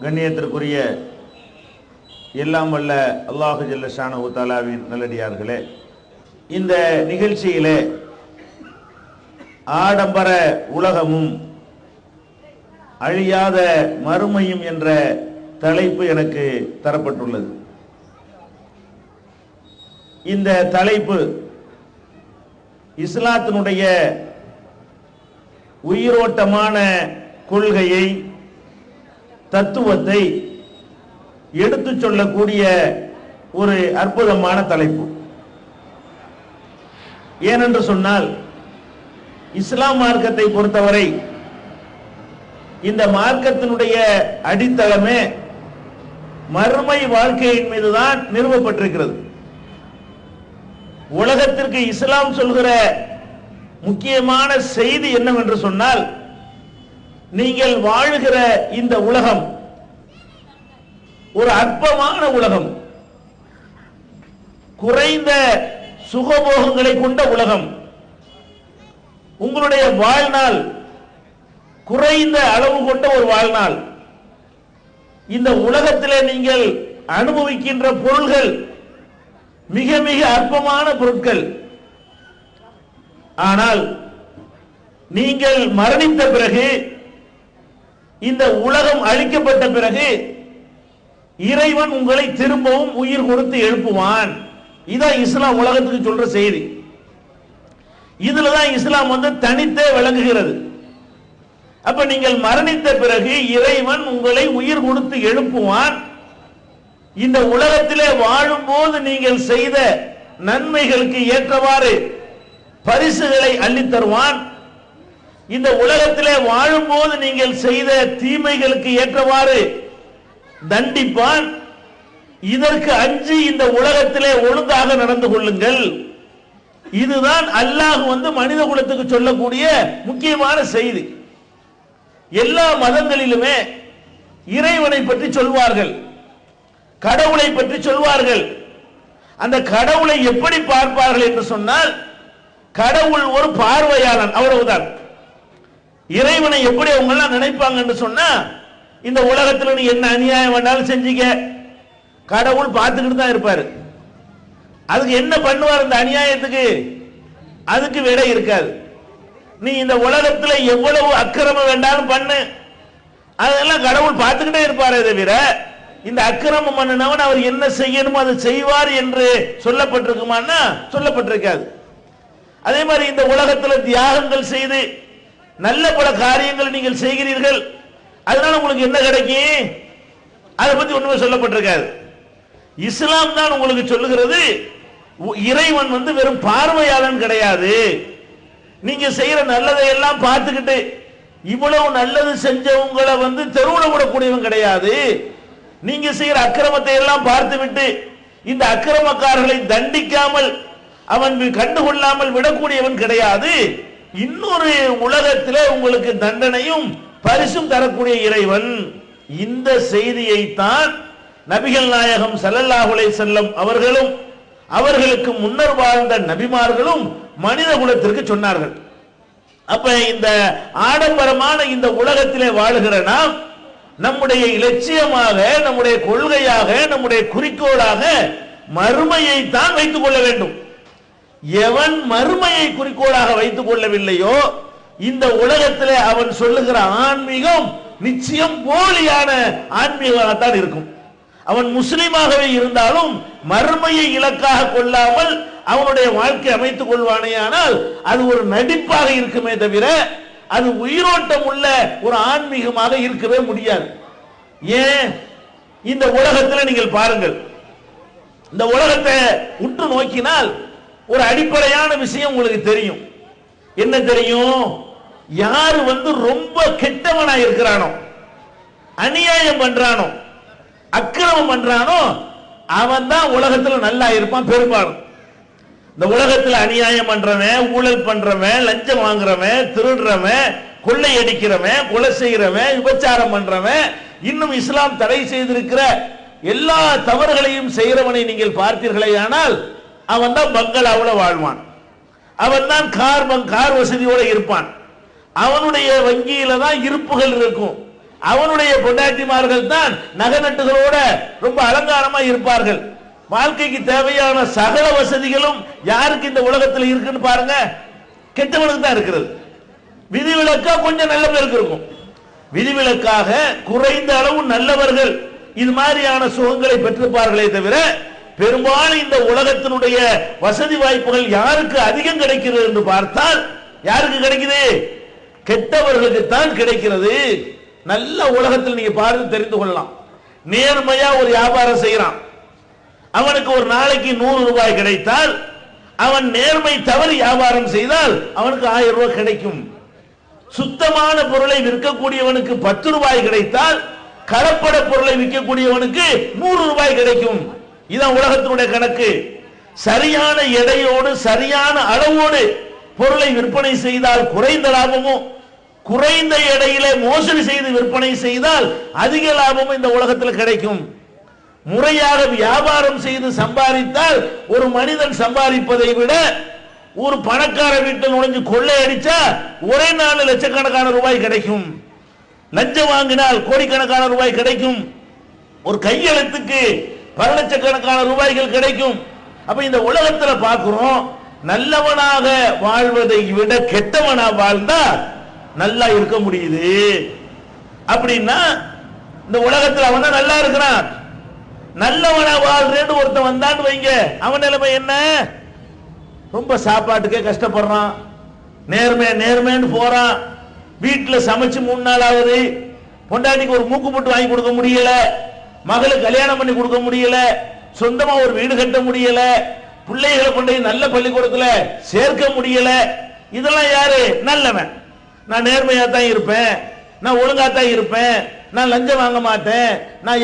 கண்ணியத்திற்குரிய எல்லாம் வல்ல அல்லாஹு ஜல்ல ஷானஹு தஆலாவின் நல்லடியார்களே, இந்த நிகழ்ச்சியிலே ஆடம்பர உலகமும் அழியாத மறுமையும் என்ற தலைப்பு எனக்கு தரப்பட்டுள்ளது. இந்த தலைப்பு இஸ்லாத்தினுடைய உயிரோட்டமான கொள்கையை, தத்துவத்தை எடுத்து சொல்லக்கூடிய ஒரு அற்புதமான தலைப்பு. ஏனென்று சொன்னால், இஸ்லாம் மார்க்கத்தை பொறுத்தவரை இந்த மார்க்கத்தினுடைய அடித்தளமே மறுமை வாழ்க்கையின் மீதுதான் நிறுவப்பட்டிருக்கிறது. உலகத்திற்கு இஸ்லாம் சொல்கிற முக்கியமான செய்தி என்னவென்று சொன்னால், நீங்கள் வாழுகிற இந்த உலகம் ஒரு அற்பமான உலகம், குறைந்த சுகபோகங்களை கொண்ட உலகம். உங்களுடைய வாழ்நாள் குறைந்த அளவு கொண்ட ஒரு வாழ்நாள். இந்த உலகத்திலே நீங்கள் அனுபவிக்கின்ற பொருள்கள் மிக மிக அற்பமான பொருட்கள். ஆனால் நீங்கள் மரணித்த பிறகு, இந்த உலகம் அழிக்கப்பட்ட பிறகு, இறைவன் உங்களை திரும்பவும் உயிர் கொடுத்து எழுப்புவான். இதான் இஸ்லாம் உலகத்துக்கு சொல்ற செய்தி. இதுலதான் இஸ்லாம் தனித்தே விளங்குகிறது. அப்ப நீங்கள் மரணித்த பிறகு இறைவன் உங்களை உயிர் கொடுத்து எழுப்புவான். இந்த உலகத்திலே வாழும் போது நீங்கள் செய்த நன்மைகளுக்கு ஏற்றவாறு பரிசுகளை அள்ளித் தருவான். இந்த உலகத்திலே வாழும் போது நீங்கள் செய்த தீமைகளுக்கு ஏற்றவாறு தண்டிப்பான். இதற்கு அஞ்சி இந்த உலகத்திலே ஒழுங்காக நடந்து கொள்ளுங்கள். இதுதான் அல்லாஹ் மனித குலத்துக்கு சொல்லக்கூடிய முக்கியமான செய்தி. எல்லா மதங்களிலுமே இறைவனை பற்றி சொல்வார்கள், கடவுளை பற்றி சொல்வார்கள். அந்த கடவுளை எப்படி பார்ப்பார்கள் என்று சொன்னால், கடவுள் ஒரு பார்வையாளன், அவ்வளவுதான். இறைவனை எப்படி அவங்க எல்லாம் நினைப்பாங்க என்று சொன்னா, இந்த உலகத்தில் நீ என்ன அநியாயம் வேண்டாலும் செஞ்சுக்க, கடவுள் பார்த்துக்கிட்டு தான் இருப்பாரு. அதுக்கு என்ன பண்ணுவார் இந்த அநியாயத்துக்கு? அதுக்கு விடை இருக்காது. நீ இந்த உலகத்தில் எவ்வளவு அக்கிரமம் வேண்டாலும் பண்ணு, அதெல்லாம் கடவுள் பார்த்துக்கிட்டே இருப்பாரே தவிர, இந்த அக்கிரமம் பண்ணினவன் அவர் என்ன செய்யணுமோ அதை செய்வார் என்று சொல்லப்பட்டிருக்குமான்னா சொல்லப்பட்டிருக்காது. அதே மாதிரி இந்த உலகத்தில் தியாகங்கள் செய்து நல்ல பல காரியங்கள் நீங்கள் செய்கிறீர்கள், அதனால உங்களுக்கு என்ன கிடைக்கும்? அதை பத்தி ஒண்ணுமே சொல்லப்பட்டிருக்காது. இஸ்லாம் தான் உங்களுக்கு சொல்லுகிறது, இறைவன் வெறும் பார்வையாளன் கிடையாது. நீங்க செய்யற நல்லதை எல்லாம் பார்த்துக்கிட்டு இவ்வளவு நல்லது செஞ்சவங்களை தெருவுல விடக்கூடியவன் கிடையாது. நீங்க செய்யற அக்கிரமத்தை எல்லாம் பார்த்து விட்டு இந்த அக்கிரமக்காரர்களை தண்டிக்காமல் அவன் கண்டுகொள்ளாமல் விடக்கூடியவன் கிடையாது. இன்னொரு உலகத்திலே உங்களுக்கு தண்டனையும் பரிசும் தரக்கூடிய இறைவன். இந்த செய்தியை தான் நபிகள் நாயகம் ஸல்லல்லாஹு அலைஹி வஸல்லம் அவர்களும் அவர்களுக்கு முன்னர் வாழ்ந்த நபிமார்களும் மனித குலத்திற்கு சொன்னார்கள். அப்ப இந்த ஆடம்பரமான இந்த உலகத்திலே வாழுகிற நாம் நம்முடைய இலட்சியமாக, நம்முடைய கொள்கையாக, நம்முடைய குறிக்கோளாக மறுமையை தான் வைத்துக் கொள்ள வேண்டும். எவன் மறுமையை குறிக்கோளாக வைத்துக் கொள்ளவில்லையோ, இந்த உலகத்திலே அவன் சொல்லுகிற ஆன்மீகம் நிச்சயம் போலியான ஆன்மீகமாகத்தான் இருக்கும். அவன் முஸ்லிமாகவே இருந்தாலும் மறுமையை இலக்காக கொள்ளாமல் அவனுடைய வாழ்க்கை அமைத்துக் கொள்வானேயானால் அது ஒரு நடிப்பாக இருக்குமே தவிர அது உயிரோட்டம் உள்ள ஒரு ஆன்மீகமாக இருக்கவே முடியாது. ஏன்? இந்த உலகத்தில் நீங்கள் பாருங்கள், இந்த உலகத்தை உற்று நோக்கினால் ஒரு அடிப்படையான விஷயம் உங்களுக்கு தெரியும். என்ன தெரியும்? யாரு ரொம்ப கெட்டவனா இருக்கிறானோ, அநியாயம் பண்றானோ, அக்கிரமம் பண்றானோ, அவன் தான் உலகத்தில் நல்லா இருப்பான் பெரும்பாலும். இந்த உலகத்தில் அநியாயம் பண்றவன், ஊழல் பண்றவன், லஞ்சம் வாங்குறவன், திருடுறவன், கொள்ளையடிக்கிறவன், கொலை செய்கிறவன், விபச்சாரம் பண்றவன், இன்னும் இஸ்லாம் தடை செய்திருக்கிற எல்லா தவறுகளையும் செய்கிறவனை நீங்கள் பார்த்தீர்களேயானால் அவன் தான் பங்களாவில் வாழ்வான். அவன் தான் கார் வசதியோடு இருப்பான். அவனுடைய வங்கியில தான் இருப்புகள் இருக்கும். அவனுடைய பொண்டாட்டிமார்கள் தான் நகநட்டுகளோட ரொம்ப அலங்காரமா இருப்பார்கள். வாழ்க்கைக்கு தேவையான சகல வசதிகளும் யாருக்கு இந்த உலகத்தில் இருக்குன்னு பாருங்க, கெட்டவனுக்கு தான் இருக்கிறது. விதிவிலக்கா கொஞ்சம் நல்ல பேருக்கு இருக்கும். விதிவிலக்காக குறைந்த அளவு நல்லவர்கள் இது மாதிரியான சுகங்களை பெற்றிருப்பார்களே தவிர, பெரும்பாலும் இந்த உலகத்தினுடைய வசதி வாய்ப்புகள் யாருக்கு அதிகம் கிடைக்கிறது என்று பார்த்தால் யாருக்கு கிடைக்குது? கெட்டவர்களுக்கு தான் கிடைக்கிறது. நல்ல உலகத்தில் நீங்க பார்த்து தெரிந்து கொள்ளலாம். நேர்மையா ஒரு வியாபாரம் செய்யறான், அவனுக்கு ஒரு நாளைக்கு 100 ரூபாய் கிடைத்தால், அவன் நேர்மை தவறி வியாபாரம் செய்தால் அவனுக்கு 1000 ரூபாய் கிடைக்கும். சுத்தமான பொருளை விற்கக்கூடியவனுக்கு 10 ரூபாய் கிடைத்தால், கலப்பட பொருளை விற்கக்கூடியவனுக்கு 100 ரூபாய் கிடைக்கும். இதான் உலகத்தினுடைய கணக்கு. சரியான எடையோடு சரியான அளவோடு பொருளை விற்பனை செய்தால் குறைந்த லாபமும், குறைந்த எடையில மோசடி செய்து விற்பனை செய்தால் அதிக லாபமும் இந்த உலகத்தில் கிடைக்கும். முறையாக வியாபாரம் செய்து சம்பாதித்தால் ஒரு மனிதன் சம்பாதிப்பதை விட ஒரு பணக்கார வீட்டில் நுழைஞ்சு கொள்ளை அடிச்சா ஒரே நாள் லட்சக்கணக்கான ரூபாய் கிடைக்கும். லஞ்சம் வாங்கினால் கோடிக்கணக்கான ரூபாய் கிடைக்கும். ஒரு கையெழுத்துக்கு பல லட்சக்கணக்கான ரூபாய்கள் கிடைக்கும். அப்ப இந்த உலகத்தில் பார்க்கிறோம், நல்லவனாக வாழ்வதை விட கெட்டவனா வாழ்ந்தா நல்லா இருக்க முடியுது. அப்படின்னா இந்த உலகத்தில் அவன் தான் நல்லா இருக்கிறான். நல்லவனா வாழ்றேன்னு ஒருத்தன் வந்தான்னு வைங்க, அவன் நிலைமை என்ன? ரொம்ப சாப்பாட்டுக்கே கஷ்டப்படுறான், நேர்மைன்னு போறான், வீட்டில் சமைச்சு 3 நாள் ஆகுது, பொண்டாட்டிக்கு ஒரு மூக்கு போட்டு வாங்கி கொடுக்க முடியல, மகளுக்கு கல்யாணம் பண்ணி கொடுக்க முடியல, சொந்தமா ஒரு வீடு கட்ட முடியல, பிள்ளைகளை கொண்டு நல்ல பள்ளிக்கூடத்துல சேர்க்க முடியல. இதெல்லாம் யாரு? நல்லவன். நான் நேர்மையா தான் இருப்பேன், நான் ஒழுங்கா தான் இருப்பேன், நான் லஞ்சம் வாங்க மாட்டேன், நான்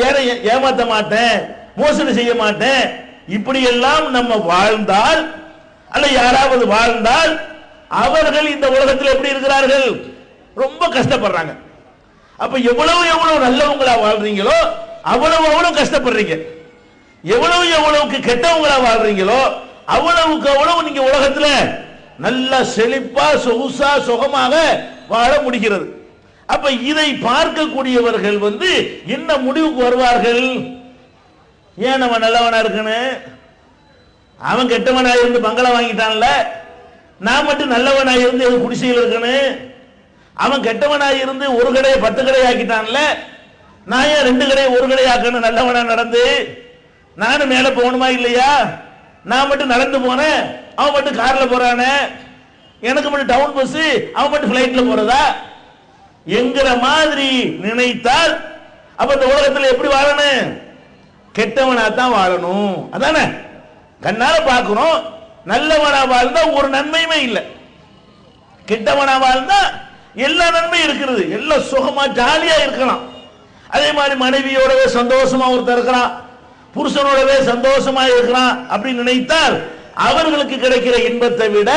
ஏமாத்த மாட்டேன், மோசடி செய்ய மாட்டேன். இப்படி எல்லாம் நம்ம வாழ்ந்தால் அல்ல யாராவது வாழ்ந்தால் அவர்கள் இந்த உலகத்தில் எப்படி இருக்கிறார்கள்? ரொம்ப கஷ்டப்படுறாங்க. அப்ப எவ்வளவு நல்லவங்களா வாழ்றீங்களோ அவ்வளவு கஷ்டப்படுறீங்க. எவ்வளவுக்கு கெட்டவங்களா வாழ்றீங்களோ அவ்வளவு நீங்க உலகத்துல நல்ல செழிப்பா சொகுசா சுகமாக வாழ முடிகிறது. அப்ப இதை பார்க்கக்கூடியவர்கள் என்ன முடிவுக்கு வருவார்கள்? ஏன் அவன் நல்லவனா இருக்குன்னு? அவன் கெட்டவனா இருந்து பங்களா வாங்கிட்டான்ல, நான் மட்டும் நல்லவனா இருந்து குடிசையில் இருக்கணும். அவன் கெட்டவனா இருந்து ஒரு கடையை 10 கடை ஆக்கிட்டான்ல, நான் ஏன் 2 கடையை 1 கடை ஆக்கணும்? நல்லவனா நடந்து நானும் மேல போகணுமா இல்லையா? நான் மட்டும் நடந்து போனேன், அவன் மட்டும் கார்ல போறானே, எனக்கு மட்டும் டவுன் பஸ், அவன் மட்டும் பிளைட்ல போறதா என்கிற மாதிரி நினைத்தால் அப்ப இந்த உலகத்தில் எப்படி வாழணும்? கெட்டவனா தான் வாழணும். அதானே கண்ணால பார்க்கிறோம். நல்லவனா வாழ்ந்தா ஒரு நன்மையுமே இல்லை, கெட்டவனா வாழ்ந்தா எல்லா நன்மையும் இருக்கிறது, எல்லாம் சுகமா ஜாலியா இருக்கலாம். அதே மாதிரி மனைவியோடவே சந்தோஷமா ஒருத்தர் இருக்கிறான், புருஷனோடவே சந்தோஷமா இருக்கிறான் அப்படின்னு நினைத்தால் அவர்களுக்கு கிடைக்கிற இன்பத்தை விட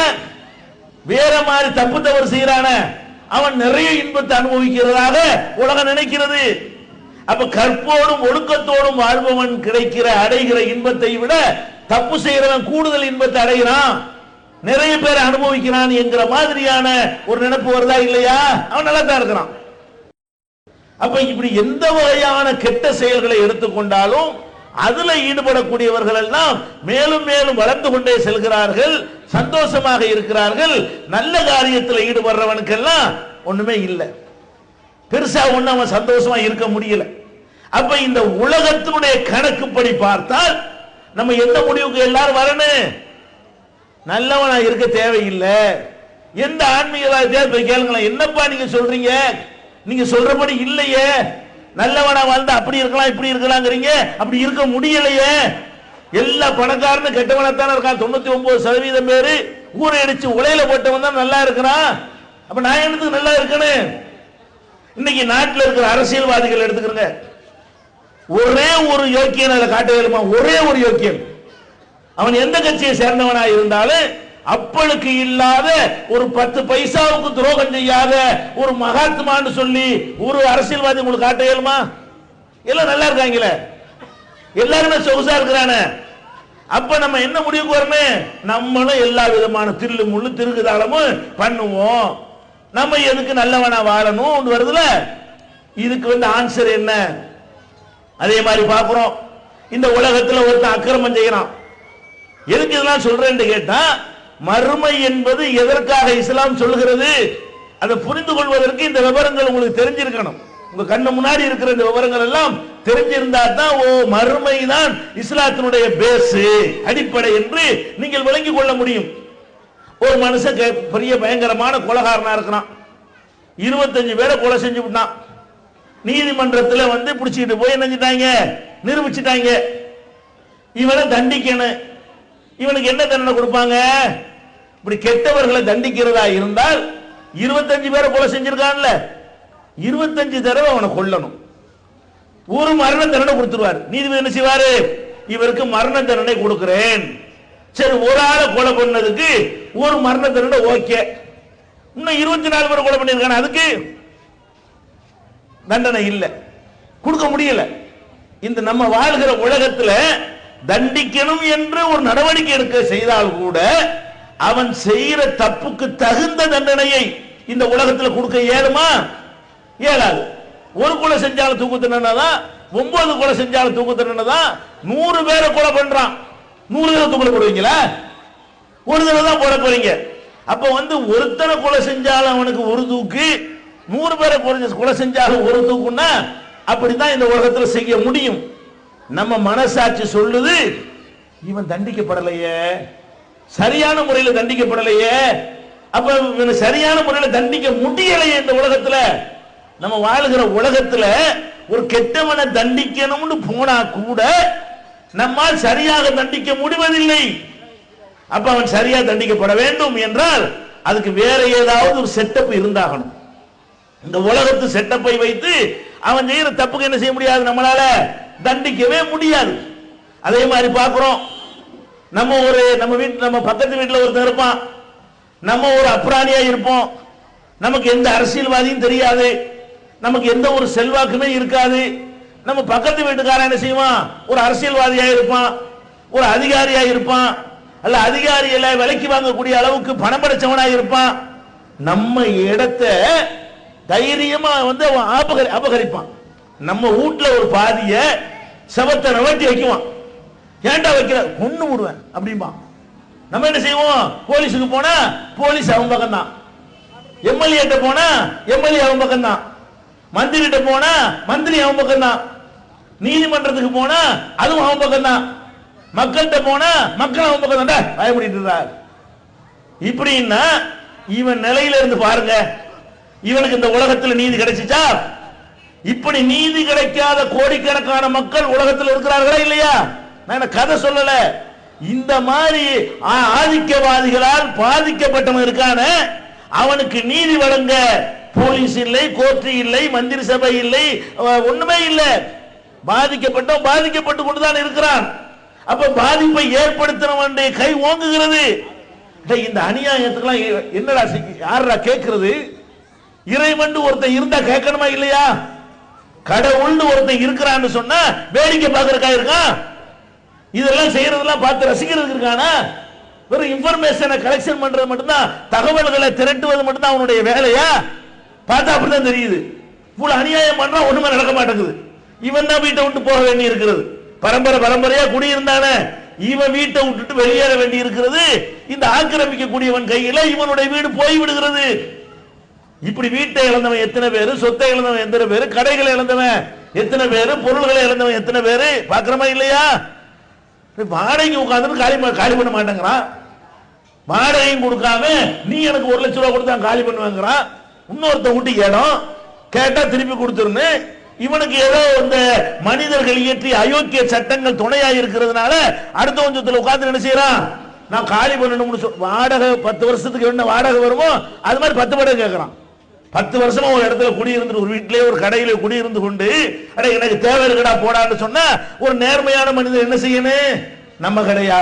வேற மாதிரி தப்பு தவறு செய்யறான அவன் நிறைய இன்பத்தை அனுபவிக்கிறதாக உலகம் நினைக்கிறது. அப்ப கற்போடும் ஒழுக்கத்தோடும் வாழ்பவன் அடைகிற இன்பத்தை விட தப்பு செய்யறவன் கூடுதல் இன்பத்தை அடைகிறான், நிறைய பேர் அனுபவிக்கிறான் என்கிற மாதிரியான ஒரு நினைப்பு வருதா இல்லையா? அவன் நல்லா தான் இருக்கிறான். அப்ப இப்படி எந்த வகையான கெட்ட செயல்களை எடுத்துக்கொண்டாலும் அதுல ஈடுபடக்கூடியவர்கள் எல்லாம் மேலும் மேலும் வளர்ந்து கொண்டே செல்கிறார்கள், சந்தோஷமாக இருக்கிறார்கள். நல்ல காரியத்தில் ஈடுபடுறவனுக்கெல்லாம் ஒண்ணுமே இல்லை, பெருசா ஒண்ணு அவன் சந்தோஷமா இருக்க முடியல. அப்ப இந்த உலகத்தினுடைய கணக்குப்படி பார்த்தால் நம்ம எந்த முடிவுக்கு எல்லாரும் வரணும்? நல்லவனா இருக்க தேவையில்லை. எந்த ஆன்மீகவாதியார் போய் கேளுங்களேன், என்னப்பா நீங்க சொல்றீங்க, நீங்க சொல்றபடி இல்லையே, நல்லவனா வாழ்ந்தா அப்படி இருக்கலாம் இப்படி இருக்கலாங்கிறீங்க, அப்படி இருக்க முடியலையே. எல்லா பணக்காரனும் கெட்டவனத்தான இருக்கான், 99% பேரு ஊரை அடிச்சு உலையில போட்டவன் தான் நல்லா இருக்கிறான். அப்ப நான் என்னத்துக்கு நல்லா இருக்கணும்? இன்னைக்கு நாட்டில் இருக்கிற அரசியல்வாதிகள் எடுத்துக்கிறேங்க, ஒரே ஒரு யோக்கியன் அதை காட்ட வேணுமா? ஒரே ஒரு யோக்கியன், அவன் எந்த கட்சியை சேர்ந்தவனா இருந்தாலும் அப்பளுக்கு இல்லாத ஒரு 10 பைசாவுக்கு துரோகம் செய்யாத ஒரு மகாத்மான்னு சொல்லி ஒரு அரசியல்வாதி உங்களுக்கு காட்ட இயலுமா? எல்லாம் நல்லா இருக்காங்களே, எல்லாருமே சொகுசா இருக்கிறானே. அப்ப நம்ம என்ன முடிவுக்கு வரணும்? நம்மளும் எல்லா விதமான தில்லு முள்ளு திருகுதாளமும் பண்ணுவோம். நம்ம எதுக்கு நல்லவனா வாழணும் வருதுல? இதுக்கு ஆன்சர் என்ன? அதே மாதிரி பார்க்கிறோம், இந்த உலகத்தில் ஒருத்தன் அக்கிரமம் செய்யறான். எதுக்கு இதெல்லாம் சொல்றேன்னு கேட்டா, மறுமை என்பது எதற்காக இஸ்லாம் சொல்கிறது அதை புரிந்து கொள்வதற்கு இந்த விவரங்கள் உங்களுக்கு தெரிஞ்சிருக்கணும். உங்க கண்ணு முன்னாடி இருக்கிற இந்த விவரங்கள் எல்லாம் தெரிஞ்சிருந்தா தான் ஓ மறுமை தான் இஸ்லாத்தினுடைய பேஸ் அடிப்படை என்று நீங்கள் விளங்கிக் கொள்ள முடியும். ஒரு மனுஷன் பெரிய பயங்கரமான கொலைகாரனா இருக்கிறான், 25 பேரை கொலை செஞ்சு விட்டான். நீதிமன்றத்தில் பிடிச்சிட்டு போய் நினைச்சிட்டாங்க, நிரூபிச்சுட்டாங்க. இவனை தண்டிக்கணும். இவனுக்கு என்ன தண்டனை கொடுப்பாங்க? இப்படி கெட்டவர்களை தண்டிக்கிறதா இருந்தால் 25 பேரை கொலை செஞ்சிருக்கான்ல, 25 தடவை அவனை கொல்லணும். ஒரு மரண தண்டனை கொடுத்துருவார். நீதிபதி என்ன செய்வாரு? இவருக்கு மரண தண்டனை கொடுக்கிறேன். சரி, ஒரு ஆளை கொலை பண்ணதுக்கு ஒரு மரண தண்டனை ஓகே. இன்னும் 24 பேரை கொலை பண்ணிருக்கான, அதுக்கு தண்டனை இல்லை, கொடுக்க முடியல. இந்த நம்ம வாழ்கிற உலகத்துல தண்டிக்கணும் என்று ஒரு நடவடிக்கை எடுக்க செய்தால் கூட அவன் செய்யற தப்புக்கு தகுந்த தண்டனையை இந்த உலகத்தில் கொடுக்க இயலுமா? இயலாது. ஒரு கொலை செஞ்சாலும் தூக்கு தண்டனை தான், 9 கொலை செஞ்சாலும் தூக்கு தண்டனை தான். 100 பேரை கொலை பண்றான், 100 தடவை தூக்கில போடுவீங்களா? ஒரு தடவை தான் போட போறீங்க. அப்ப ஒருத்தனை கொலை செஞ்சாலும் அவனுக்கு ஒரு தூக்கு, 100 பேரை கொலை செஞ்சாலும் ஒரு தூக்குன்னா அப்படித்தான் இந்த உலகத்தில் செய்ய முடியும். நம்ம மனசாட்சி சொல்லுது இவன் தண்டிக்கப்படலையே, சரியான முறையில் தண்டிக்கப்படலையே, அப்ப சரியான முறையில் தண்டிக்க முடியலையே. இந்த உலகத்துல, நம்ம வாழ்கிற உலகத்துல ஒரு கெட்டவனை தண்டிக்கணும்னு போனா கூட நம்மால் சரியாக தண்டிக்க முடிவதில்லை. அப்ப அவன் சரியா தண்டிக்கப்பட வேண்டும் என்றால் அதுக்கு வேற ஏதாவது ஒரு செட்டப் இருந்தாகணும். இந்த உலகத்து செட்டப்பை வைத்து அவன் செய்யற தப்புக்கு என்ன செய்ய முடியாது, நம்மளால தண்டிக்கவே முடியாது. அதே மாதிரி பார்க்கிறோம், நம்ம பக்கத்து வீட்டில் ஒருத்தர் இருப்பான், நம்ம ஒரு அப்ராணியா இருப்போம், நமக்கு எந்த அரசியல்வாதியும் தெரியாது, நமக்கு எந்த ஒரு செல்வாக்குமே இருக்காது. நம்ம பக்கத்து வீட்டுக்காரன் என்ன செய்வான்? ஒரு அரசியல்வாதியா இருப்பான், ஒரு அதிகாரியா இருப்பான், அல்ல அதிகாரிகளை விலைக்கு வாங்கக்கூடிய அளவுக்கு பணம் படைச்சவனா இருப்பான். நம்ம இடத்தை தைரியமா அவன் அபகரிப்பான். நம்ம வீட்டுல ஒரு பாதிய செவத்தை நவட்டி வைக்குவான். ஏண்டா வைக்கிற? கொன்னு விடுவேன் அப்படிம்பா. நம்ம என்ன செய்வோம்? போலீஸுக்கு போனா போலீஸ் அவன் பக்கம் தான், எம்எல்ஏ போனா எம்எல்ஏ அவன் பக்கம் தான், மந்திரிட்ட போனா மந்திரி அவன் பக்கம் தான், நீதிமன்றத்துக்கு போனா அதுவும் அவன் பக்கம் தான், மக்கள்கிட்ட போனா மக்கள் அவன் பக்கம் தான் பயப்படிட்டு இருந்தார். இப்படின்னா இவன் நிலையில இருந்து பாருங்க, இவனுக்கு இந்த உலகத்தில் நீதி கிடைச்சிச்சா? இப்படி நீதி கிடைக்காத கோடிக்கணக்கான மக்கள் உலகத்தில் இருக்கிறார்களா இல்லையா? நான் கதை சொல்லல. இந்த மாதிரி ஆதிக்கவாதிகளால் பாதிக்கப்பட்டவன் இருக்கான, அவனுக்கு நீதி வழங்க போலீஸ் இல்லை, கோர்ட் இல்லை, மந்திரி சபை இல்லை, ஒண்ணுமே இல்லை. பாதிக்கப்பட்டு கொண்டுதான் இருக்கிறான். அப்ப பாதிப்பை ஏற்படுத்தினவன் கை ஓங்குகிறது. இந்த அநியாயத்துக்கெல்லாம் என்னடா யாரா கேட்கிறது? இறைவன் ஒருத்தன் இருந்தா கேட்கணுமா இல்லையா? கடவுள்னு ஒருத்தன் இருக்கிறான்னு சொன்னா வேடிக்கை பார்க்கறக்கா இருக்கான்? இதெல்லாம் செய்யறதெல்லாம் பார்த்து ரசிக்கிறதுக்கு இருக்கானா? வெறும் இன்ஃபர்மேஷனை கலெக்ஷன் பண்றது மட்டும்தான், தகவல்களை திரட்டுவது மட்டும்தான் அவனுடைய வேலையா? பார்த்தா அப்படிதான் தெரியுது. இவ்வளவு அநியாயம் பண்றா, ஒண்ணுமே நடக்க மாட்டேங்குது. இவன் தான் வீட்டை விட்டு போக வேண்டி இருக்கிறது. பரம்பரையா குடியிருந்தானே, இவன் வீட்டை விட்டுட்டு வெளியேற வேண்டி இருக்கிறது. இந்த ஆக்கிரமிக்கக்கூடியவன் கையில இவனுடைய வீடு போய் விடுகிறது. இப்படி வீட்டை இழந்தவன் எத்தனை பேரு, சொத்தை இழந்தவன் எத்தனை பேரு, கடைகளை இழந்தவன் எத்தனை பேரு, பொருள்களை இழந்தவன் எத்தனை பேரு பாக்குறமா இல்லையா? வாடகை உட்கார்ந்து காலி பண்ண மாட்டேங்கிறான். வாடகையும் கொடுக்காம நீ எனக்கு 1 லட்சம் ரூபாய் கொடுத்தா காலி பண்ணுவாங்கிறான். இன்னொருத்த வீட்டு இடம் கேட்டா திருப்பி கொடுத்துருன்னு இவனுக்கு ஏதோ இந்த மனிதர்கள் இயற்றிய அயோக்கிய சட்டங்கள் துணையா இருக்கிறதுனால அடுத்த கொஞ்சத்துல உட்கார்ந்து என்ன செய்யறான்? நான் காலி பண்ணணும்னு வாடகை 10 வருஷத்துக்கு என்ன வாடகை வருமோ அது மாதிரி 10 வாடகை கேட்கறான். 10 வருஷமா ஒரு இடத்துல குடியிருந்து, ஒரு வீட்டிலே ஒரு கடையில குடியிருந்து கொண்டு அட எனக்கு தேவை இருக்கடா போடான்னு சொன்னா ஒரு நேர்மையான மனிதன் என்ன செய்யணும்? நம்ம கடையா,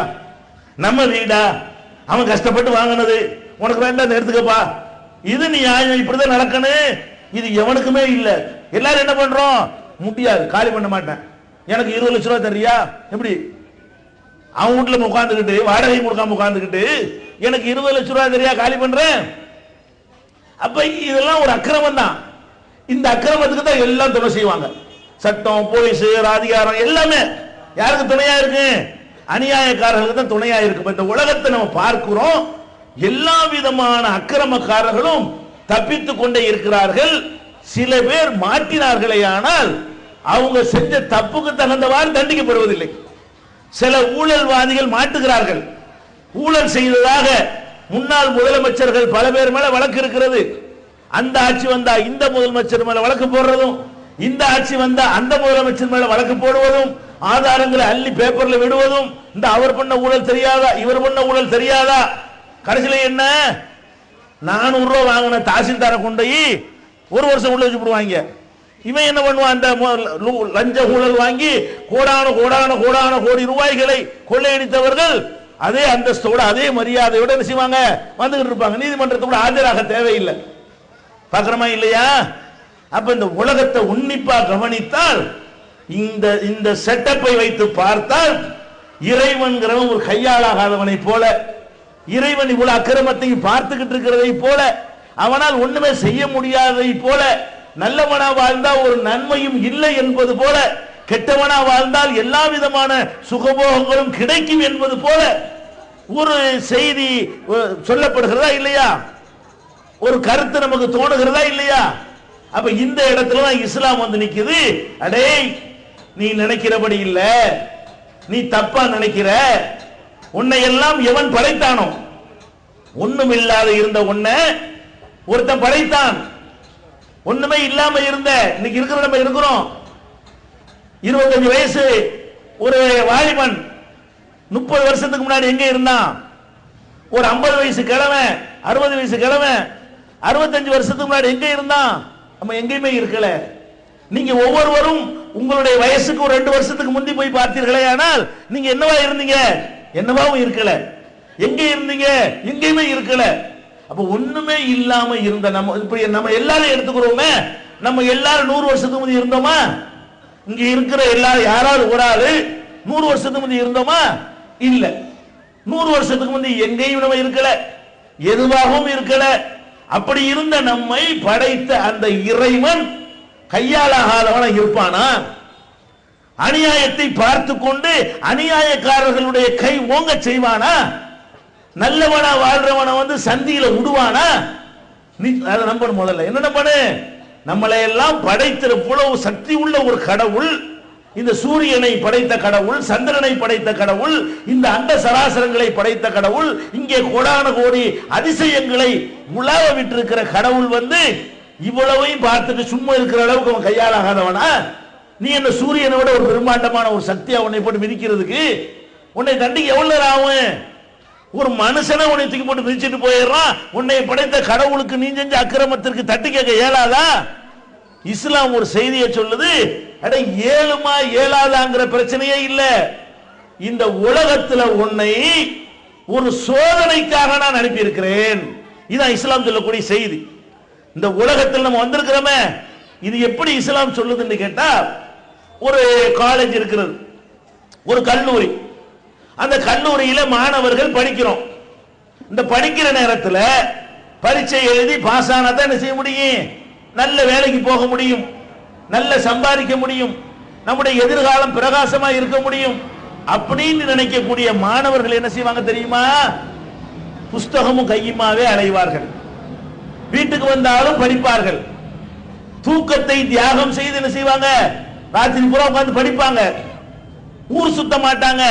நம்ம வீடா, அவன் கஷ்டப்பட்டு வாங்கினது, உனக்கு வேண்டாம் எடுத்துக்கப்பா, இது நீ இப்படிதான் நடக்கணும். இது எவனுக்குமே இல்ல. எல்லாரும் என்ன பண்றோம்? முடியாது, காலி பண்ண மாட்டேன், எனக்கு 20 லட்சம் ரூபாய் தரியா? எப்படி? அவன் வீட்டுல உட்காந்துக்கிட்டு வாடகை கொடுக்காம உட்காந்துக்கிட்டு எனக்கு 20 லட்சம் ரூபாய் தெரியா காலி பண்றேன்? அப்ப இதெல்லாம் ஒரு அக்கிரமம் தான். இந்த அக்கிரமத்துக்கு தான் எல்லாம் துணை செய்வாங்க. சட்டம், போலீஸ், அதிகாரம் எல்லாமே யாருக்கு துணையா இருக்கு? அநியாயக்காரர்களுக்கு தான் துணையா இருக்கு. இந்த உலகத்தை நம்ம பார்க்கிறோம், எல்லா விதமான அக்கிரமக்காரர்களும் தப்பித்துக் கொண்டே இருக்கிறார்கள். சில பேர் மாட்டினார்களே, ஆனால் அவங்க செஞ்ச தப்புக்கு தகுந்தவாறு தண்டிக்கப்படுவதில்லை. சில ஊழல்வாதிகள் மாட்டுகிறார்கள். ஊழல் செய்ததாக முன்னாள் முதலமைச்சர்கள் பல பேர் மேல வழக்கு இருக்கிறது. அந்த ஆட்சி வந்தா இந்த முதலமைச்சர் மேல வழக்கு போடுறதும், இந்த ஆட்சி வந்தா அந்த முதலமைச்சர் மேல வழக்கு போடுவதும், ஆதாரங்களை அள்ளி பேப்பர்ல விடுவதும், இந்த அவர் பண்ண ஊழல் தெரியாதா, இவர் பண்ண ஊழல் தெரியாதா. கடைசியில என்ன, 400 ரூபாய் வாங்கின தாசில்தாரை கொண்டு ஒரு வருஷம் உள்ள வச்சு போடுவாங்க. இவன் என்ன பண்ணுவான், அந்த லஞ்ச ஊழல் வாங்கி கோடான கோடான கோடான கோடி ரூபாய்களை கொள்ளையடித்தவர்கள் அதே அந்தஸ்தோட அதே மரியாதையோட என்ன செய்வாங்க, வந்துகிட்டு இருப்பாங்க. நீதிமன்றத்தோட ஆஜராக தேவையில்லை. பார்க்கிறோமா இல்லையா? அப்ப இந்த உலகத்தை உன்னிப்பா கவனித்தால், இந்த செட்டப்பை வைத்து பார்த்தால், இறைவன்கிறவன் ஒரு கையாளாகாதவனை போல, இறைவன் இவ்வளவு அக்கிரமத்தையும் பார்த்துக்கிட்டு இருக்கிறதை போல, அவனால் ஒண்ணுமே செய்ய முடியாததை போல, நல்லவனா வாழ்ந்தால் ஒரு நன்மையும் இல்லை என்பது போல, கெட்டவனா வாழ்ந்தால் எல்லா விதமான சுகபோகங்களும் கிடைக்கும் என்பது போல ஒரு செய்தி சொல்லப்படுகிறதா இல்லையா? ஒரு கருத்து நமக்கு தோணுகிறதா இல்லையா? அப்ப இந்த இடத்துல தான் இஸ்லாம் வந்து நிக்குது. அடே, நீ நினைக்கிறபடி இல்ல, நீ தப்பா நினைக்கிற. உன்னை எல்லாம் எவன் படைத்தானோ, ஒண்ணும் இல்லாத இருந்த உன்னை ஒருத்தன் படைத்தான். ஒண்ணுமே இல்லாம இருந்த, இன்னைக்கு இருக்கிற நம்ம இருக்கிறோம். 25 வயசு ஒரு வாலிபன் 30 வருஷத்துக்கு முன்னாடி எங்க இருந்தான்? ஒரு 50 வயசு கிழவன், 60 வயசு கிழவன் 65 வருஷத்துக்கு முன்னாடி எங்க இருந்தான்? நம்ம எங்கேயுமே இருக்கல. நீங்க ஒவ்வொருவரும் உங்களுடைய வயசுக்கு ஒரு 2 வருஷத்துக்கு முந்தி போய் பார்த்தீர்களே, ஆனால் நீங்க என்னவா இருந்தீங்க? என்னவாவும் இருக்கல. எங்க இருந்தீங்க? எங்கேயுமே இருக்கல. அப்ப ஒண்ணுமே இல்லாம இருந்த நம்ம, இப்படி நம்ம எல்லாரும் எடுத்துக்கிறோமே, நம்ம எல்லாரும் 100 வருஷத்துக்கு முந்தி இருந்தோமா? இங்க இருக்கிற எல்லாரும் யாராவது ஒரு ஆளு 100 வருஷத்துக்கு முந்தி இருந்தோமா? இல்ல. 100 வருஷத்துக்கு முந்தி எங்கேயும் நம்ம இருக்கல, எதுவாகவும் இருக்கல. அப்படி இருந்த நம்மை படைத்த அந்த இறைவன் கையாளாகாதவன இருப்பானா? அநியாயத்தை பார்த்து கொண்டு அநியாயக்காரர்களுடைய கை ஓங்க செய்வானா? நல்லவனா வாழ்றவனை வந்து சந்தியில விடுவானா? நீ அதை நம்பணும். முதல்ல என்ன நம்பனு? நம்மளை எல்லாம் படைத்திருப்பளவு சக்தி உள்ள ஒரு கடவுள், இந்த சூரியனை படைத்த கடவுள், சந்திரனை படைத்த கடவுள், இந்த அண்ட சராசரங்களை படைத்த கடவுள், இங்கே கோடான கோடி அதிசயங்களை உலாவ விட்டிருக்கிற கடவுள் வந்து இவ்வளவையும் பார்த்துட்டு சும்மா இருக்கிற அளவுக்கு அவன் கையாளாகாதவனா? நீ என்ன சூரியனை விட ஒரு பிரம்மாண்டமான ஒரு சக்தியா உன்னை போட்டு மிதிக்கிறதுக்கு? உன்னை தண்டிக்க எவ்வளவு நேரம் ஆகும்? ஒரு மனுஷனை உன்னை தூக்கி போட்டு மிதிச்சுட்டு போயிடுறான். உன்னை படைத்த கடவுளுக்கு நீ செஞ்ச அக்கிரமத்திற்கு தட்டி கேட்க இயலாதா? இஸ்லாம் ஒரு செய்தியை சொல்லுது. அட, ஏழுமா ஏழாதாங்கிற பிரச்சனையே இல்ல. இந்த உலகத்துல உன்னை ஒரு சோதனைக்காக நான் அனுப்பி இருக்கிறேன். இதான் இஸ்லாம் சொல்லக்கூடிய செய்தி. இந்த உலகத்தில் நம்ம வந்திருக்கிறோமே, இது எப்படி இஸ்லாம் சொல்லுதுன்னு கேட்டா, ஒரு காலேஜ் இருக்கிறது, ஒரு கல்லூரி. அந்த கல்லூரியில மாணவர்கள் படிக்கிறோம். இந்த படிக்கிற நேரத்தில் பரீட்சை எழுதி பாஸ் ஆனா தான் என்ன செய்ய முடியும்? நல்ல வேலைக்கு போக முடியும், நல்ல சம்பாதிக்க முடியும், நம்முடைய எதிர்காலம் பிரகாசமா இருக்க முடியும் அப்படின்னு நினைக்கக்கூடிய மாணவர்கள் என்ன செய்வாங்க தெரியுமா? புஸ்தகமும் கையுமாவே அலைவார்கள். வீட்டுக்கு வந்தாலும் படிப்பார்கள். தூக்கத்தை தியாகம் செய்து என்ன செய்வாங்க? ராத்திரி பூரா உட்கார்ந்து படிப்பாங்க. ஊர் சுத்த மாட்டாங்க,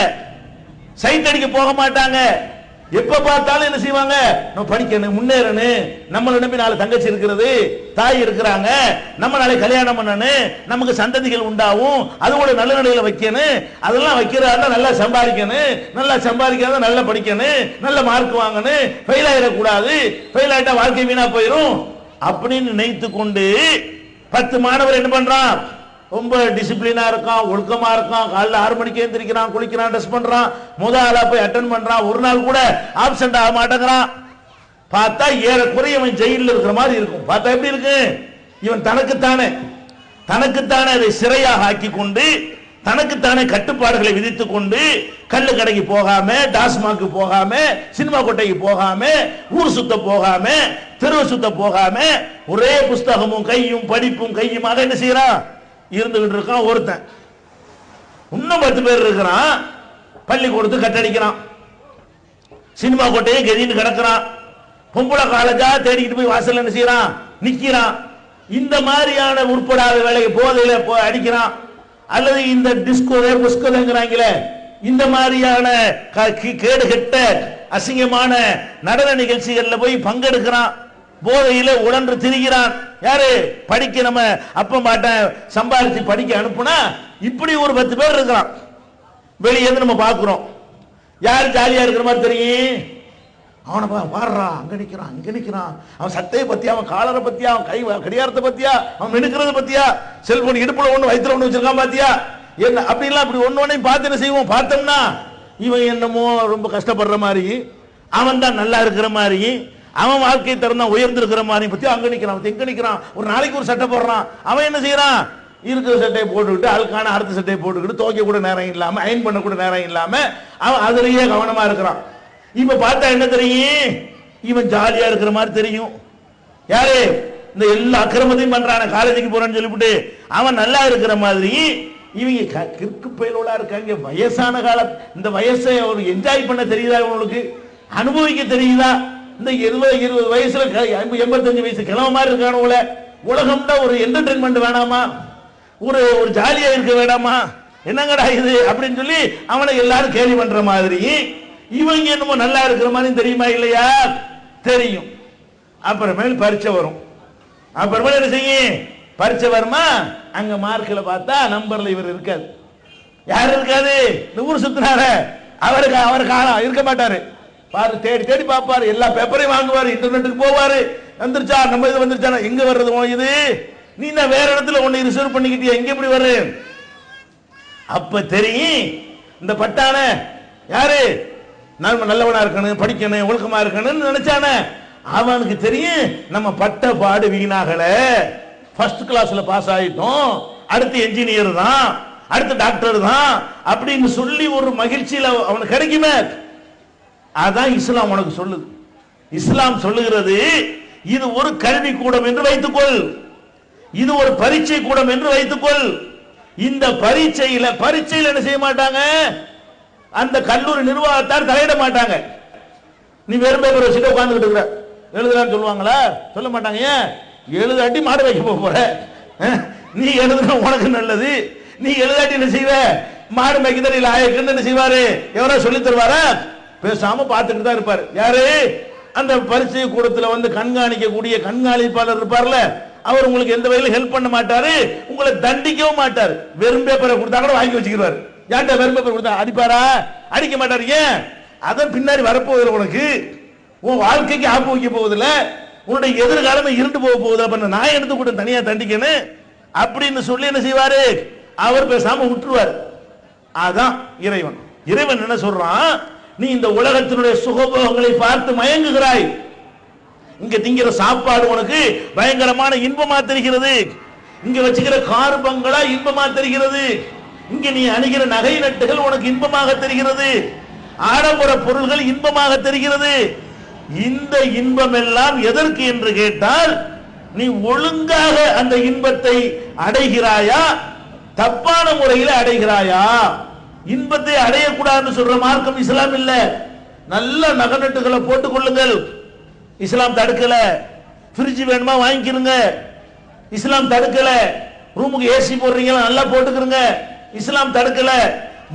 சைட்டடிக்க போக மாட்டாங்க. எப்ப பார்த்தாலும் என்ன செய்வாங்க? நம்ம படிக்கணும், முன்னேறணும், நம்மளை நம்பி 4 தங்கச்சி இருக்கிறது, தாய் இருக்கிறாங்க, நம்ம நாளை கல்யாணம் பண்ணணும், நமக்கு சந்ததிகள் உண்டாகும், அதோட நல்ல நிலையில வைக்கணும், அதெல்லாம் வைக்கிறதா நல்லா சம்பாதிக்கணும், நல்லா சம்பாதிக்காத நல்லா படிக்கணும், நல்ல மார்க் வாங்கணும், ஃபெயில் ஆயிடக்கூடாது, ஃபெயில் ஆயிட்டா வாழ்க்கை வீணா போயிடும் அப்படின்னு நினைத்து கொண்டு 10 மாணவர் என்ன பண்றான்? ரொம்ப டிசிப்ளினா இருக்கான், ஒழுக்கமா இருக்கான், காலைல 6 மணிக்கு எழுந்திருக்கிறான், குளிக்கிறான், ட்ரெஸ் பண்றான், முதலா போய் அட்டன் பண்றான், ஒரு நாள் கூட ஆப்சென்ட் ஆக மாட்டேங்கிறான். பார்த்தா ஏறக்குறைய இவன் ஜெயிலில் இருக்கிற மாதிரி இருக்கும். பார்த்தா எப்படி இருக்கு? இவன் தனக்குத்தானே அதை சிறையாக ஆக்கி கொண்டு தனக்குத்தானே கட்டுப்பாடுகளை விதித்துக் கொண்டு கல்லு கடைக்கு போகாம, டாஸ்மாக்கு போகாம, சினிமா கொட்டைக்கு போகாம, ஊர் சுத்த போகாம, தெருவு சுத்த போகாம, ஒரே புஸ்தகமும் கையும் படிப்பும் கையுமாக என்ன செய்யறான்? இருந்துகிட்டு இருக்கான் ஒருத்தன். இன்னும் 10 பேர் இருக்கிறான், பள்ளிக்கூடத்து கட்டடிக்கிறான், சினிமா கொட்டையை கெதின்னு கிடக்கிறான், பொம்பளை காலேஜா தேடிக்கிட்டு போய் வாசல் என்ன செய்யறான்? நிக்கிறான். இந்த மாதிரியான உட்படாத வேலையை போதையில அடிக்கிறான். அல்லது இந்த புஸ்கோங்கிறாங்களே, இந்த மாதிரியான கேடு கெட்ட அசிங்கமான நடன நிகழ்ச்சிகள்ல போய் பங்கெடுக்கிறான். போதையில உடன்று திரிகிறான். யாரு? படிக்க நம்ம அப்ப மாட்டேன் சம்பாதிச்சு படிக்க அனுப்புனா இப்படி ஒரு 10 பேர் இருக்கிறான். வெளியே நம்ம பாக்குறோம். யாரு ஜாலியா இருக்கிற மாதிரி தெரியும்? அவனை பாடுறா, அங்க நிக்கிறான், அங்க நிக்கிறான், அவன் சட்டையை பத்தியா, அவன் காலரை பத்தியா, அவன் கை கடிகாரத்தை பத்தியா, அவன் மினுக்கிறத பத்தியா, செல்போன் இடுப்புல ஒண்ணு வயிற்றுல ஒண்ணு வச்சிருக்கான் பாத்தியா, என்ன அப்படிலாம் அப்படி ஒன்னொன்னையும் பார்த்து என்ன செய்வோம்? பார்த்தோம்னா இவன் என்னமோ ரொம்ப கஷ்டப்படுற மாதிரி, அவன் தான் நல்லா இருக்கிற மாதிரி, அவன் வாழ்க்கை தரம் தான் உயர்ந்திருக்கிற மாதிரி பத்தி அங்க நிக்கிறான், எங்க நிக்கிறான், ஒரு நாளைக்கு ஒரு சட்டை போடுறான். அவன் என்ன செய்யறான்? இருக்கிற சட்டையை போட்டுக்கிட்டு அழுக்கான அடுத்த சட்டையை போட்டுக்கிட்டு துவைக்க கூட நேரம் இல்லாம, அயன் பண்ண கூட நேரம் இல்லாம அவன் அதுலயே கவனமா இருக்கிறான். இப்ப பார்த்தா என்ன தெரியும்? இவன் ஜாலியா இருக்கிற மாதிரி தெரியும். யாரு? இந்த எல்லா அக்கிரமத்தையும் பண்றான, காலேஜுக்கு போறான்னு சொல்லிவிட்டு அவன் நல்லா இருக்கிற மாதிரி. இவங்க கிற்கு பயிலோடா இருக்காங்க. வயசான காலம், இந்த வயசை ஒரு என்ஜாய் பண்ண தெரியுதா? இவங்களுக்கு அனுபவிக்க தெரியுதா? இந்த 20 வயசுல 85 வயசு கிழமை மாதிரி இருக்கானவங்கள. உலகம்னா ஒரு என்டர்டைன்மெண்ட் வேணாமா? ஒரு ஜாலியா இருக்க வேணாமா? என்னங்கடா இது அப்படின்னு சொல்லி அவனை எல்லாரும் கேலி பண்ற மாதிரி இவங்க என்னமோ நல்லா இருக்கிற மாதிரி தெரியுமா? இல்லையா? தெரியும். அப்புறமேல் பரீட்சை வரும். அப்புறமேல் என்ன செய்யும்? பரீட்சை வருமா? அங்க மார்க்கில் பார்த்தா நம்பர்ல இவர் இருக்காது. யாரு இருக்காது? இந்த ஊர் சுத்தினார அவருக்கு இருக்க மாட்டாரு. பாரு, தேடி தேடி பார்ப்பாரு, எல்லா பேப்பரையும் வாங்குவாரு, இன்டர்நெட்டுக்கு போவாரு. வந்துருச்சா நம்ம இது வந்துருச்சா, எங்க வர்றது இது? நீ நான் வேற இடத்துல ஒன்னு ரிசர்வ் பண்ணிக்கிட்டியா, எங்க எப்படி வர்ற? அப்ப தெரியும் இந்த பட்டான யாரு நல்லவனா இருக்கணும், படிக்கணும், ஒழுக்கமா இருக்கணும்னு நினைச்சானே அவனுக்கு தெரியும் நம்ம பட்ட பாடு வீணாகல, ஃபர்ஸ்ட் கிளாஸ்ல பாஸ் ஆயிட்டோம், அடுத்து என்ஜினியர் தான், அடுத்து டாக்டர் தான் அப்படின்னு சொல்லி ஒரு மகிழ்ச்சியில அவனுக்கு கிடைக்குமே. அதான் இஸ்லாம் உனக்கு சொல்லுது. இஸ்லாம் சொல்லுகிறது, இது ஒரு கல்வி கூடம் என்று வைத்துக்கொள், இது ஒரு பரீட்சை கூடம் என்று வைத்துக்கொள். இந்த பரீட்சையில என்ன செய்ய மாட்டாங்க? அந்த கல்லூரி நிர்வாகத்தார் தலையிட மாட்டாங்க. நீ வெறும் பேப்பர் வச்சுட்டு உட்கார்ந்துட்டு இருக்கிற, எழுதலான்னு சொல்லுவாங்களா? சொல்ல மாட்டாங்க. ஏன்? எழுதாட்டி மாடு வைக்க போற, நீ எழுதுன உனக்கு நல்லது. நீ எழுதாட்டி என்ன செய்வ? மாடு வைக்கதான் இல்ல ஆயக்குன்னு என்ன செய்வாரு? எவரோ சொல்லி தருவாரா? பேசாம பார்த்துட்டு தான் இருப்பாரு. யாரு? அந்த பரீட்சை கூடத்துல வந்து கண்காணிக்கக்கூடிய கண்காணிப்பாளர் இருப்பார்ல, அவர் உங்களுக்கு எந்த வகையில ஹெல்ப் பண்ண மாட்டாரு, உங்களை தண்டிக்கவும் மாட்டாரு. வெறும் பேப்பரை கொடுத்தா கூட வாங்கி வச்சுக்கிறாரு. யார்கிட்ட வெறும் பேப்பர் கொடுத்தா அடிப்பாரா? அடிக்க மாட்டாரு. ஏன்? அதன் பின்னாடி வரப்போகுது, உனக்கு உன் வாழ்க்கைக்கு ஆப்பு வைக்க போவதில்ல, உன்னுடைய எதிர்காலமே இருண்டு போக போகுது. அப்ப நான் எடுத்து கூட தனியா தண்டிக்கணும் அப்படின்னு சொல்லி என்ன செய்வாரு? அவர் பேசாம விட்டுருவார். அதான் இறைவன். இறைவன் என்ன சொல்றான்? நீ இந்த உலகத்தினுடைய சுகபோகங்களை பார்த்து மயங்குகிறாய். இங்க திங்கிற சாப்பாடு உனக்கு பயங்கரமான இன்பமா தெரிகிறது, இங்க வச்சுக்கிற கார் பங்களா இன்பமா தெரிகிறது, இங்க நீ அணிகிற நகை நட்டுகள் உனக்கு இன்பமாக தெரிகிறது, ஆடம்பர பொருள்கள் இன்பமாக தெரிகிறது. இந்த இன்பம் எல்லாம் எதற்கு என்று கேட்டால், நீ ஒழுங்காக அந்த இன்பத்தை அடைகிறாயா, தப்பான முறையில் அடைகிறாயா? இன்பத்தை அடையக்கூடாதுன்னு சொல்ற மார்க்கம் இஸ்லாம் இல்ல. நல்ல நகநட்டுகளை போட்டுக் கொள்ளுங்கள், இஸ்லாம் தடுக்கல. ஃப்ரிட்ஜ் வேணுமா வாங்கிக்கிறங்க, இஸ்லாம் தடுக்கல. ரூமுக்கு ஏசி போடுறீங்களா, நல்லா போட்டுக்கிறங்க, இஸ்லாம் தடுக்கல.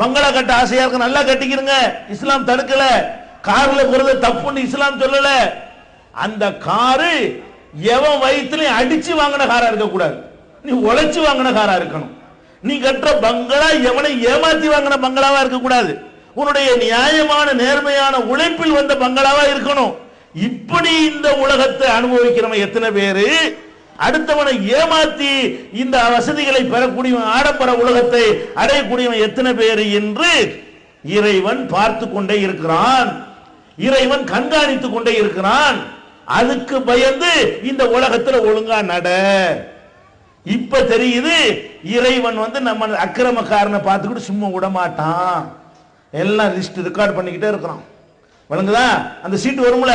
பங்களா கட்ட ஆசையா இருக்கு, நல்லா கட்டிக்கிறங்க, இஸ்லாம் தடுக்கல. கார்ல போறது தப்புன்னு இஸ்லாம் சொல்லல. அந்த காரு எவன் வயிற்றுலையும் அடிச்சு வாங்கின காரா இருக்க கூடாது, நீ உழைச்சு வாங்கின காரா இருக்கணும். நீ கட்டுற பங்களா எவனை ஏமாத்தி வாங்கின பங்களாவா இருக்க கூடாது, உன்னுடைய நியாயமான நேர்மையான உழைப்பில் வந்த பங்களாவா இருக்கணும். இப்படி இந்த உலகத்தை அனுபவிக்கிறவன் எத்தனை பேரு, அடுத்தவனை ஏமாத்தி இந்த வசதிகளை பெறக்கூடியவன், ஆடம்பர உலகத்தை அடையக்கூடியவன் எத்தனை பேரு என்று இறைவன் பார்த்து கொண்டே இருக்கிறான், இறைவன் கண்காணித்துக் கொண்டே இருக்கிறான். அதுக்கு பயந்து இந்த உலகத்தில் ஒழுங்கா நட. இப்ப தெரியுது இறைவன் வந்து நம்ம அக்கிரமக்காரனை பார்த்துக்கிட்டு சும்மா விட மாட்டான். எல்லாம் லிஸ்ட் ரெக்கார்ட் பண்ணிக்கிட்டே இருக்கிறான். வழங்குதா? அந்த சீட்டு வரும்ல,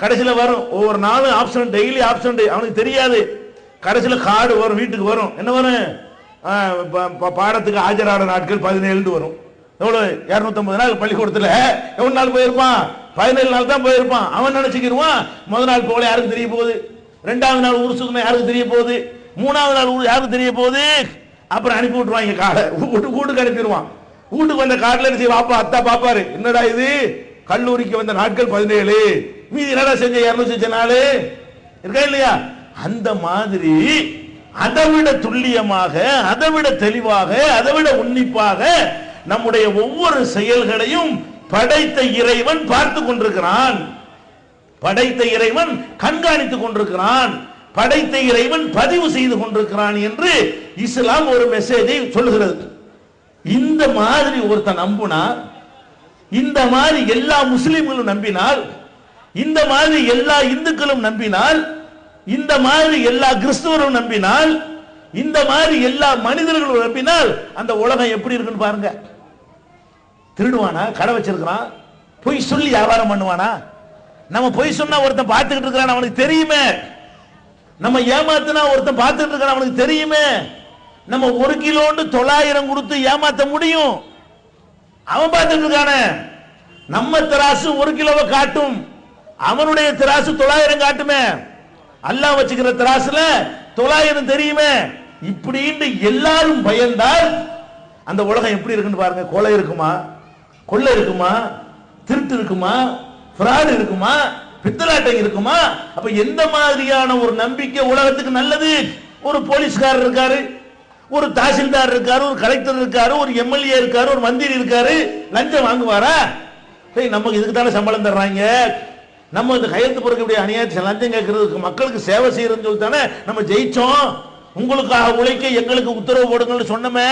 கடைசியில் வரும். ஒவ்வொரு நாளும் ஆப்ஷன், டெய்லி ஆப்ஷன். அவனுக்கு தெரியாது. கடைசியில் கார்டு வரும், வீட்டுக்கு வரும். என்ன வரும்? பாடத்துக்கு ஆஜரான நாட்கள் 17 வரும். எவ்வளவு? 250 நாள் பள்ளிக்கூடத்தில் எவ்வளவு நாள் போயிருப்பான்? 17 நாள் தான் போயிருப்பான். அவன் நினைச்சுக்கிடுவான் முதல் நாள் போல யாருக்கு தெரிய போகுது, 2வது நாள் ஊர் சுத்தம் யாருக்கு தெரிய போகுது, 3வது நாள் ஊர் யாருக்கு தெரிய போகுது. அப்புறம் அனுப்பி விட்டுருவாங்க காடை, வீட்டுக்கு அனுப்பிடுவான். வீட்டுக்கு வந்த காட்டில் என்ன செய்ய, பாப்பா அத்தா பாப்பாரு, என்னடா இது கல்லூரிக்கு வந்த நாட்கள் 17, மீதி என்னடா செஞ்ச 200 நாள் இருக்கா இல்லையா? அந்த மாதிரி அதைவிட துல்லியமாக, அதைவிட தெளிவாக, அதைவிட உன்னிப்பாக நம்முடைய ஒவ்வொரு செயல்களையும் படைத்த இறைவன் பார்த்து கொண்டிருக்கிறான். படைத்த இறைவன் கண்காணித்துக் கொண்டிருக்கிறான். படைத்த இறைவன் பதிவு செய்து கொண்டிருக்கிறான் என்று இஸ்லாம் ஒரு மெசேஜை சொல்லுகிறது. இந்த மாதிரி ஒருத்தன் நம்பினா, இந்த மாதிரி எல்லா முஸ்லிம்களும் நம்பினால், இந்த மாதிரி எல்லா இந்துக்களும் நம்பினால், இந்த மாதிரி எல்லா கிறிஸ்துவரும் நம்பினால், இந்த மாதிரி எல்லா மனிதர்களும் நம்பினால் அந்த உலகம் எப்படி இருக்குன்னு பாருங்க. திருடுவானா? கடை வச்சிருக்கிறான், பொய் சொல்லி வியாபாரம் பண்ணுவானா? நம்ம பொய் சொன்னா ஒருத்தன் பார்த்துக்கிட்டு இருக்கிறான், அவனுக்கு தெரியுமே. நம்ம ஏமாத்தினா ஒருத்தன் பார்த்துட்டு இருக்கான், அவனுக்கு தெரியுமே. நம்ம 1 கிலோன்னு 900 கொடுத்து ஏமாத்த முடியும், அவன் பார்த்துட்டு இருக்கானே. நம்ம திராசு 1 கிலோவை காட்டும், அவனுடைய திராசு 900 காட்டுமே. அல்லாஹ் வச்சுக்கிற திராசுல 900 தெரியுமே. இப்படின்னு எல்லாரும் பயந்தால் அந்த உலகம் எப்படி இருக்குன்னு பாருங்க. கொலை இருக்குமா, கொள்ளை இருக்குமா, திருட்டு இருக்குமா, ஃப்ராட் இருக்குமா, பித்தலாட்டம் இருக்குமா? அப்ப எந்த மாதிரியான ஒரு நம்பிக்கை உலகத்துக்கு நல்லது? ஒரு போலீஸ்காரர் இருக்காரு, ஒரு தாசில்தார் இருக்காரு, ஒரு கலெக்டர் இருக்காரு, ஒரு எம்எல்ஏ இருக்காரு, ஒரு மந்திரி இருக்காரு, லஞ்சம் வாங்குவாரா? நமக்கு இதுக்கு தானே சம்பளம் தர்றாங்க. நம்ம இந்த கையெழுத்து பொறுக்கக்கூடிய அநியாயத்தை லஞ்சம் கேட்கறதுக்கு, மக்களுக்கு சேவை செய்யறதுன்னு சொல்லி தானே நம்ம ஜெயிச்சோம். உங்களுக்காக உழைக்க எங்களுக்கு உத்தரவு போடுங்கன்னு சொன்னமே,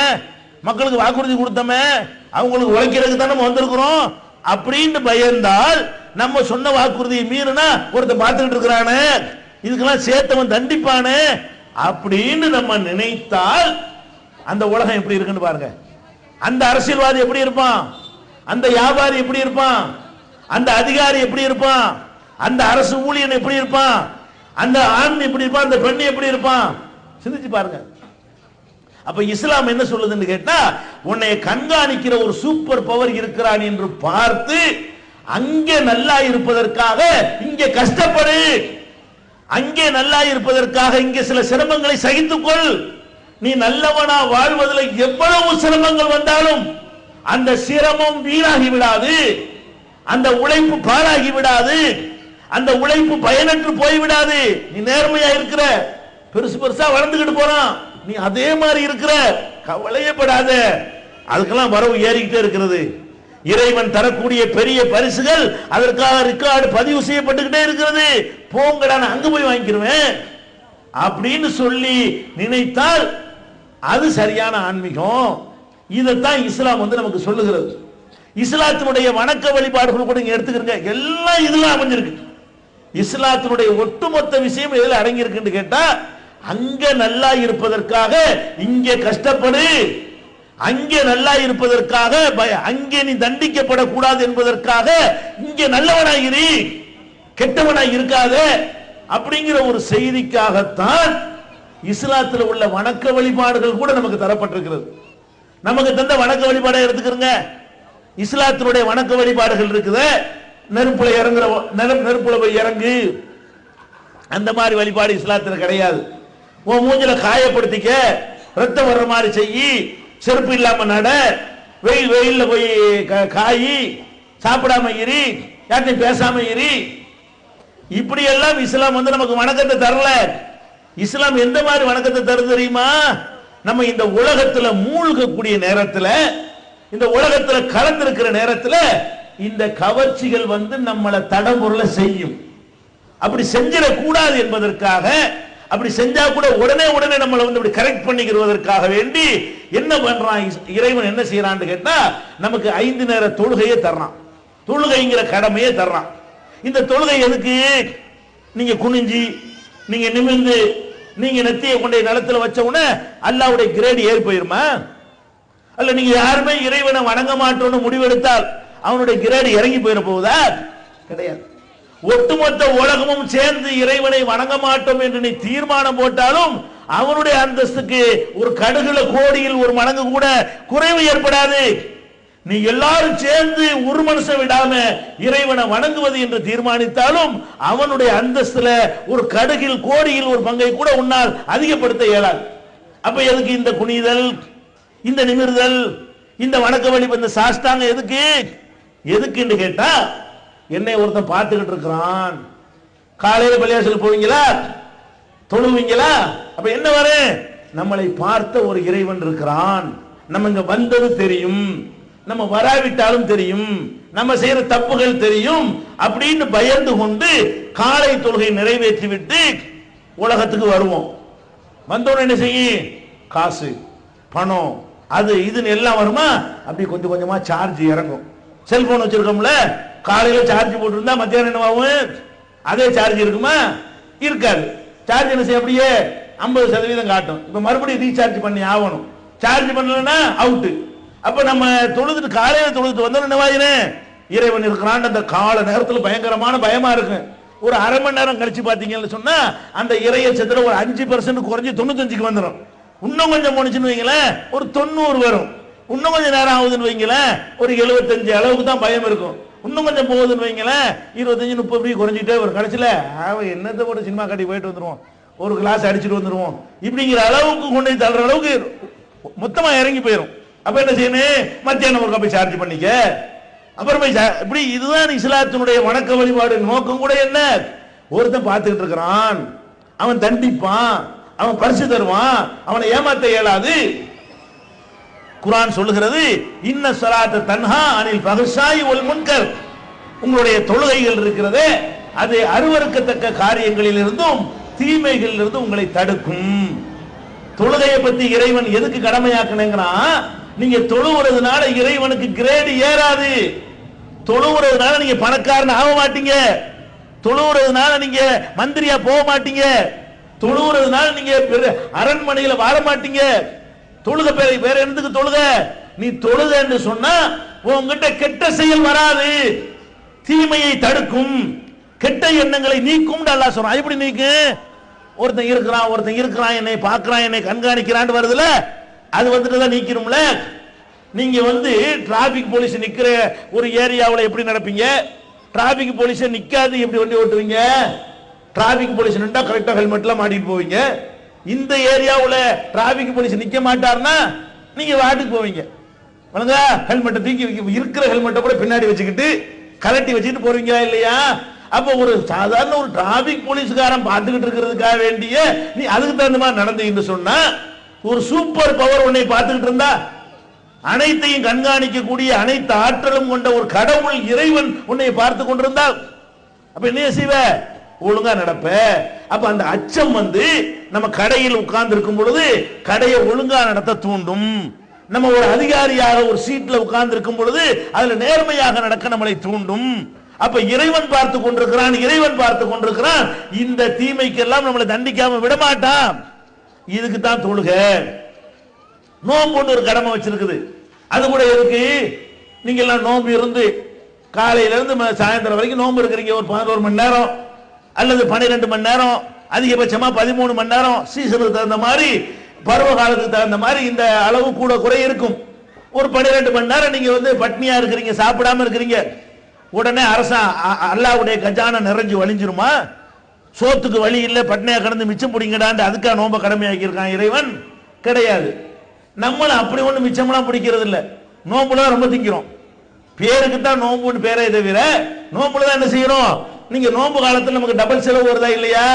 மக்களுக்கு வாக்குறுதி கொடுத்தமே, அவங்களுக்கு உழைக்கிறதுக்கு தான் நம்ம வந்திருக்கிறோம் அப்படின்னு பயந்தால், நம்ம சொன்ன வாக்குறுதியை மீறினா ஒருத்தர் பார்த்துக்கிட்டு இருக்கிறானே, இதுக்கெல்லாம் சேர்த்தவன் தண்டிப்பானே அப்படின்னு நம்ம நினைத்தால் அந்த உலகம் எப்படி இருக்குன்னு பாருங்க. அந்த அரசியல்வாதி எப்படி இருப்பான், அந்த வியாபாரி எப்படி இருப்பான், அந்த அதிகாரி எப்படி இருப்பான், அந்த அரசு ஊழியன் எப்படி இருப்பான், அந்த ஆண் எப்படி இருப்பான், அந்த பெண் எப்படி இருப்பான், சிந்திச்சு பாருங்க. அப்ப இஸ்லாம் என்ன சொல்லுதுன்னு கேட்டா, உன்னை கண்காணிக்கிற ஒரு சூப்பர் பவர் இருக்கிறான் என்று பார்த்து அங்கே நல்லா இருப்பதற்காக இங்கே கஷ்டப்படு, அங்கே நல்லா இருப்பதற்காக இங்கே சில சிரமங்களை சகித்துக்கொள். நீ நல்லவனா வாழ்வதில் எவ்வளவு சிரமங்கள் வந்தாலும் அந்த சிரமம் வீணாகி விடாது, அந்த உழைப்பு பாழாகி விடாது, அந்த உழைப்பு பயனற்று போய்விடாது. நீ நேர்மையா இருக்கிற, பெருசு பெருசா வளர்ந்துகிட்டு போறான், நீ அதே மாதிரி இருக்கிற, கவலையப்படாத. அதுக்கெல்லாம் வரவு ஏறிக்கிட்டே இருக்கிறது. இறைவன் தரக்கூடிய பெரிய பரிசுகள் அதற்காக ரெக்கார்டு பதிவு செய்யப்பட்டுக்கிட்டே இருக்கிறது. போங்கடா, நான் அங்க போய் வாங்கிக்கிறேன் அப்படின்னு சொல்லி நினைத்தால் அது சரியான ஆன்மீகம். இதைத்தான் இஸ்லாம் வந்து நமக்கு சொல்லுகிறது. இஸ்லாத்தினுடைய வணக்க வழிபாடுகள் கூட நீங்க எடுத்துக்கிறீங்க, எல்லாம் இதுல அமைஞ்சிருக்கு. இஸ்லாத்தினுடைய ஒட்டுமொத்த விஷயம் எதுல அடங்கி இருக்குன்னு கேட்டா, அங்க நல்லா இருப்பதற்காக இங்கே கஷ்டப்படு, அங்கே நல்லா இருப்பதற்காக அங்கே நீ தண்டிக்கப்படக்கூடாது என்பதற்காக இங்கே நல்லவனாயிரு, கெட்டவனாய் இருக்காத அப்படிங்கிற ஒரு செய்திக்காகத்தான் இஸ்லாத்தில் உள்ள வணக்க வழிபாடுகள் கூட நமக்கு தரப்பட்டிருக்கிறது. நமக்கு தந்த வணக்க வழிபாடை எடுத்துக்கிறங்க. இஸ்லாத்தினுடைய வணக்க வழிபாடுகள் இருக்குது. நெருப்புல இறங்குற, நெருப்புல போய் இறங்கு, அந்த மாதிரி வழிபாடு இஸ்லாத்தில் கிடையாது. உன் மூஞ்சில காயப்படுத்திக்க, ரத்தம் வர்ற மாதிரி செய்யி, செருப்பு இல்லாம நட, வெயில்ல போய் காயி, சாப்பிடாம இரு, யார்ட்டையும் பேசாம இரு. இப்படி எல்லாம் இஸ்லாம் வந்து நமக்கு வணக்கத்தை தரல. இஸ்லாம் எந்த மாதிரி வணக்கத்தை தருது தெரியுமா? நம்ம இந்த உலகத்துல மூழ்கக்கூடிய நேரத்துல, இந்த உலகத்துல கலந்திருக்கிற நேரத்துல இந்த கவர்ச்சிகள் வந்து நம்மளை தடம்பொருள செய்யும். அப்படி செஞ்சிடக்கூடாது என்பதற்காக, அப்படி செஞ்சா கூட உடனே நம்மளை வந்து அப்படி கரெக்ட் பண்ணிக்கிறதற்காக வேண்டி என்ன பண்றான் இறைவன்? என்ன செய்யறான்னு கேட்டா, நமக்கு 5 நேர தொழுகையை தர்றான், தொழுகைங்கிற கடமையை தர்றான். இந்த தொழுகை எதுக்கு? நீங்க குனிஞ்சி, நீங்க நிமிர்ந்து நீங்க நெத்தியை கொண்டே நிலத்துல வச்ச உடனே அல்லாஹ்வுடைய கிரேட் ஏறி போயிருமா? அல்ல நீங்க யாருமே இறைவனை வணங்க மாட்டோம்னு முடிவெடுத்தால் அவனுடைய கிரேடு இறங்கி போயிட போகுதா? கிடையாது. ஒட்டுமொத்த உலகமும் சேர்ந்து இறைவனை வணங்க மாட்டோம் என்று நீ தீர்மானம் போட்டாலும் அவனுடைய அந்தஸ்துக்கு ஒரு கடுகுல கோடியில் ஒரு மடங்கு கூட குறைவு ஏற்படாது. நீ எல்லாரும் சேர்ந்து ஒரு மனுஷன் விடாம இறைவனை வணங்குவது என்று தீர்மானித்தாலும் அவனுடைய அந்தஸ்துல ஒரு கடுகில் கோடியில் ஒரு பங்கை கூட உன்னால் அதிகப்படுத்த இயலாது. அப்ப எதுக்கு இந்த குனிதல், இந்த நிமிர்தல், இந்த வணக்க வழிபு, இந்த சாஷ்டாங்க எதுக்குன்னு கேட்டா, என்னை ஒருத்தன் பார்த்துக்கிட்டு இருக்கிறான். காலையில பள்ளியாசல் போவீங்களா, தொழுவீங்களா? அப்ப என்ன வரும்? நம்மளை பார்த்த ஒரு இறைவன் இருக்கிறான், நம்ம இங்க வந்தது தெரியும், நம்ம வராவிட்டாலும் தெரியும், நம்ம செய்யற தப்புகள் தெரியும் அப்படின்னு பயந்து கொண்டு காலை தொழுகை நிறைவேற்றி விட்டு உலகத்துக்கு வருவோம். வந்தோன்னு என்ன செய்யும்? காசு, பணம், அது இதுன்னு எல்லாம் வருமா? அப்படி கொஞ்சம் கொஞ்சமா சார்ஜ் இறங்கும். செல்போன் வச்சிருக்கோம்ல, காலையில சார்ஜ் போட்டுருந்தா மத்தியானம் என்னவாகும்? அதே சார்ஜ் இருக்குமா? இருக்காது. சார்ஜ் என்ன செய்ய? அப்படியே 50% காட்டும். இப்ப மறுபடியும் ரீசார்ஜ் பண்ணி ஆகணும். சார்ஜ் பண்ணலன்னா அவுட். அப்ப நம்ம தொழுதுட்டு காலையில தொழுதுட்டு வந்தோம் என்னவாயினே, இறைவன் இருக்கிறான். அந்த கால நேரத்தில் பயங்கரமான பயமா இருக்கு. ஒரு அரை மணி நேரம் கழிச்சு பாத்தீங்கன்னு சொன்னா அந்த இறையச்சத்துல ஒரு 5% குறைஞ்சி 95க்கு வந்துடும். இன்னும் கொஞ்சம் போனுச்சுன்னு வைங்களேன், ஒரு 90 வரும். இன்னும் கொஞ்சம் நேரம் ஆகுதுன்னு வைங்களேன், ஒரு 75 அளவுக்கு தான் பயம் இருக்கும். இன்னும் கொஞ்சம் போகுதுன்னு வைங்களேன், 25-30 குறைஞ்சிட்டே ஒரு கடைசியில என்னத்தை போட்டு சினிமா காட்டி போயிட்டு வந்துருவோம், ஒரு கிளாஸ் அடிச்சுட்டு வந்துருவோம், இப்படிங்கிற அளவுக்கு கொண்டு தள்ளுற அளவுக்கு மொத்தமா இறங்கி போயிடும். அப்ப என்ன செய்யணும்? மத்தியானம் ஒரு போய் சார்ஜ் பண்ணிக்க, அப்புறம் போய் இப்படி. இதுதான் இஸ்லாத்தினுடைய வணக்க வழிபாடு நோக்கம் கூட. என்ன, ஒருத்தன் பார்த்துக்கிட்டு இருக்கிறான், அவன் தண்டிப்பான், அவன் பரிசு தருவான், அவனை ஏமாத்த இயலாது. குர்ஆன் சொல்லுகிறது, இன்ன ஸலாத்த தன்ஹா அனில் ஃபஹ்ஷாய் வல் முன்கர். உங்களுடைய தொழுகைகள் இருக்கிறதே அது அருவருக்கத்தக்க காரியங்களில் இருந்தும் தீமைகளில் இருந்து உங்களை தடுக்கும். தொழுகையை பத்தி இறைவன் எதுக்கு கடமையாக்கணுங்கிறான்? நீங்க தொழுவுறதுனால இறைவனுக்கு கிரேடு ஏறாது. தொழுவுறதுனால நீங்க பணக்காரன் ஆக மாட்டீங்க. தொழுவுறதுனால நீங்க மந்திரியா போக மாட்டீங்க. தொழுவுறதுனால நீங்க அரண்மனையில வாழ மாட்டீங்க. தொழுக வேற எதுக்கு தொழுக? நீ தொழுக என்று சொன்னா உங்ககிட்ட கெட்ட செயல் வராது, தீமையை தடுக்கும், கெட்ட எண்ணங்களை நீக்கும். அல்லாஹ் சொல்றான். எப்படி நீக்கு? ஒருத்தன் இருக்கிறான் என்னை பார்க்கிறான் என்னை கண்காணிக்கிறான் வருதுல, அது வந்துட்டு தான் நீக்கணும்ல. நீங்க டிராபிக் போலீஸ் நிக்கிற ஒரு ஏரியாவில் எப்படி நடப்பீங்க? டிராபிக் போலீஸ் நிக்காது எப்படி வண்டி ஓட்டுவீங்க? டிராபிக் போலீஸ் நின்றா கரெக்டா ஹெல்மெட்லாம் மாட்டிட்டு போவீங்க. இந்த ஏரியாவில் டிராபிக் போலீஸ் நிக்க மாட்டார்னா நீங்க வாட்டுக்கு போவீங்க. ஹெல்மெட்டை தூக்கி இருக்கிற ஹெல்மெட்டை கூட பின்னாடி வச்சுக்கிட்டு கலட்டி வச்சுக்கிட்டு போறீங்களா இல்லையா? அப்ப ஒரு சாதாரண ஒரு டிராபிக் போலீஸ்காரன் பார்த்துக்கிட்டு இருக்கிறதுக்காக வேண்டிய நீ அதுக்கு தகுந்த மாதிரி நடந்தீங்கன்னு சொன்னா, ஒரு சூப்பர் பவர் உன்னை பார்த்துக்கிட்டு இருந்தா, அனைத்தையும் கண்காணிக்கக்கூடிய அனைத்து ஆற்றலும் கொண்ட ஒரு கடவுள் இறைவன் உன்னை பார்த்து கொண்டிருந்தால் அப்ப என்ன செய்வ? ஒழுங்கா நடப்ப. அப்ப அந்த அச்சம் நம்ம கடையில் உட்கார்ந்து இருக்கும் பொழுது கடையை ஒழுங்கா நடத்த தூண்டும். நம்ம ஒரு அதிகாரியாக ஒரு சீட்ல உட்கார்ந்து இருக்கும் பொழுது அதுல நேர்மையாக நடக்க நம்மளை தூண்டும். அப்ப இறைவன் பார்த்து கொண்டிருக்கிறான், இறைவன் பார்த்து கொண்டிருக்கிறான். இந்த தீமைக்கெல்லாம் நம்மளை தண்டிக்காம விடமாட்டான். இதுக்கு தான் தொழுக. நோம்பு ஒரு கடமை வச்சிருக்குது. அது கூட இருக்கு. நீங்க எல்லாம் நோம்பு இருந்து காலையில இருந்து சாயந்தரம் வரைக்கும் நோம்பு இருக்கிறீங்க. ஒரு 11 மணி நேரம் அல்லது 12 மணி நேரம், அதிகபட்சமா 13 மணி நேரம். சீசனுக்கு தகுந்த மாதிரி, பருவ காலத்துக்கு தகுந்த மாதிரி இந்த அளவு கூட குறை இருக்கும். ஒரு 12 மணி நேரம் நீங்க பட்னியா இருக்கிறீங்க, சாப்பிடாம இருக்கிறீங்க. உடனே அல்லாஹ்வுடைய கஜானா நிறைஞ்சு வழிஞ்சிருமா? சோத்துக்கு வழி இல்ல, பட்னியா கடந்து மிச்சம் பிடிங்கடான்னு அதுக்காக நோம்ப கடமையாக்கி இருக்கான் இறைவன்? கிடையாது. நம்மள அப்படி ஒண்ணு மிச்சம்லாம் பிடிக்கிறது இல்ல. நோம்புல ரொம்ப திங்கிறோம். பேருக்கு தான் நோம்புன்னு பேரே தவிர நோம்புல தான் என்ன செய்யறோம்? நீங்க நோம்பு காலத்துல நமக்கு டபுள் செலவு வருதா இல்லையா?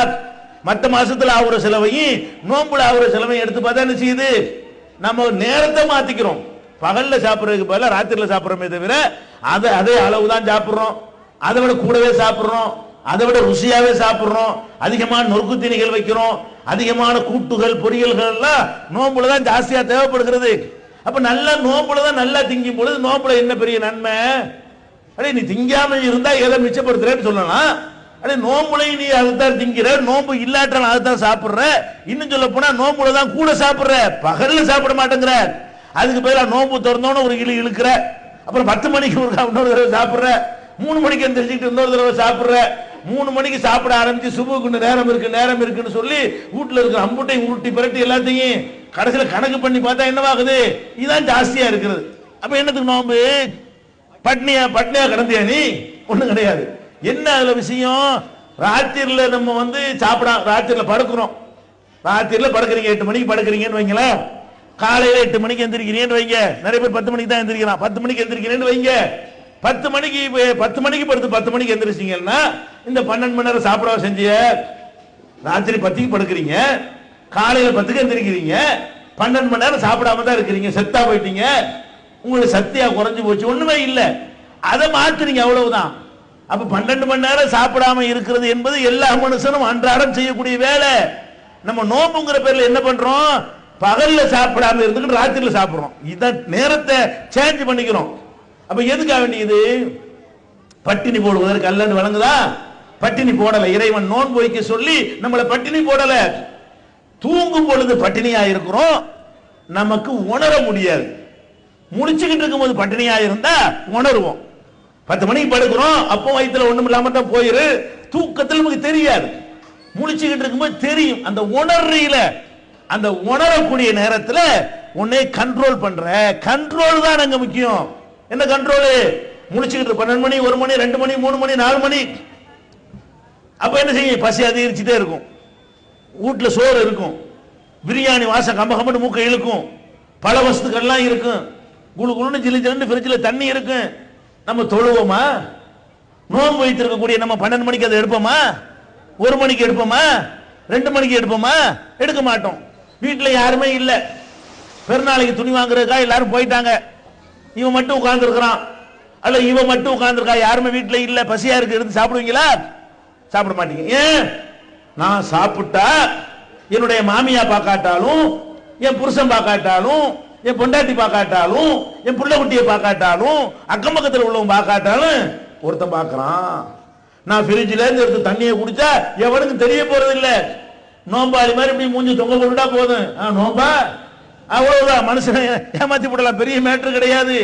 மற்ற மாசத்துல ஆகுற செலவையும் நோம்புல ஆகுற செலவையும் எடுத்து பார்த்தா என்ன செய்யுது? நம்ம நேரத்தை மாத்திக்கிறோம். பகல்ல சாப்பிடுறதுக்கு பதிலா ராத்திரில சாப்பிடுறோமே தவிர அதே அளவு தான் சாப்பிடுறோம். அதை விட கூடவே சாப்பிடுறோம், அதை விட ருசியாவே சாப்பிடுறோம். அதிகமான நொறுக்கு தீனிகள் வைக்கிறோம், அதிகமான கூட்டுகள் பொரியல்கள் எல்லாம் நோம்புல தான் ஜாஸ்தியா தேவைப்படுகிறது. அப்ப நல்ல நோம்புல தான் நல்லா திங்கும் பொழுது நோம்புல என்ன பெரிய நன்மை? அடே நீ திங்காம இருந்தா எதை மிச்சப்படுத்துறேன்னு சொல்லலாம். அடே நோம்புலையும் நீ அதுதான் திங்கிற, நோம்பு இல்லாட்டாலும் அதுதான் சாப்பிடுற, இன்னும் சொல்ல போனா நோம்புல தான் கூட சாப்பிடுற, பகல்ல சாப்பிட மாட்டேங்கிற. அதுக்கு பதிலாக நோம்பு திறந்தோன்னு ஒரு இழுக்கிற, அப்புறம் 10 மணிக்கு இன்னொரு தடவை சாப்பிடுற, 3 மணிக்கு எந்திரிச்சிட்டு இன்னொரு தடவை சாப்பிடுற, 3 மணிக்கு சாப்பிட ஆரம்பிச்சு சுபுக்கு நேரம் இருக்குன்னு சொல்லி வீட்டுல இருக்கிற அம்புட்டை உருட்டி பிரட்டி எல்லாத்தையும் கடைசியில் கணக்கு பண்ணி பார்த்தா என்னவாகுது? இதுதான் ஜாஸ்தியா இருக்கிறது. அப்ப என்னத்துக்கு நோம்பு? பட்னியா கிடந்தியா நீ? ஒண்ணும் கிடையாது. என்ன அதுல விஷயம்? ராத்திரில நம்ம சாப்பிட ராத்திரில படுக்கிறோம், ராத்திரில படுக்கிறீங்க, 8 மணிக்கு படுக்கிறீங்கன்னு வைங்களேன், காலையில 8 மணிக்கு எந்திரிக்கிறீங்கன்னு வைங்க. நிறைய பேர் 10 மணிக்கு தான் எந்திரிக்கிறான். 10 மணிக்கு எந்திரிக்கிறேன்னு வைங்க. 10 மணிக்கு படுத்து 10 மணிக்கு எந்திரிச்சிங்கன்னா இந்த 12 மணி நேரம் சாப்பிட செஞ்சிய. ராத்திரி 10க்கு படுக்கிறீங்க, காலையில 10க்கு எந்திரிக்கிறீங்க, 12 மணி நேரம் சாப்பிடாம தான் இருக்கிறீங்க, செத்தா போயிட்டீங்க. உங்களுக்கு சக்தியா குறைஞ்சு போச்சு, ஒண்ணுமே இல்லை. அதை மாத்துறீங்க, அவ்வளவுதான். அப்ப 12 மணி நேரம் சாப்பிடாம இருக்கிறது என்பது எல்லா மனுஷனும் அன்றாடம் செய்யக்கூடிய வேலை. நம்ம நோம்புங்கிற பேர்ல என்ன பண்றோம்? பகல்ல சாப்பிடாம இருந்துட்டு ராத்திரில சாப்பிடுறோம். இதான் நேரத்தை சேஞ்ச் பண்ணிக்கிறோம். அப்ப எதுக்காக வேண்டியது? பட்டினி போடுவதற்கு அல்லன்னு வழங்குதா? பட்டினி போடல. இறைவன் நோன்பு வைக்க சொல்லி நம்மளை பட்டினி போடல. தூங்கும் பொழுது பட்டினியா இருக்கிறோம், நமக்கு உணர முடியாது. முடிச்சுக்கிட்டு இருக்கும் போது பட்டினியா இருந்தா உணர்வோம். 10 மணிக்கு படுக்கிறோம், அப்போ வயிற்றுல ஒண்ணும் இல்லாம தான் போயிரு, தூக்கத்தில் நமக்கு தெரியாது. முடிச்சுக்கிட்டு இருக்கும்போது தெரியும். அந்த உணர்றீல, அந்த உணரக்கூடிய நேரத்தில் உன்னை கண்ட்ரோல் பண்ற. கண்ட்ரோல் தான் அங்க முக்கியம். என்ன கண்ட்ரோல்? முடிச்சுக்கிட்டு 12 மணி, 1 மணி, 2 மணி, 3 மணி, 4 மணி, அப்ப என்ன செய்யும்? பசி அதிகரிச்சுட்டே இருக்கும். வீட்டுல சோறு இருக்கும், பிரியாணி வாசம் கம்ப கம்பட்டு மூக்க இழுக்கும், பல வஸ்துக்கள்லாம் இருக்கும், குழு குழுன்னு ஜிலி ஜிலு ஃப்ரிட்ஜில் தண்ணி இருக்கும். நம்ம தொழுவோமா? நோன்பு வைத்திருக்கக்கூடிய நம்ம 12 மணிக்கு அதை எடுப்போமா? 1 மணிக்கு எடுப்போமா? 2 மணிக்கு எடுப்போமா? எடுக்க மாட்டோம். வீட்டில் யாருமே இல்லை, பெருநாளைக்கு துணி வாங்குறதுக்கா எல்லாரும் போயிட்டாங்க, இவன் மட்டும் உட்கார்ந்துருக்கிறான், அல்ல இவன் மட்டும் உட்கார்ந்துருக்கா, யாருமே வீட்டில் இல்லை, பசியா இருக்கு, எடுத்து சாப்பிடுவீங்களா? சாப்பிட மாட்டீங்க. ஏன்? நான் சாப்பிட்டா என்னுடைய மாமியா பார்க்காட்டாலும், என் புருஷன் பார்க்காட்டாலும், என் பொண்டாட்டி பார்க்காட்டாலும், என் புள்ள குட்டியை பார்க்காட்டாலும், அக்கம் பக்கத்தில் உள்ளவங்க பார்க்காட்டாலும் ஒருத்தன் பார்க்கறான். நான் ஃப்ரிட்ஜில இருந்து எடுத்து தண்ணியை குடிச்சா எவனுக்கு தெரிய போறது இல்ல. நோம்பாளி மாதிரி இப்படி மூஞ்சி தொங்க போட்டுட்டா போதும், நோம்பா அவ்வளவுதான், மனுஷனை ஏமாத்தி போடலாம், பெரிய மேட்டர் கிடையாது.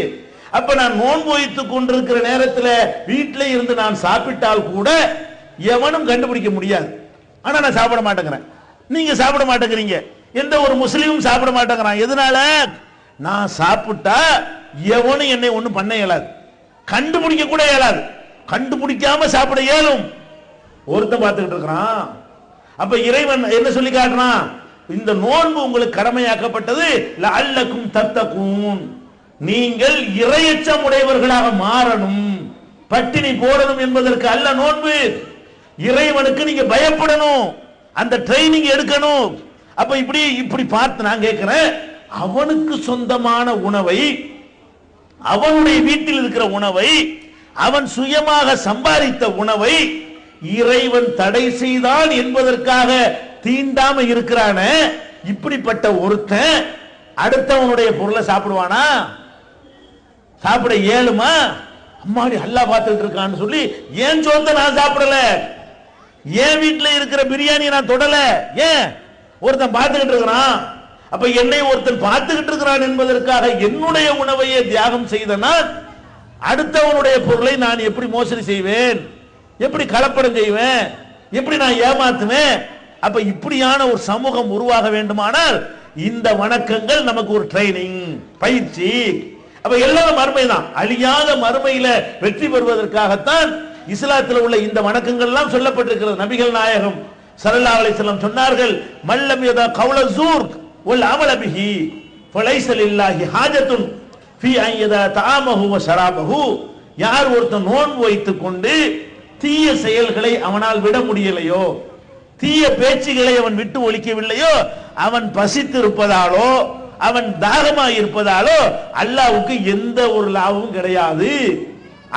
அப்ப நான் நோன்பு வைத்துக் கொண்டிருக்கிற நேரத்தில் வீட்டில இருந்து நான் சாப்பிட்டால் கூட எவனும் கண்டுபிடிக்க முடியாது. ஆனா நான் சாப்பிட மாட்டேங்கிறேன், நீங்க சாப்பிட மாட்டேங்கிறீங்க, எந்த ஒரு முஸ்லீமும் சாப்பிட மாட்டேங்கிறான். எதனால? நான் சாப்பிட்டா எவனும் என்னை ஒண்ணும் பண்ண இயலாது, கண்டுபிடிக்க கூட இயலாது. கண்டுபிடிக்காம சாப்பிட இயலும். ஒருத்தன் பார்த்துக்கிட்டு இருக்கிறான். அப்ப இறைவன் என்ன சொல்லி காட்டுறான்? இந்த நோன்பு உங்களுக்கு கடமையாக்கப்பட்டது லஅல்லக்கும் தத்தகூன், நீங்கள் இறையச்சம் உடையவர்களாக மாறணும், பட்டினி போடணும் என்பதற்கு அல்ல நோன்பு. இறைவனுக்கு நீங்க பயப்படணும், அந்த ட்ரைனிங் எடுக்கணும். அப்ப இப்படி பார்த்து நான் கேட்கிறேன், அவனுக்கு சொந்தமான உணவை, அவனுடைய வீட்டில் இருக்கிற உணவை, அவன் சுயமாக சம்பாதித்த உணவை இறைவன் தடை செய்தான் என்பதற்காக தீண்டாம இருக்கிறான இப்படிப்பட்ட ஒருத்தன் அடுத்தவனுடைய பொருளை சாப்பிடுவானா? சாப்பிட இயலுமா? அம்மாடி அல்லாஹ் பார்த்துட்டு இருக்கான்னு சொல்லி ஏன் சொந்த நான் சாப்பிடல, ஏன் வீட்டில் இருக்கிற பிரியாணி நான் தொடல, ஏன்? ஒருத்தன் பார்த்துக்கிட்டு இருக்கிறான். அப்ப என்னை ஒருத்தன் பார்த்துக்கிட்டு இருக்கிறான் என்பதற்காக என்னுடைய உணவையே தியாகம் செய்தனால் அடுத்தவனுடைய பொருளை நான் எப்படி மோசடி செய்வேன், எப்படி கலப்படம் செய்வேன், எப்படி நான் ஏமாத்துவேன்? அப்ப இப்படியான ஒரு சமூகம் உருவாக வேண்டுமானால் இந்த வணக்கங்கள் நமக்கு ஒரு ட்ரைனிங், பயிற்சி. அப்ப எல்லாரும் மறுமை தான், அழியாத மறுமையில வெற்றி பெறுவதற்காகத்தான் இஸ்லாத்தில் உள்ள இந்த வணக்கங்கள் எல்லாம் சொல்லப்பட்டிருக்கிறது. நபிகள் நாயகம் ஸல்லல்லாஹு அலைஹி வஸல்லம் சொன்னார்கள், மல்லம் யதா கௌல ஸூர் வல் அமல பிஹி ஃபலைஸ லில்லாஹி ஹாஜத்துன் ஃபீ அன் யதா தஆமஹு வ ஷராபஹு. யார் ஒருத்தன் நோன்பு வைத்துக் கொண்டு தீய செயல்களை அவனால் விட முடியலையோ, தீய பேச்சுகளை அவன் விட்டு ஒழிக்கவில்லையோ, அவன் பசித்து இருப்பதாலோ அவன் தாகமாக இருப்பதாலோ அல்லாஹ்வுக்கு எந்த ஒரு லாபமும் கிடையாது,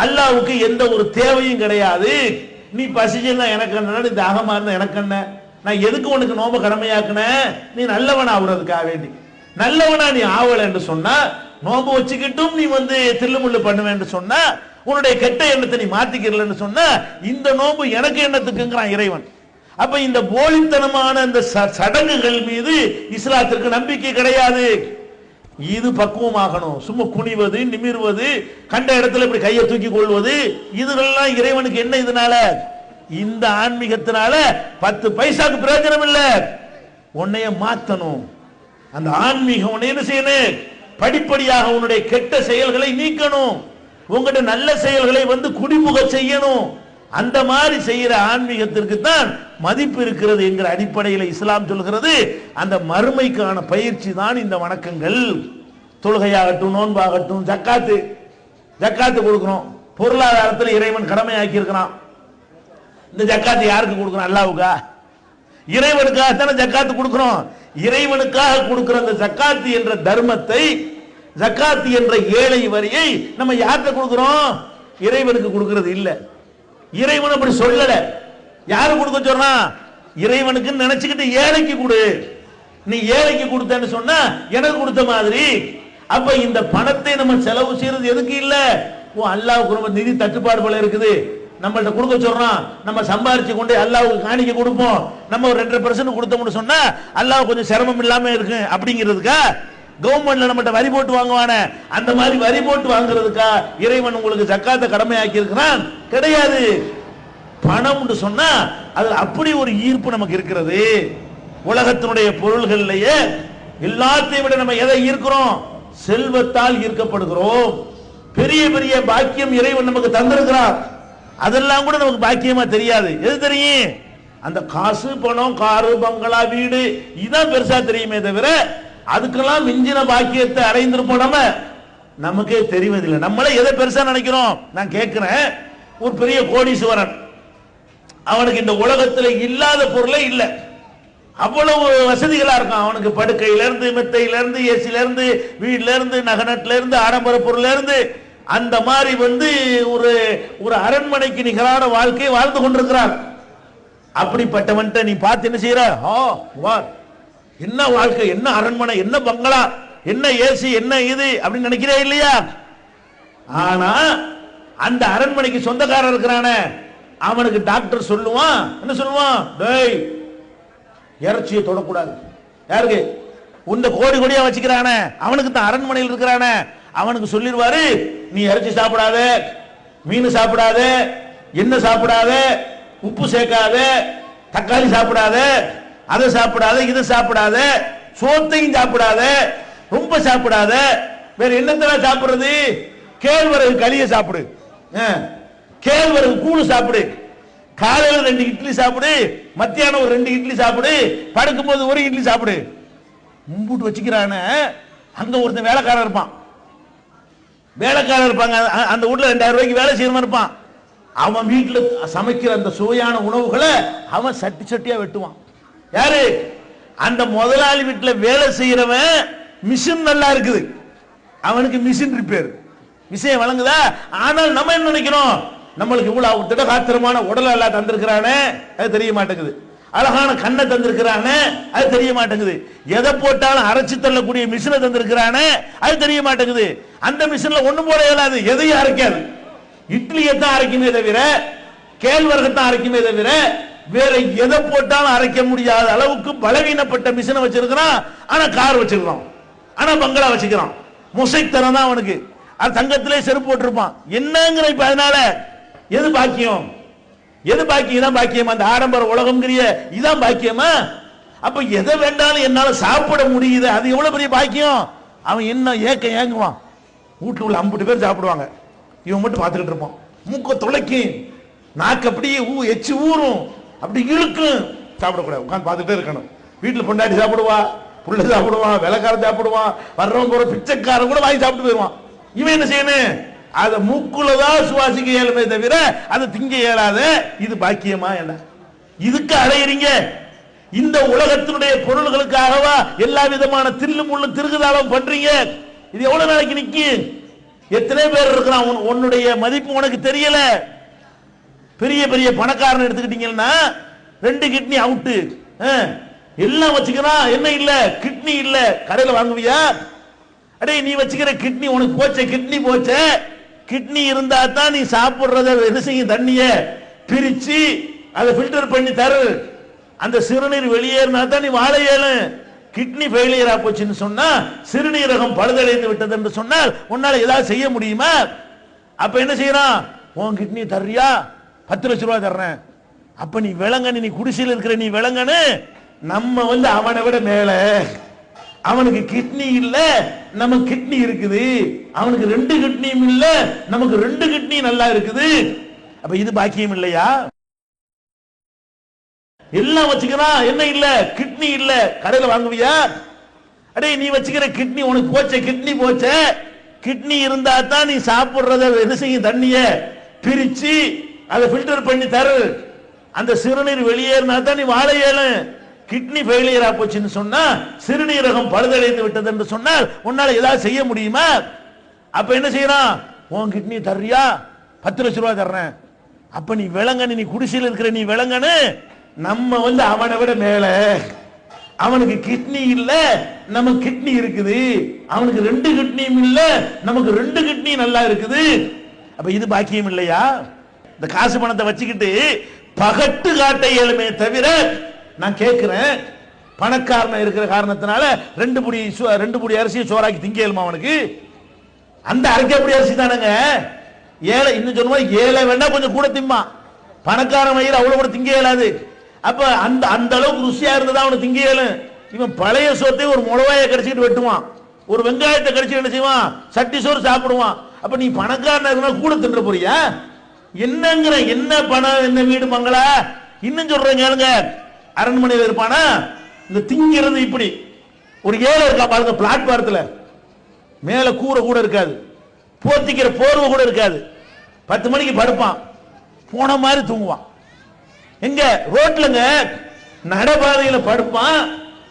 அல்லாஹ்வுக்கு எந்த ஒரு தேவையும் கிடையாது. நீ பசிச்சா எனக்கு என்ன, நீ தாகமா இருந்தா எனக்கு என்ன, நான் எதுக்கு உனக்கு நோம்பு கடமையாக்குன? நீ நல்லவன் ஆகுறதுக்காக வேண்டி. நல்லவனா நீ ஆவல என்று சொன்னா, நோம்பு வச்சுக்கிட்டும் நீ தில்லுமுள்ளு பண்ணுவேன் என்று சொன்னா உன்னுடைய கெட்ட எண்ணத்தை நீ மாத்திக்கிறலன்னு சொன்னா இந்த நோன்பு எனக்கு எண்ணத்துக்குங்கிறான் இறைவன். அப்ப இந்த போலித்தனமான இந்த சடங்குகள் மீது இஸ்லாத்திற்கு நம்பிக்கை கிடையாது. இது பக்குவமாகணும். சும்மா குனிவது, நிமிர்வது, கண்ட இடத்துல இப்படி கையை தூக்கி கொள்வது, இதுகளெல்லாம் இறைவனுக்கு என்ன? இதனால இந்த ஆன்மீகத்தினால 10 பைசாக்கு பிரயோஜனம் இல்ல. உன்னைய மாத்தணும். அந்த ஆன்மீகம் உன்னை என்ன செய்யணும்? படிப்படியாக உன்னுடைய கெட்ட செயல்களை நீக்கணும். உங்களுடைய நல்ல செயல்களை குடிமுக செய்யணும். அந்த மாதிரி செய்யற ஆன்மீகத்திற்கு தான் மதிப்பு இருக்கிறது என்கிற அடிப்படையில் இஸ்லாம் சொல்கிறது. அந்த மறுமைக்கான பயிற்சி தான் இந்த வணக்கங்கள். தொழுகையாகட்டும், நோன்பாகட்டும், ஜக்காத்து கொடுக்கிறோம். பொருளாதாரத்தில் இறைவன் கடமையாக்கி இருக்கிறான். இந்த ஜக்காத்து யாருக்கு கொடுக்கிறோம்? அல்லாஹ்வுக்கா? இறைவனுக்காக தானே ஜக்காத்து கொடுக்கிறோம். இறைவனுக்காக கொடுக்கிற அந்த ஜக்காத்து என்ற தர்மத்தை, ஜக்காத்து என்ற ஏழை வரியை நம்ம யார்கிட்ட கொடுக்கிறோம்? இறைவனுக்கு கொடுக்கிறது இல்ல. இறைவன் அப்படி சொல்லல. யாரு கொடுக்க சொல்றான்? இறைவனுக்கு நினைச்சுக்கிட்டு ஏழைக்கு கொடு. நீ ஏழைக்கு கொடுத்தேன்னு சொன்னா எனக்கு கொடுத்த மாதிரி. அப்ப இந்த பணத்தை நம்ம செலவு செய்யறது எதுக்கு இல்ல? ஓ, அல்லாஹ்வுக்கு ரொம்ப நிதி தட்டுப்பாடு போல இருக்குது, நம்மள்ட்ட கொடுக்க சொல்றான், நம்ம சம்பாரிச்சு கொண்டு அல்லாஹ்வுக்கு காணிக்க கொடுப்போம், நம்ம ஒரு 2% கொடுத்தோம்னு சொன்னா அல்லாஹ் கொஞ்சம் சிரமம் இல்லாம இருக்கு அப்படிங்கிறதுக்கா? கவர்மெண்ட்ல நம்மகிட்ட வரி போட்டு வாங்குவான அந்த மாதிரி வரி போட்டு வாங்குறதுக்கா இறைவன் உங்களுக்கு ஜக்காத்தை கடமையாக்கி இருக்கிறான்? கிடையாது. பணம் சொன்னா அது அப்படி ஒரு ஈர்ப்பு நமக்கு இருக்கிறது. உலகத்தினுடைய பொருள்கள்லயே எல்லாத்தையும் விட நம்ம எதை ஈர்க்கிறோம்? செல்வத்தால் ஈர்க்கப்படுகிறோம். பெரிய பெரிய பாக்கியம் இறைவன் நமக்கு தந்திருக்கிறார். அதெல்லாம் கூட நமக்கு பாக்கியமா தெரியாது. எது தெரியும்? அந்த காசு, பணம், காரு, பங்களா, வீடு, இதான் பெருசா தெரியுமே தவிர அதுக்கெல்லாம் மிஞ்சின பாக்கியத்தை அடைந்திருப்போம் நம்ம, நமக்கே தெரிவதில்லை. நம்மளே எதை பெருசா நினைக்கிறோம்? நான் கேட்கிறேன், ஒரு பெரிய கோடீஸ்வரன், அவனுக்கு இந்த உலகத்தில் இல்லாத பொருளே இல்லை, அவ்வளவு வசதிகளா இருக்கான். அவனுக்கு படுக்கையில இருந்து, மெத்தையில இருந்து, ஏசில இருந்து, வீட்ல இருந்து, நகநட்டுல இருந்து, ஆடம்பர பொருள்ல இருந்து, அந்த மாதிரி ஒரு ஒரு அரண்மனைக்கு நிகரான வாழ்க்கையை வாழ்ந்து கொண்டிருக்கிறார். அப்படிப்பட்டவன்ட்ட நீ பார்த்து என்ன செய்யற? என்ன வாழ்க்கை, என்ன அரண்மனை, என்ன பங்களா, என்ன ஏசி, என்ன இது அப்படின்னு நினைக்கிறே இல்லையா? ஆனா அந்த அரண்மனைக்கு சொந்தக்காரர் இருக்கிறானே, அவனுக்கு டாக்டர் சொல்லுவான், என்ன சொல்லுவான்? டேய், இறைச்சியை தொடக்கூடாது. யாருக்கு? உன்னை கோடி கோடியா வச்சுக்கிறானே, அவனுக்கு தான் அரண்மனையில் இருக்கிறானே, அவனுக்கு சொல்லிடுவாரு, நீ இறைச்சி சாப்பிடாத, மீன் சாப்பிடாத, எண்ணெய் சாப்பிடாத, உப்பு சேர்க்காத, தக்காளி சாப்பிடாத, அதை சாப்பிடாத, இதை சாப்பிடாத, சோத்தையும் சாப்பிடாத, ரொம்ப சாப்பிடாத, வேற என்னத்தெல்லாம் சாப்பிடுறது? கேழ்வரகு களிய சாப்பிடு, கேழ்வரகு கூழு சாப்பிடு, காலையில் 2 இட்லி சாப்பிடு, மத்தியானம் ஒரு 2 இட்லி சாப்பிடு, படுக்கும் போது 1 இட்லி சாப்பிடு. மும்பூட்டு வச்சுக்கிறான. அங்க ஒருத்தன் வேலைக்காரன் இருப்பான், வேலைக்காரர் இருப்பாங்க, அந்த வீட்டுல 2000 ரூபாய்க்கு வேலை செய்யறவன் இருப்பான். அவன் வீட்டுல சமைக்கிற அந்த சுவையான உணவுகளை அவன் சட்டி சட்டியா வெட்டுவான். யாரு? அந்த முதலாளி வீட்டுல வேலை செய்யறவன் மிஷின் நல்லா இருக்குது, அவனுக்கு மிஷின் ரிப்பேர், விஷயம் வழங்குதா? ஆனால் நம்ம என்ன நினைக்கிறோம்? நம்மளுக்கு இவ்வளவு திடகாத்திரமான உடல் எல்லாம் தந்திருக்கிறானே, அது தெரிய மாட்டேங்குது. அழகான கண்ணை தந்திருக்கிறானே, அது தெரிய மாட்டேங்குது. எதை போட்டாலும் அரைச்சு தள்ளக்கூடிய மிஷினை தந்திருக்கிறானே, அது தெரிய மாட்டேங்குது. அந்த மிஷின்ல ஒண்ணும் போட இயலாது, எதையும் அரைக்காது. இட்லியை தான் அரைக்குமே தவிர, கேழ்வரகு தான் அரைக்குமே தவிர, வேற எதை போட்டாலும் அரைக்க முடியாத அளவுக்கு பலவீனப்பட்ட மிஷினை வச்சிருக்கிறான். ஆனா கார் வச்சிருக்கான், ஆனா பங்களா வச்சுக்கிறான். முசைத்தரம் தான் அவனுக்கு. அது தங்கத்திலே செருப்பு போட்டிருப்பான். என்னங்கிற இப்ப அதனால எது பாக்கியம்? எது பாக்கியம்? இதான் பாக்கியமா? அந்த ஆடம்பர உலகம்ங்கிறிய இதான் பாக்கியமா? அப்ப எதை வேண்டாலும் என்னால சாப்பிட முடியுது, அது எவ்வளவு பெரிய பாக்கியம்? அவன் என்ன ஏங்குவான். வீட்டுல உள்ள 50 பேர் சாப்பிடுவாங்க, இவன் மட்டும் பார்த்துக்கிட்டு இருப்பான். மூக்க துளைக்கும், நாக்கு அப்படியே எச்சு ஊறும், அப்படி இழுக்கும். சாப்பிடக்கூடாது, உட்காந்து பார்த்துட்டே இருக்கணும். வீட்டுல பொண்டாட்டி சாப்பிடுவா, புள்ள சாப்பிடுவான், வெள்ளக்காரன் சாப்பிடுவான், வர்றவன் போற பிச்சைக்காரன் கூட வாங்கி சாப்பிட்டு போயிடுவான். இவன் என்ன செய்யணும்? அதை மூக்குலதான் சுவாசிக்க இயலுமே தவிர அதை திங்க இயலாத. இது பாக்கியமா? என்ன இதுக்கு அலையிறீங்க? இந்த உலகத்தினுடைய பொருள்களுக்காகவா எல்லா விதமான தில்லு முள்ளு திருகுதாலும் பண்றீங்க? இது எவ்வளவு நாளைக்கு நிக்கு? எத்தனை பேர் இருக்கிறான்? உன்னுடைய மதிப்பு உனக்கு தெரியல. பெரிய பெரிய பணக்காரன் எடுத்துக்கிட்டீங்கன்னா 2 கிட்னி அவுட்டு, எல்லாம் வச்சுக்கிறான். என்ன இல்ல? கிட்னி இல்ல. கடையில் வாங்குவியா? அடே, நீ வச்சுக்கிற கிட்னி உனக்கு போச்சே, கிட்னி போச்சே, கிட்னி இருந்தா தான் நீ சாப்பிடுறத என்ன செய்யும், தண்ணிய பிரிச்சு அதை ஃபில்டர் பண்ணி தரு. அந்த சிறுநீர் வெளியேறினா தான் நீ வாழ இயலும். கிட்னி ஃபெயிலியரா போச்சுன்னு சொன்னா, சிறுநீரகம் பழுதடைந்து விட்டது என்று சொன்னால் உன்னால ஏதாவது செய்ய முடியுமா? அப்ப என்ன செய்யறான், உன் கிட்னி தர்றியா, 10 லட்சம் ரூபாய் தர்றேன். அப்ப நீ விளங்கன்னு, நீ குடிசையில் இருக்கிற நீ விளங்கன்னு. நம்ம அவனை விட மேல, அவனுக்கு கிட்னி இல்ல, நமக்கு கிட்னி இருக்குது. அவனுக்கு 2 கிட்னியும் இல்ல, நமக்கு 2 கிட்னி நல்லா இருக்குது. அப்ப இது பாக்கியம் இல்லையா? எல்லாம் வச்சுக்கிறான், என்ன இல்ல, கிட்னி இல்ல. கடையில் வாங்குவியா? அடே நீ வச்சுக்கிற கிட்னி உனக்கு போச்ச, கிட்னி போச்ச. கிட்னி இருந்தா தான் நீ சாப்பிடுறத என்ன செய்யும், தண்ணிய பிரிச்சு அதை ஃபில்டர் பண்ணி தரு. அந்த சிறுநீர் வெளியேறினா தான் நீ வாழ இயலும். கிட்னி ஃபெயிலியரா போச்சுன்னு சொன்னா, சிறுநீரகம் பழுதடைந்து விட்டது என்று சொன்னால் உன்னால ஏதாவது செய்ய முடியுமா? அப்ப என்ன செய்யறான், உன் கிட்னி தர்றியா, 10 லட்சம் ரூபாய் தர்றேன். அப்ப நீ விளங்கன்னு, நீ குடிசையில் இருக்கிற நீ விளங்கன்னு. நம்ம அவனை விட மேல, அவனுக்கு கிட்னி இல்ல, நமக்கு கிட்னி இருக்குது. அவனுக்கு 2 கிட்னியும் இல்ல, நமக்கு 2 கிட்னி நல்லா இருக்குது. அப்ப இது பாக்கியம் இல்லையா? இந்த காசு பணத்தை வச்சுக்கிட்டு பகட்டு காட்ட இயலுமே தவிர, நான் கேட்கிறேன், பணக்காரன் இருக்கிற காரணத்தினால 2 புடி அரிசியை சோறாக்கி திங்க இயலுமா அவனுக்கு? அந்த அரைக்கப்படி அரிசி தானங்க. ஏழை இன்னும் சொல்லுமா, ஏழை வேணா கொஞ்சம் கூட திம்மா, பணக்காரன் வயிறு அவ்வளவு கூட திங்க இயலாது. அப்ப அந்த அளவுக்கு ருசியா இருந்ததா அவனுக்கு திங்க இயலும். இவன் பழைய சோத்தை ஒரு முளவாயை கடிச்சிட்டு வெட்டுவான், ஒரு வெங்காயத்தை கடிச்சு என்ன செய்வான், சட்டி சோறு சாப்பிடுவான். அப்ப நீ பணக்காரன் இருந்தா கூட தின்ற போறியா? என்னங்கிற, என்ன பணம், என்ன வீடு மங்களா? இன்னும் சொல்றேன் கேளுங்க, அரண்மனையில் இருப்பானா, இந்த திங்கிறது இப்படி ஒரு ஏழை இருக்கா பாருங்க, பிளாட்பாரத்தில் மேல கூரை கூட இருக்காது, போத்திக்கிற போர்வை கூட இருக்காது. 10 மணிக்கு படுப்பான், போன மாதிரி தூங்குவான். எங்க ரோட்லங்க நடைபாதையில படுப்பான்,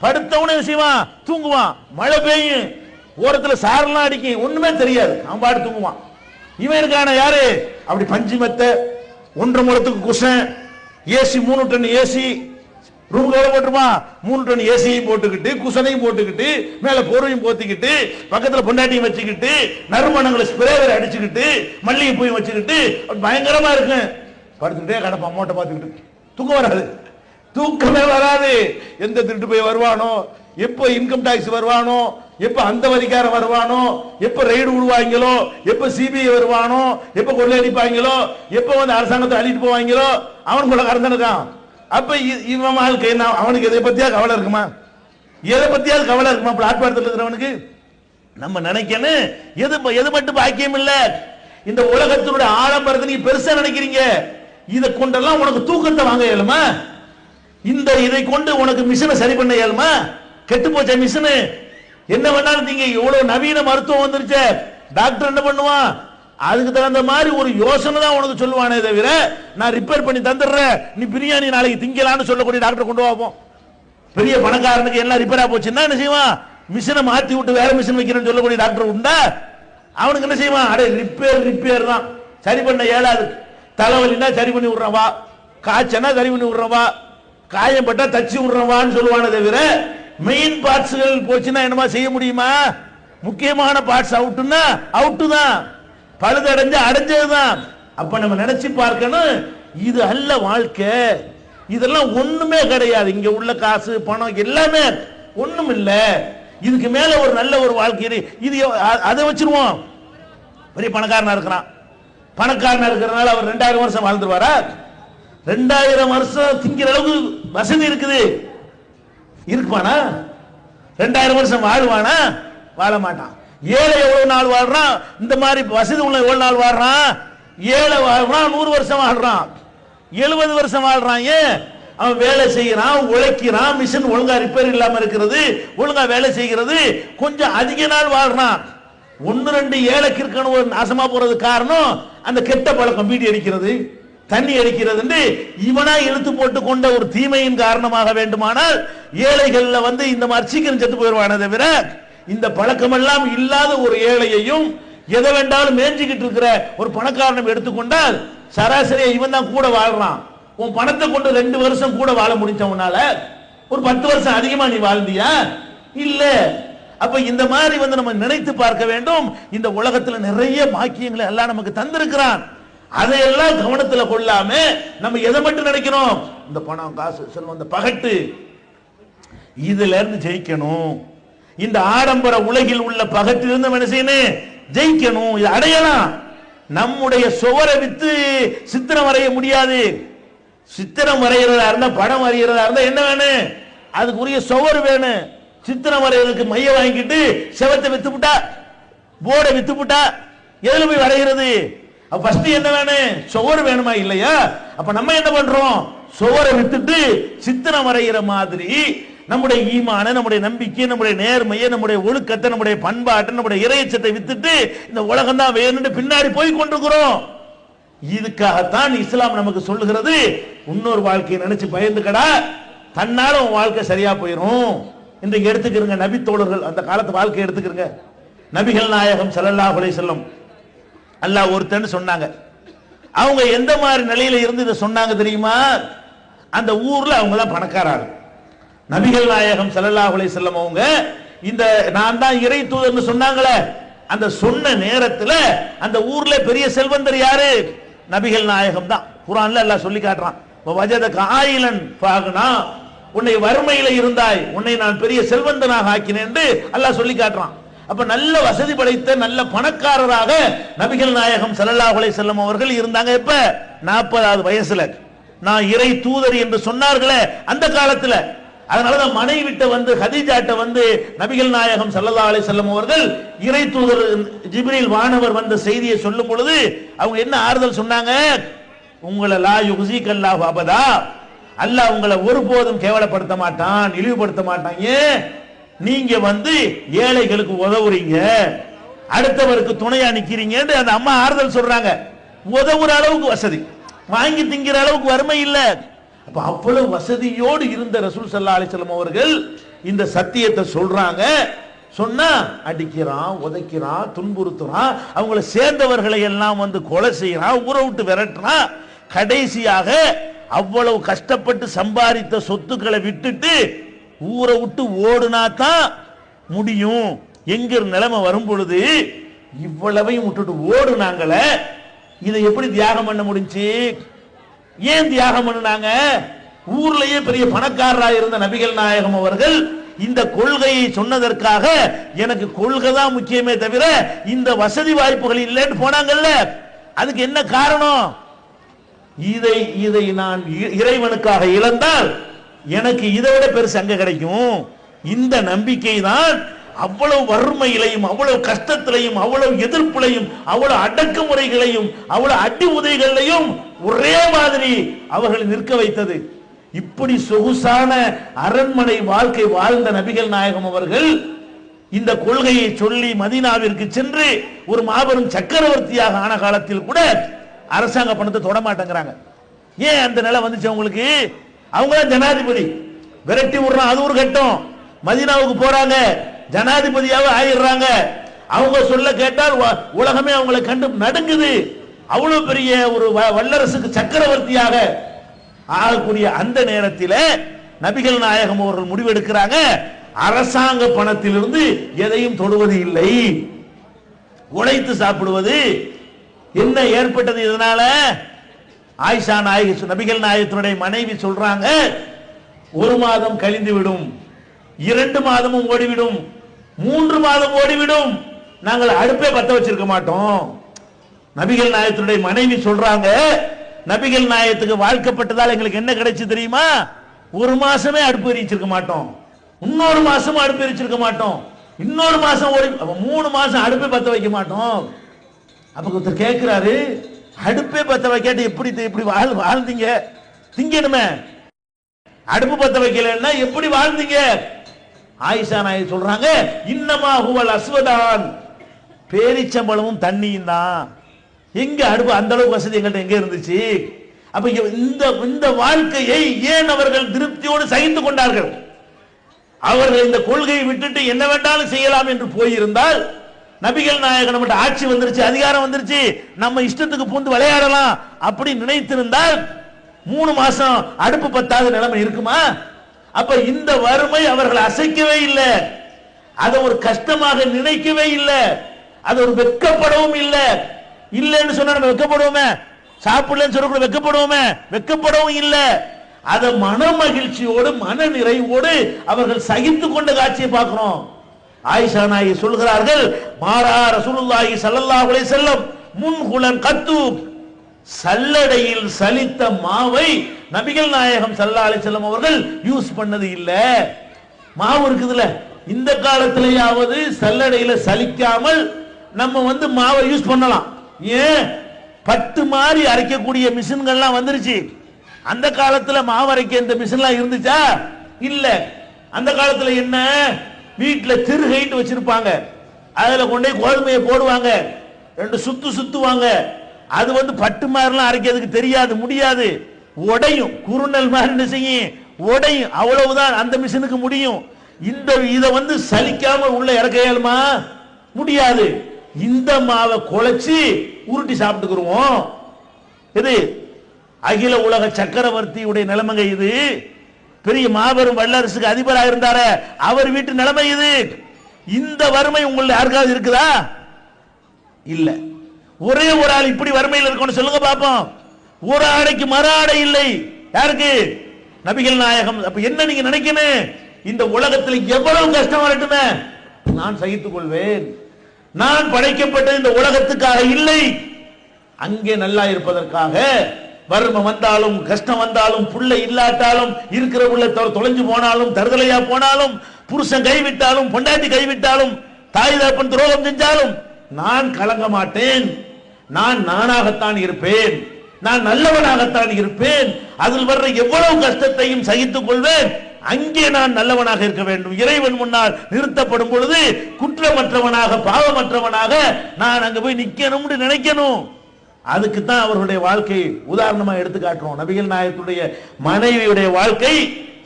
படுத்தவனே செய்வான், தூங்குவான். மழை பெய்யும், ஓரத்தில் சாரெல்லாம் அடிக்கும், ஒண்ணுமே தெரியாது, அவன் பாடு தூங்குவான். இவன் இருக்கான யாரு, அப்படி பஞ்சு மெத்த, 1.5 முழத்துக்கு cushion, AC 3 ton AC, room போட்டுருப்பான். 3 டன் ஏசியையும் போட்டுக்கிட்டு, குசனையும் போட்டுக்கிட்டு, மேல போர்வையும் போத்திக்கிட்டு, பக்கத்துல பொண்டாட்டியும் வச்சுக்கிட்டு, நறுமணங்களை ஸ்ப்ரேவர் அடிச்சுக்கிட்டு, மல்லிகை பூயும் வச்சுக்கிட்டு பயங்கரமா இருக்கு. படுத்துக்கிட்டே கிடப்பான், மோட்டை பார்த்துக்கிட்டு. தூக்கம் வராது, தூக்கமே வராது. எந்த திருட்டு போய் வருவானோ, எப்ப இன்கம் டாக்ஸ் வருவானோ, எப்ப அந்த வரிக்காரன் வருவானோ, எப்ப ரெய்டு விடுவாங்களோ, எப்ப சிபிஐ வருவானோ, எப்ப கொள்ளையடிப்பாங்களோ, எப்ப அரசாங்கத்தை அழிட்டு போவாங்களோ, அவன் கொள்ளக்காரன் தானே இருக்கான். அப்ப இவன் வாழ்க்கை என்ன, அவனுக்கு எதை பத்தியா கவலை இருக்குமா? எதை பத்தியாவது கவலை இருக்குமா பிளாட்பாரத்தில் இருக்கிறவனுக்கு? நம்ம நினைக்கணும், எது மட்டும் பாக்கியம் இல்ல, இந்த உலகத்தினுடைய ஆடம்பரத்தை நீங்க பெருசா நினைக்கிறீங்க. இதை கொண்டெல்லாம் உனக்கு தூக்கத்தை வாங்க இயலுமா? இதை கொண்டு உனக்கு மிஷினை சரி பண்ண இயலுமா? கெட்டு போச்ச மிஷினு, என்ன வேணாலும் நீங்க, இவ்வளவு நவீன மருத்துவம் வந்துருச்சு. டாக்டர் என்ன பண்ணுவான், அதுக்கு தகுந்த மாதிரி ஒரு யோசனை தான் உனக்கு சொல்லுவானே தவிர, நான் ரிப்பேர் பண்ணி தந்துடுறேன், நீ பிரியாணி நாளைக்கு திங்கலான்னு சொல்லக்கூடிய டாக்டர் கொண்டு வாப்போம். பெரிய பணக்காரனுக்கு எல்லாம் ரிப்பேரா போச்சுன்னா என்ன செய்வான், மிஷினை மாத்தி விட்டு வேற மிஷின் வைக்கிறேன்னு சொல்லக்கூடிய டாக்டர் உண்டா? அவனுக்கு என்ன செய்வான், அடே ரிப்பேர் தான், சரி பண்ண இயலாது. தலைவலினா சரி பண்ணி விடுறான் வா, காய்ச்சனா சரி பண்ணி விடுறான் வா, காயம் பட்டா தச்சு விடுறான் வான்னு சொல்லுவானே தவிர, மெயின் பார்ட்ஸ்கள் போச்சுன்னா என்னமா செய்ய முடியுமா? முக்கியமான பார்ட்ஸ் அவுட்டுன்னா அவுட்டு தான், பழுது அடைஞ்சதுதான். அப்ப நம்ம நினைச்சு பார்க்கணும், இது அல்ல வாழ்க்கை. இதெல்லாம் ஒண்ணுமே கிடையாது. இங்க உள்ள காசு பணம் எல்லாமே ஒண்ணும் இல்ல. இதுக்கு மேல ஒரு நல்ல ஒரு வாழ்க்கை இது, அதை வச்சிருவோம். பெரிய பணக்காரனா இருக்கிறான், பணக்காரனா இருக்கிறனால அவர் 2000 வருஷம் வாழ்ந்துருவாரா? 2000 வருஷம் திங்கிற அளவுக்கு வசதி இருக்குது, இருக்குமானா? 2000 வருஷம் வாழ்வானா? வாழ மாட்டான். ஏழை எவ்வளவு நாள் வாழ்றான், இந்த மாதிரி வசதி உள்ள எவ்வளவு நாள் வாழ்றான்? ஏழை வாழ்றான் 100 வருஷம் வாழ்றான், 70 வருஷம் வாழ்றான். ஏன்? அவன் வேலை செய்யறான், உழைக்கிறான், மிஷின் ஒழுங்கா ரிப்பேர் இல்லாம இருக்கிறது, ஒழுங்கா வேலை செய்கிறது, கொஞ்சம் அதிக நாள் வாழ்றான். 1-2 ஏழைக்கு இருக்கணும் நாசமா போறது காரணம் அந்த கெட்ட பழக்கம், பீடி அடிக்கிறது, தண்ணி அடிக்கிறது, இவனா இழுத்து போட்டு கொண்ட ஒரு தீமையின் காரணமாக வேண்டுமானால் ஏழைகள்ல இந்த மாதிரி சீக்கிரம் செத்து போயிடுவானே தவிர, இந்த பழக்கம் எல்லாம் இல்லாத ஒரு ஏழையையும் எதை வேண்டாலும் மேஞ்சிக்கிட்டு இருக்கிற ஒரு பணக்காரனை எடுத்துக்கொண்டால் சராசரியா இவன் தான் கூட வாழ்றான். உன் பணத்தை கொண்டு 2 வருஷம் கூட வாழ முடிச்சவனால ஒரு 10 வருஷம் அதிகமா நீ வாழ்ந்தியா? இல்ல. அப்ப இந்த மாதிரி நம்ம நினைத்து பார்க்க வேண்டும். இந்த உலகத்துல நிறைய பாக்கியங்களை எல்லாம் நமக்கு தந்திருக்கிறான். அதையெல்லாம் கவனத்துல கொள்ளாம நம்ம எதை மட்டும் நினைக்கிறோம்? இந்த பணம், காசு, செல்வம், இந்த பகட்டு, இதுல இருந்து ஜெயிக்கணும். இந்த ஆடம்பர உலகில் உள்ள பகட்டில் இருந்து என்ன செய்யணும்? ஜெயிக்கணும். இது அடையலாம். நம்முடைய சுவரை வித்து சித்திரம் வரைய முடியாது. சித்திரம் வரைகிறதா இருந்தா, படம் வரைகிறதா இருந்தா என்ன வேணும்? அதுக்குரிய சுவர் வேணும். சித்திரம் வரைகிறதுக்கு மைய வாங்கிட்டு செவத்தை வித்துப்புட்டா, போர்டை வித்துப்புட்டா எதுல போய் வரைகிறது? ஃபர்ஸ்ட் என்ன வேணும்? சுவர் வேணுமா இல்லையா? அப்ப நம்ம என்ன பண்றோம்? சுவரை வித்துட்டு சித்திரம் வரைகிற மாதிரி நம்முடைய ஈமான, நம்முடைய நம்பிக்கை, நம்முடைய நேர்மையை, நம்முடைய ஒழுக்கத்தை, நம்முடைய பண்பாட்டை, நம்முடைய இறையச்சத்தை வித்துட்டு இந்த உலகம் தான் வேணும்னு பின்னாடி போய் கொண்டிருக்கிறோம். இதுக்காகத்தான் இஸ்லாம் நமக்கு சொல்லுகிறது, இன்னொரு வாழ்க்கையை நினைச்சு பயந்துக்கடா, தன்னால உன் வாழ்க்கை சரியா போயிடும். இன்றைக்கு எடுத்துக்கிறங்க நபி தோழர்கள் அந்த காலத்து வாழ்க்கை எடுத்துக்கிறங்க. நபிகள் நாயகம் ஸல்லல்லாஹு அலைஹி வஸல்லம் அல்லாஹ் ஒருத்தன்னு சொன்னாங்க. அவங்க எந்த மாதிரி நிலையில இருந்து இதை சொன்னாங்க தெரியுமா? அந்த ஊர்ல அவங்க தான் பணக்காரர். நபிகள் நாயகம் ஸல்லல்லாஹு அலைஹி வஸல்லம் அவங்க இந்த நான் தான் இறை தூதர்னு சொன்னாங்களே, அந்த சொன்ன நேரத்துல அந்த ஊர்ல பெரிய செல்வந்தர் யாரு? நபிகள் நாயகம் தான். குர்ஆன்ல அல்லாஹ் சொல்லி காட்டுறான், வஜதக ஆயிலன் ஃபஅக்னா, உன்னை வறுமையில இருந்தாய், உன்னை நான் பெரிய செல்வந்தனாக ஆக்கினேன் என்று அல்லாஹ் சொல்லி காட்டுறான். அப்ப நல்ல வசதி படைத்த நல்ல பணக்காரராக நபிகள் நாயகம் ஸல்லல்லாஹு அலைஹி வஸல்லம் அவர்கள் இருந்தாங்க. எப்ப? 40வது வயசுல. நான் இறை தூதர் என்று சொன்னார்களே அந்த காலத்துல. அதனாலதான் மனைவிட்ட ஹதீஜாட்ட நபிகள் நாயகம் ஸல்லல்லாஹு அலைஹி வஸல்லம் அவர்கள் இறை தூதர் ஜிப்ரீல் வானவர் வந்த செய்தியை சொல்லும் பொழுது அவங்க என்ன ஆறுதல் சொன்னாங்க? உங்களை லா யுஹ்ஸிகல்லாஹு அபதா, அல்லாஹ் உங்களை ஒருபோதும் கேவலப்படுத்த மாட்டான், இழிவுபடுத்த மாட்டான். ஏன்? நீங்க ஏழைகளுக்கு உதவுறீங்க, அடுத்தவருக்கு துணையா நிக்கிறீங்க. அந்த அம்மா ஆறுதல் சொல்றாங்க. உதவுற அளவுக்கு வசதி, வாங்கி திங்கிற அளவுக்கு வறுமை இல்ல. அப்ப அவ்வளவு வசதியோடு இருந்த ரசூல் ஸல்லல்லாஹு அலைஹி வஸல்லம் அவர்கள் இந்த சத்தியத்தை சொல்றாங்க. சொன்னா அடிக்கிறான், உதைக்கிறான், துன்புறுத்துறான், அவங்கள சேர்ந்தவர்களை எல்லாம் கொலை செய்யறான், ஊரை விட்டு விரட்டுறான். கடைசியாக அவ்வளவு கஷ்டப்பட்டு சம்பாதித்த சொத்துக்களை விட்டுட்டு ஊரை விட்டு ஓடுனா தான் முடியும் என்கிற நிலைமை வரும் பொழுது இவ்வளவையும் விட்டுட்டு ஓடுனாங்களே, இதை எப்படி தியாகம் பண்ண முடிஞ்சு? ஏன் தியாகம் பண்ணாங்க? ஊர்லயே பெரிய பணக்காரரா இருந்த நபிகள் நாயகம் அவர்கள் இந்த கொள்கையை சொன்னதற்காக எனக்கு கொள்கை தான் முக்கியமே தவிர இந்த வசதி வாய்ப்புகள் இல்லைன்னு போனாங்கல்ல. அதுக்கு என்ன காரணம்? இதை நான் இறைவனுக்காக இழந்தால் எனக்கு இதை விட பெருசு அங்க கிடைக்கும். இந்த நம்பிக்கை தான் அவ்வளவு வறுமையிலையும், அவ்வளவு கஷ்டத்திலையும், அவ்வளவு எதிர்ப்புலையும், அவ்வளவு அடக்குமுறைகளையும், அவ்வளவு அடி உதைகளையும் ஒரே மாதிரி அவர்களை நிற்க வைத்தது. இப்படி சொகுசான அரண்மனை வாழ்க்கை வாழ்ந்த நபிகள் நாயகம் அவர்கள் இந்த கொள்கையை சொல்லி மதீனாவிற்கு சென்று ஒரு மாபெரும் சக்கரவர்த்தியாக ஆன காலத்தில் கூட அரசாங்க பணத்தை தொட மாட்டேங்கிறாங்க. ஏன் அந்த நிலை வந்துச்சு அவங்களுக்கு? அவங்க தான் ஜனாதிபதி, விரட்டி விடுறான், அது ஒரு கட்டம். மதீனாவுக்கு போறாங்க, ஜனாதிபதியாக ஆயிடுறாங்க. அவங்க சொல்ல கேட்டால் உலகமே அவங்களை கண்டு நடுங்குது. அவ்வளவு பெரிய ஒரு வல்லரசுக்கு சக்கரவர்த்தியாக ஆகக்கூடிய அந்த நேரத்தில் நபிகள் நாயகம் அவர்கள் முடிவெடுக்கிறாங்க, அரசாங்க பணத்திலிருந்து எதையும் தொடுவது இல்லை, உழைத்து சாப்பிடுவது. என்ன ஏற்பட்டது இதனால? ஆயிஷா நாயகி நபிகள் நாயகத்தினுடைய மனைவி சொல்றாங்க, ஒரு மாதம் கழிந்து விடும், 2 மாதமும் ஓடிவிடும், 3 மாதம் ஓடிவிடும், நாங்கள் அடுப்பே பத்த வச்சிருக்க மாட்டோம். நபிகள் நாயகத்தினுடைய மனைவி சொல்றாங்க, நபிகள் நாயகத்துக்கு வாழ்க்கப்பட்டதால் எங்களுக்கு என்ன கிடைச்சு தெரியுமா? 1 மாசமே அடுப்பு எரிச்சிருக்க மாட்டோம், இன்னொரு மாசமும் அடுப்பு எரிச்சிருக்க மாட்டோம், இன்னொரு மாசம் ஓடி 3 மாசம் அடுப்பே பத்த வைக்க மாட்டோம். அப்ப ஒருத்தர் கேட்கிறாரு, அடுப்பே பத்த வைக்காட்டி எப்படி வாழ்ந்தீங்க? திங்கணுமே, அடுப்பு பத்த வைக்கலன்னா எப்படி வாழ்ந்தீங்க? ஆயிஷா நாயகி சொல்றாங்க, இன்னமா ஹுவல் அஸ்வதான், பேரிச்சம்பளமும் தண்ணியும் தான். எங்க அடுப்பு அந்த அளவுக்கு வசதி எங்கள்கிட்ட எங்க இருந்துச்சு? அப்ப இந்த வாழ்க்கையை ஏன் அவர்கள் திருப்தியோடு சகித்து கொண்டார்கள்? அவர்கள் இந்த கொள்கையை விட்டுட்டு என்ன வேண்டாலும் செய்யலாம் என்று போயிருந்தால், நபிகள் நாயகம் நம்மகிட்ட ஆட்சி வந்துருச்சு, அதிகாரம் வந்துருச்சு, நம்ம இஷ்டத்துக்கு பூந்து விளையாடலாம் அப்படி நினைத்திருந்தால் 3 மாசம் அடுப்பு பத்தாத நிலைமை இருக்குமா? அப்ப இந்த வறுமை அவர்கள் அசைக்கவே இல்லை. அதை ஒரு கஷ்டமாக நினைக்கவே இல்லை, அது ஒரு வெக்கப்படவும் இல்லை. இல்லைன்னு சொன்னா நம்ம வெக்கப்படுவோமே, சாப்பிடலன்னு சொல்ல வெக்கப்படுவோமே, வெக்கப்படவும் இல்லை. அதை மன மகிழ்ச்சியோடு மன நிறைவோடு அவர்கள் சகித்து கொண்ட காட்சியை பார்க்கிறோம். ஆயிஷா நாயகி சொல்கிறார்கள், மாறா ரசூலுல்லாஹி ஸல்லல்லாஹு அலைஹி வஸல்லம் முன்குலன் கத்து, சல்லடையில் சலித்த மாவை நபிகள் நாயகம் ஸல்லல்லாஹு அலைஹி வஸல்லம் அவர்கள் யூஸ் பண்ணது இல்ல. மாவு இருக்குதுல, இந்த காலத்திலேயாவது சல்லடையில சலிக்காமல் நம்ம மாவை யூஸ் பண்ணலாம். ஏன், பட்டு மாதிரி அரைக்கக்கூடிய மிஷின்கள்லாம் வந்துருச்சு. அந்த காலத்துல மாவு அரைக்க இந்த மிஷின்லாம் இருந்துச்சா? இல்ல. அந்த காலத்துல என்ன, வீட்டுல திருகைட்டு வச்சிருப்பாங்க, அதுல கொண்டே கோதுமையை போடுவாங்க, ரெண்டு சுத்து சுத்துவாங்க. அது பட்டு மாதிரிலாம் அரைக்கிறதுக்கு தெரியாது, முடியாது, உடையும், குறுநல் மாதிரி என்ன செய்யும், உடையும், அவ்வளவுதான் அந்த மிஷினுக்கு முடியும். இந்த இதை சலிக்காம உள்ள இறக்க இயலுமா? முடியாது. இந்த மாவை குழைச்சி உருட்டி சாப்பிட்டுக்குருவோம். இது அகில உலக சக்கரவர்த்தியுடைய நிலைமைங்க. இது பெரிய மாபெரும் வல்லரசுக்கு அதிபராக இருந்தார அவர் வீட்டு நிலைமை இது. இந்த வறுமை உங்களை யாருக்காவது இருக்குதா? இல்ல. ஒரே ஒரு ஆள் இப்படி வறுமையில் இருக்கணும் சொல்லுங்க பாப்போம். ஒரு ஆடைக்கு மறு ஆடை இல்லை. யாருக்கு? நபிகள் நாயகம். அப்ப என்ன நீங்க நினைக்கணும், இந்த உலகத்தில் எவ்வளவு கஷ்டம் வரட்டுமே நான் சகித்துக் கொள்வேன். நான் படைக்கப்பட்ட இந்த உலகத்துக்காக இல்லை, அங்கே நல்லா இருப்பதற்காக. வறுமை வந்தாலும் கஷ்டம் வந்தாலும் புள்ள இல்லாட்டாலும் இருக்கிற புள்ள தொலைஞ்சு போனாலும் தருதலையா போனாலும் புருஷன் கைவிட்டாலும் பொண்டாட்டி கைவிட்டாலும் தாய் தகப்பன் துரோகம் செஞ்சாலும் நான் கலங்க மாட்டேன். நான் நானாகத்தான் இருப்பேன், நான் நல்லவனாகத்தான் இருப்பேன். அதில் வர்ற எவ்வளவு கஷ்டத்தையும் சகித்துக் கொள்வேன். அங்கே நான் நல்லவனாக இருக்க வேண்டும். இறைவன் முன்னால் நிறுத்தப்படும் பொழுது குற்றமற்றவனாக பாவமற்றவனாக நான் அங்க போய் நிக்கணும்னு நினைக்கணும். அதுக்கு தான் அவர்களுடைய வாழ்க்கை உதாரணமா எடுத்து காட்டுறோம். நபிகள் நாயகத்துடைய மனைவியுடைய வாழ்க்கை,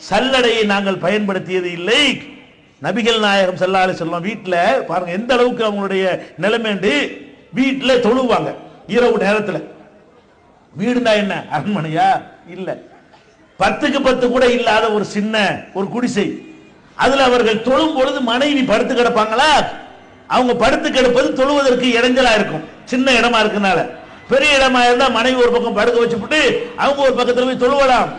சல்லடையை நாங்கள் பயன்படுத்தியது இல்லை. நபிகள் நாயகம் ஸல்லல்லாஹு அலைஹி வஸல்லம் வீட்டுல பாருங்க எந்த அளவுக்கு அவங்களுடைய நிலைமைண்டு. வீட்டுல தொழுவாங்க இரவு நேரத்துல. வீடுனா என்ன, அரண்மனையா? இல்ல, 10க்கு 10 கூட இல்லாத ஒரு சின்ன ஒரு குடிசை. அதுல அவர்கள் தொழும் பொழுது மனைவி படுத்து கிடப்பாங்களா, அவங்க படுத்து கிடப்பது தொழுவதற்கு இடைஞ்சலா இருக்கும். சின்ன இடமா இருக்கனால. பெரிய இடமா இருந்தா மனைவி ஒரு பக்கம் படுக்க வச்சுட்டு அவங்க ஒரு பக்கத்துல போய் தொழுவலாம்.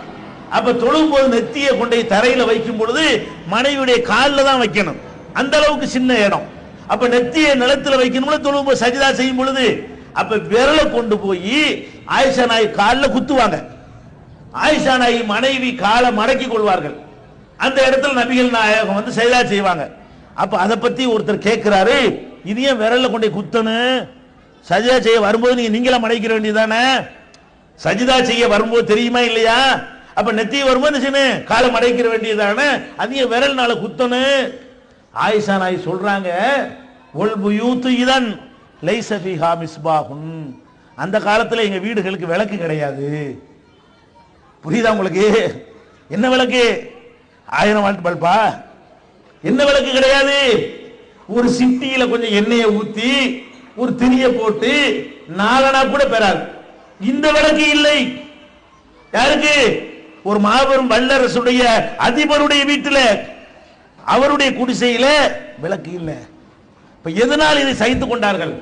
அப்ப தொழும் போது நெத்தியை கொண்டே தரையில வைக்கும் பொழுது மனைவியுடைய காலில் தான் வைக்கணும். அந்த அளவுக்கு சின்ன இடம். அப்ப நெத்தியை நிலத்துல வைக்கணும்னு தொழும் போது சஜிதா செய்யும் பொழுது அப்ப விரலை கொண்டு போய் ஆயிஷா நாயகி காலில் குத்துவாங்க. ஆயிஷா நாயகி மனைவி காலை மடக்கி கொள்வார்கள். அந்த இடத்துல நபிகள் நாயகம் சஜிதா செய்வாங்க. அப்ப அதை பத்தி ஒருத்தர் கேட்கிறாரு, இது ஏன் விரல்ல கொண்டே குத்தணும்? சஜிதா செய்ய வரும்போது நீங்களா மடக்கிற வேண்டியதானே? சஜிதா செய்ய வரும்போது தெரியுமா இல்லையா? அப்ப நெத்திய வரும்போது காலை மடக்கிற வேண்டியதானே? அது ஏன் விரல்னால குத்தணும்? ஆயிஷா நாயகி சொல்றாங்க, ஒல் புயூத்து இதன் லைஸ ஃபீஹா மிஸ்பாஹுன். அந்த காலத்துல எங்க வீடுகளுக்கு விளக்கு கிடையாது. புரியுதா உங்களுக்கு? என்ன விளக்கு? 1000 வாட் பல்பா? என்ன விளக்கு கிடையாது? ஒரு சிட்டியில கொஞ்சம் எண்ணெயை ஊத்தி ஒரு திரிய போட்டு 4 கூட பெறாது. இந்த விளக்கு இல்லை. யாருக்கு? ஒரு மாபெரும் வல்லரசுடைய அதிபருடைய வீட்டில் அவருடைய குடிசையில விளக்கு இல்லை. இப்ப எதனால் இதை சகித்துக் கொண்டார்கள்?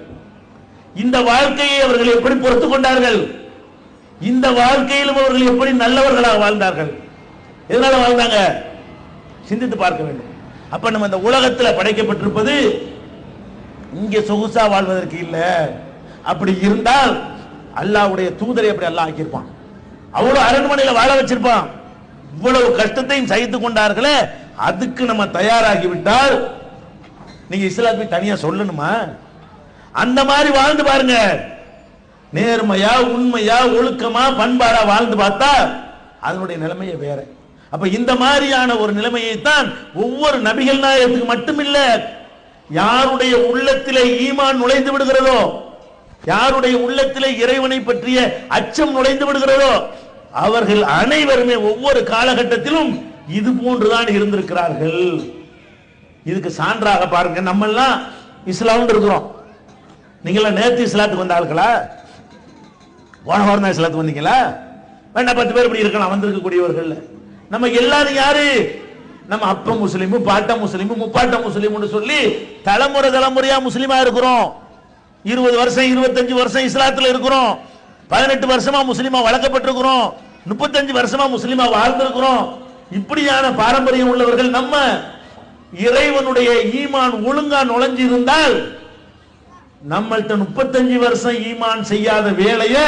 இந்த வாழ்க்கையை அவர்கள் எப்படி பொறுத்துக் கொண்டார்கள்? இந்த வாழ்க்கையிலும் அவர்கள் எப்படி நல்லவர்களாக வாழ்ந்தார்கள்? எதனால வாழ்ந்தாங்க? சிந்தித்து பார்க்க வேண்டும். அப்ப நம்ம இந்த உலகத்தில் படைக்கப்பட்டிருப்பது இங்கே சொகுசா வாழ்வதற்கு இல்ல. அப்படி இருந்தால் அல்லாஹ்வுடைய தூதரை அப்படி அல்லாஹ் ஆக்கியிருப்பான். அவ்வளவு அரண்மனையில வாழ வச்சிருப்பான். இவ்வளவு கஷ்டத்தையும் சகித்துக் கொண்டார்களே, அதுக்கு நம்ம தயாராகி விட்டால் நீங்க இஸ்லாத்தை தனியா சொல்லணுமா? அந்த மாதிரி வாழ்ந்து பாருங்க. நேர்மையா உண்மையா ஒழுக்கமா பண்பாடா வாழ்ந்து பார்த்தா அதனுடைய நிலைமையை வேற. அப்ப இந்த மாதிரியான ஒரு நிலைமையை தான் ஒவ்வொரு நபிகள் நாயகத்துக்கு மட்டுமில்ல, யாருடைய உள்ளத்திலே ஈமான் நுழைந்து விடுகிறதோ, யாருடைய உள்ளத்திலே இறைவனை பற்றிய அச்சம் நுழைந்து விடுகிறதோ, அவர்கள் அனைவருமே ஒவ்வொரு காலகட்டத்திலும் இது போன்றுதான் இருந்திருக்கிறார்கள். இதுக்கு சான்றாக பாருங்க, நம்ம எல்லாம் இஸ்லாம் இருக்கிறோம். நீங்களா நேத்து இஸ்லாத்துக்கு வந்த ஆட்களா? போன வாரம் தான் இஸ்லாத்துக்கு வந்தீங்களா? வேண்டாம், 10 பேர் இப்படி இருக்கலாம் வந்திருக்கக்கூடியவர்கள். நம்ம எல்லாரும் யாரு? நம்ம அப்ப முஸ்லீம், பாட்ட முஸ்லீம், முப்பாட்ட முஸ்லீம்னு சொல்லி தலைமுறை தலைமுறையா முஸ்லீமா இருக்கிறோம். 20 வருஷம் 25 வருஷம் இஸ்லாத்துல இருக்கிறோம். 18 வருஷமா முஸ்லீமா வளர்க்கப்பட்டிருக்கிறோம். 35 வருஷமா முஸ்லீமா வாழ்ந்திருக்கிறோம். இப்படியான பாரம்பரியம் உள்ளவர்கள் நம்ம. இறைவனுடைய ஈமான் ஒழுங்கா நுழைஞ்சு இருந்தால் நம்மள்ட்ட 35 வருஷம் ஈமான் செய்யாத வேலையை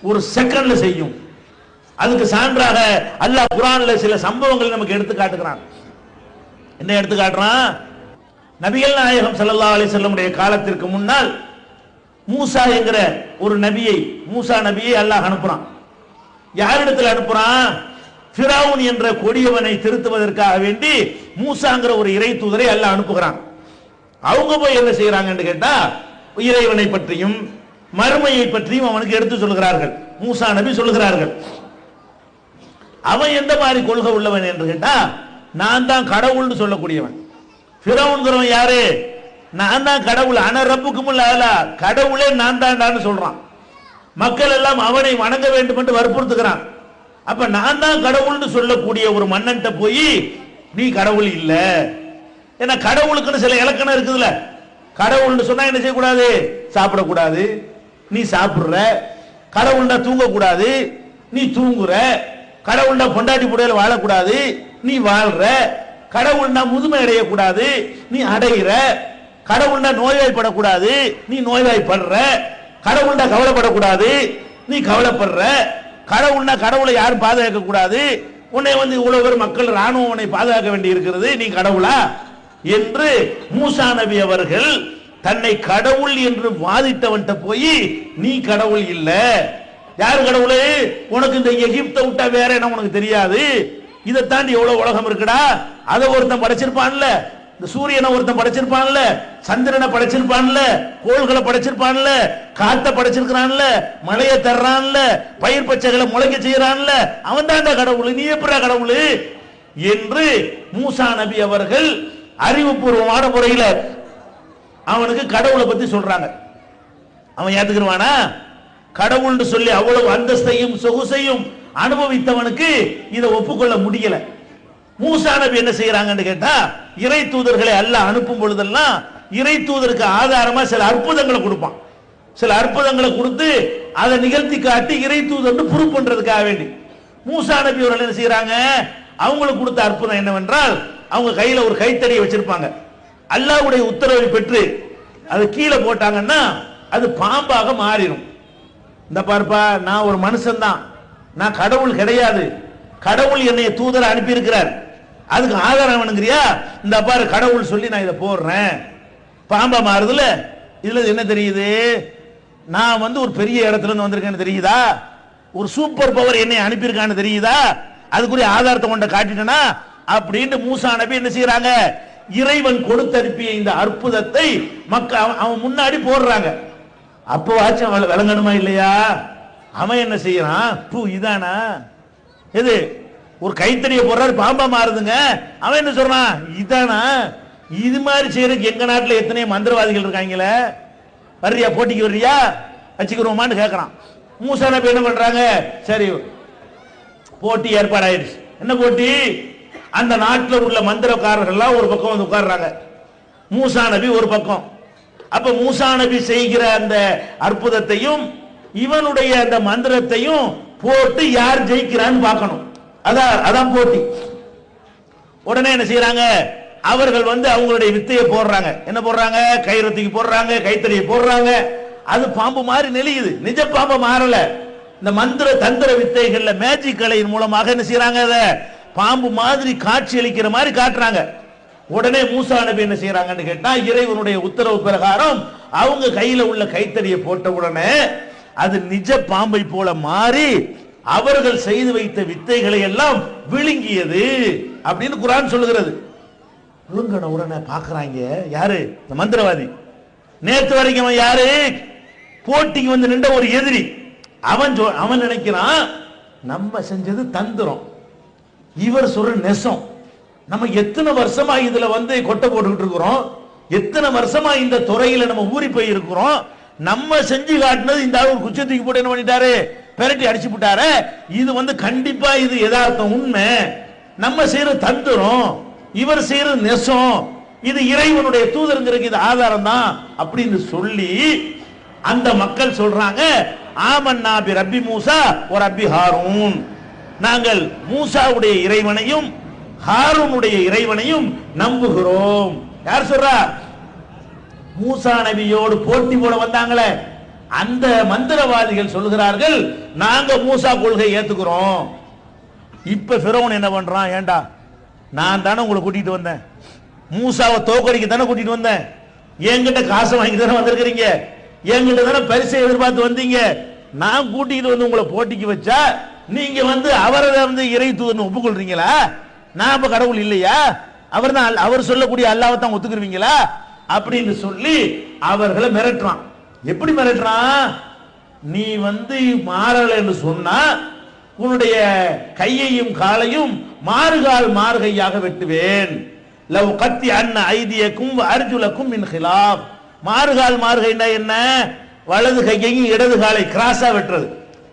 ஒரு செகண்ட்ல செய்யும். அதுக்கு சான்றாக அல்லாஹ் குர்ஆன்ல சில சம்பவங்கள் நமக்கு எடுத்து காட்டுகிறான். என்ன எடுத்து காட்டுறான்? நபிகள் நாயகம் ஸல்லல்லாஹு அலைஹி வஸல்லம் காலத்திற்கு முன்னால் மூசா என்கிற ஒரு நபியை, மூசா நபியை அல்லாஹ் அனுப்புறான். யாரிடத்தில் அனுப்புறான்? ஃபிரௌன் என்ற கொடியவனை திருத்துவதற்காக வேண்டி மூசாங்கிற ஒரு இறை தூதரை அல்லாஹ் அனுப்புகிறான். அவங்க போய் என்ன செய்யறாங்கன்னு கேட்டா, இறைவனை பற்றியும் மறுமையை பற்றியும் அவனுக்கு எடுத்து சொல்கிறார்கள். மூசா நபி சொல்லுகிறார்கள். அவன் எந்த மாதிரி கொள்கை உள்ளவன் என்று கேட்டா, நான் தான் கடவுள்னு சொல்லக்கூடியவன். ஃபிரௌன்கிறவன் யாரு? நான் தான் கடவுள், அன ரப்புக்குமுல் அலா, கடவுளே நான் தான்டான்னு சொல்றான். மக்கள் எல்லாம் அவனை வணங்க வேண்டும் என்று வற்புறுத்துகிறான். அப்ப நான் தான் கடவுள்னு சொல்லக்கூடிய ஒரு மன்னன்ட்ட போய் நீ கடவுள் இல்ல, ஏன்னா கடவுளுக்குன்னு சில இலக்கணம் இருக்குதுல்ல. கடவுள்னு சொன்னா என்ன செய்யக்கூடாது? சாப்பிடக்கூடாது, நீ சாப்பிடுற. கடவுள்னா தூங்கக்கூடாது, நீ தூங்குற. கடவுள்னா பொண்டாட்டி புடையில வாழக்கூடாது, நீ வாழ்ற. கடவுள்னா முதுமை அடையக்கூடாது, நீ அடைகிற. கடவுள்னா நோய்வாய்ப்படக்கூடாது, நீ நோய்வாய்ப்படுற. கடவுள்னா கவலைப்படக்கூடாது, நீ கவலைப்படுற. கடவுள்னா கடவுளை யாரும் பாதுகாக்க கூடாது, உன்னை இவ்வளவு பேர் மக்கள் ராணுவம் உன்னை பாதுகாக்க வேண்டி இருக்கிறது, நீ கடவுளா என்று மூசா நபி அவர்கள் தன்னை கடவுள் என்று வாதிட்டவன்ட்ட போய் நீ கடவுள் இல்ல. யாரு கடவுளு? உனக்கு இந்த எகிப்தை விட்டா வேற என்ன உனக்கு தெரியாது? இதை தாண்டி எவ்வளவு உலகம் இருக்குடா. அதை ஒருத்தன் படைச்சிருப்பான்ல, இந்த சூரியனை ஒருத்தன் படைச்சிருப்பான்ல, சந்திரனை படைச்சிருப்பான்ல, கோள்களை படைச்சிருப்பான்ல, காத்த படைச்சிருக்கிறான்ல, மழையை தர்றான்ல, பயிர் பச்சைகளை முளைக்க செய்யறான்ல, அவன் தாண்டா கடவுள், நீ எப்படா கடவுள் என்று மூசா நபி அவர்கள் அறிவுபூர்வமான முறையில அவனுக்கு கடவுளை பத்தி சொல்றாங்க. அவன் ஏத்துக்குவானா? கடவுள்னு சொல்லி அவ்வளவு அந்தஸ்தையும் சொகுசையும் அனுபவித்தவனுக்கு இதை ஒப்புக்கொள்ள முடியல. மூசா நபி என்ன செய்யறாங்கன்னு கேட்டா, இறை தூதர்களை அல்லாஹ் அனுப்பும் பொழுதெல்லாம் இறை தூதருக்கு ஆதாரமா சில அற்புதங்களை கொடுப்பான். சில அற்புதங்களை கொடுத்து அதை நிகழ்த்தி காட்டி இறை தூதர்னு ப்ரூவ் பண்றதுக்காக வேண்டி மூசா நபி அவர்கள் என்ன செய்யறாங்க? அவங்களுக்கு கொடுத்த அற்புதம் என்னவென்றால், அவங்க கையில ஒரு கைத்தடியை வச்சிருப்பாங்க. அல்லாஹ்வுடைய உத்தரவை பெற்று அது கீழே போட்டாங்கன்னா அது பாம்பாக மாறிடும். இந்த பார்ப்பா, நான் ஒரு மனுஷன் தான், நான் கடவுள் கிடையாது, கடவுள் என்னை தூதரை அனுப்பி இருக்கிறார், அதுக்கு ஆதாரம் வேணுங்கிறியா? இந்த பாரு கடவுள் சொல்லி நான் இதை போடுறேன், பாம்பா மாறுதுல. இதுல என்ன தெரியுது? நான் ஒரு பெரிய இடத்துல இருந்து வந்திருக்கேன்னு தெரியுதா? ஒரு சூப்பர் பவர் என்னை அனுப்பியிருக்கான்னு தெரியுதா? அதுக்குரிய ஆதாரத்தை கொண்ட காட்டிட்டேனா அப்படின்னு மூசா நபி என்ன செய்யறாங்க? இறைவன் கொடுத்தனுப்பிய இந்த அற்புதத்தை மக்கள் அவன் முன்னாடி போடுறாங்க. அப்போ ஆச்சும் விளங்கணுமா இல்லையா? அவன் என்ன செய்யறான்? பூ இதானா? எது? ஒரு கைத்தறியை போடுறாரு, பாம்பா மாறுதுங்க. அவன் என்ன சொல்றான்? இதானா? இது மாதிரி செய்யறதுக்கு எங்க நாட்டில் எத்தனையோ மந்திரவாதிகள் இருக்காங்களே, வர்றியா, போட்டிக்கு வர்றியா, வச்சுக்கிறோமான்னு கேட்கறான். மூசா நபி என்ன பண்றாங்க? சரி, போட்டி ஏற்பாடாயிருச்சு. என்ன போட்டி? அந்த நாட்டில் உள்ள மந்திரக்காரர்கள் ஒரு பக்கம் வந்து உட்கார்றாங்க, மூசா நபி ஒரு பக்கம். அப்ப மூசா நபி செய்கிற அந்த அற்புதத்தையும் இவனுடைய அந்த மந்திரத்தையும் போட்டு யார் ஜெயிக்கிறான்னு பார்க்கணும். அதான் போட்டி. உடனே என்ன செய்யறாங்க? அவர்கள் அவங்களுடைய வித்தையை போடுறாங்க. என்ன போடுறாங்க? கைரத்திக்கு போடுறாங்க, கைத்தறியை போடுறாங்க. அது பாம்பு மாதிரி நெளியுது. நிஜ பாம்பு மாறல. இந்த மந்திர தந்திர வித்தைகள்ல மேஜிக் கலையின் மூலமாக என்ன செய்யறாங்க? அதை பாம்பு மாதிரி காட்சி அளிக்கிற மாதிரி காட்டுறாங்க. உடனே மூசா நபி என்ன செய்யறாங்கன்னு கேட்டா, இறைவனுடைய உத்தரவு பிரகாரம் அவங்க கையில உள்ள கைத்தறியை போட்ட உடனே அது நிஜ பாம்பை போல மாறி அவர்கள் செய்து வைத்த வித்தைகளை எல்லாம் விழுங்கியது அப்படின்னு குர்ஆன் சொல்லுகிறது. விழுங்கின உடனே பாக்குறாங்க, யாரு? இந்த மந்திரவாதி. நேற்று வரைக்கும் அவன் யாரு? போட்டிக்கு நின்ற ஒரு எதிரி. அவன் நினைக்கிறான் நம்ம செஞ்சது தந்திரம், இவர் சொல்ற நெசம். நம்ம எத்தனை வருஷமா இதுல கொட்டை போட்டுக்கிட்டு இருக்கிறோம், எத்தனை வருஷமா இந்த துறையில நம்ம ஊறி போய் இருக்கிறோம். நம்ம செஞ்சு காட்டினது இந்த ஆள் குச்சத்துக்கு போட்டு என்ன பண்ணிட்டாரு? பெரட்டி அடிச்சு விட்டாரு. இது கண்டிப்பா இது யதார்த்தம், உண்மை. நம்ம செய்யற தந்திரம், இவர் செய்யறது நெசம், இது இறைவனுடைய தூதருங்கிறதுக்கு இது ஆதாரம் தான் அப்படின்னு சொல்லி அந்த மக்கள் சொல்றாங்க, ஆமன்னா பி ரப்பி மூசா ஒரு ரப்பி ஹாரூன், நாங்கள் மூசாவுடைய இறைவனையும் ஹாரூனுடைய இறைவனையும் நம்புகிறோம். யார் சொல்றா? மூசா நபியோடு போட்டி போட வந்தாங்களே அந்த மந்திரவாதிகள் சொல்கிறார்கள், நாங்க மூசா கொள்கை ஏத்துக்கிறோம். இப்ப ஃபிரௌன் என்ன பண்றான்? ஏண்டா, நான் தானே உங்களை கூட்டிட்டு வந்தேன், மூசாவை தோக்கடிக்க தானே கூட்டிட்டு வந்தேன், என்கிட்ட காசை வாங்கி தானே வந்திருக்கிறீங்க, என்கிட்ட தானே பரிசை எதிர்பார்த்து வந்தீங்க, நான் கூட்டிட்டு வந்து உங்களை போட்டிக்கு வச்சா நீங்க வந்து அவரை வந்து இறை தூதர்னு ஒப்புக்கொள்றீங்களா? நான் இப்ப கடவுள் இல்லையா? அவர் தான், அவர் சொல்லக்கூடிய அல்லாஹ்வை தான் ஒத்துக்குருவீங்களா அப்படின்னு சொல்லி அவர்களை மிரட்டுறான். எப்படி மிரட்டுறான்? நீ வந்து மாறலன்னு சொன்னா உன்னுடைய கையையும் காலையும் மாறுகால் மாறுகையாக வெட்டுவேன். லவ் கத்தி அன்ன ஐதியக்கும் அர்ஜுலக்கும் மின் ஹிலாப். மாறுகால் மாறுகைன்னா என்ன? வலது கையையும் இடது காலை கிராஸா வெட்டுறது.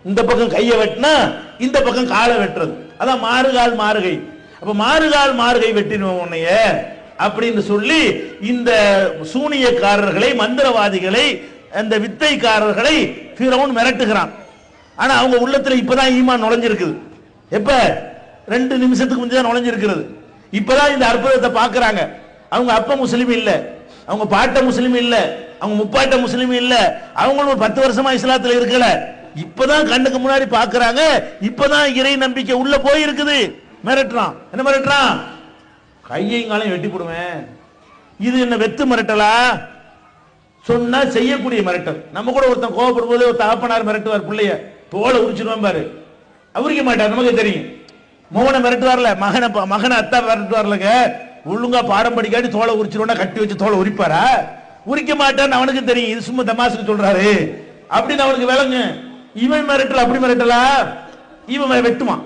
இந்த பக்கம் கையை வெட்டினா இந்த பக்கம் காலை வெட்டுறது, அதான் மாறுகால் மாறுகை. அப்ப மாறுகால் மாறுகை வெட்டினோம் உன்னைய அப்படின்னு சொல்லி இந்த சூனியக்காரர்களை, மந்திரவாதிகளை, அந்த வித்தைக்காரர்களை ஃபிரௌன் மிரட்டுகிறான். ஆனா அவங்க உள்ளத்துல இப்பதான் ஈமான் நுழைஞ்சிருக்குது. எப்ப? 2 நிமிஷத்துக்கு முந்தைய தான் நுழைஞ்சிருக்கிறது. இப்பதான் இந்த அற்புதத்தை பாக்குறாங்க. அவங்க அப்ப முஸ்லீம் இல்ல, அவங்க பாட்ட முஸ்லீம் இல்ல, அவங்க முப்பாட்ட முஸ்லீம் இல்ல, அவங்களும் 10 வருஷமா இஸ்லாத்துல இருக்கல. இப்பதான் கண்ணுக்கு முன்னாடி பாக்குறாங்க. இப்பதான் இறை நம்பிக்கை உள்ள போய் இருக்குது. மிரட்டுறான். என்ன மிரட்டுறான்? கையையும் வெட்டி போடுவேன். இது என்ன வெத்து மிரட்டலா? சொன்னா செய்யக்கூடிய மிரட்டல். நம்ம கூட ஒருத்தன் கோவப்படும் போது ஒரு தகப்பனார் மிரட்டுவார் பிள்ளைய, தோலை உரிச்சிடுவான் பாரு, உரிக்க மாட்டார், நமக்கு தெரியும். மோகனை மிரட்டுவார்ல, மகனை அத்தா மிரட்டுவார்லங்க, ஒழுங்கா பாடம் படிக்காட்டி தோலை உரிச்சிருவோம்னா கட்டி வச்சு தோலை உரிப்பாரா? உரிக்க மாட்டான்னு அவனுக்கு தெரியும். இது சும்மா தமாசுக்கு சொல்றாரு அப்படின்னு அவனுக்கு விளங்கு. இவன் மிரட்டல அப்படி மிரட்டலா? இவன் வெட்டுவான்.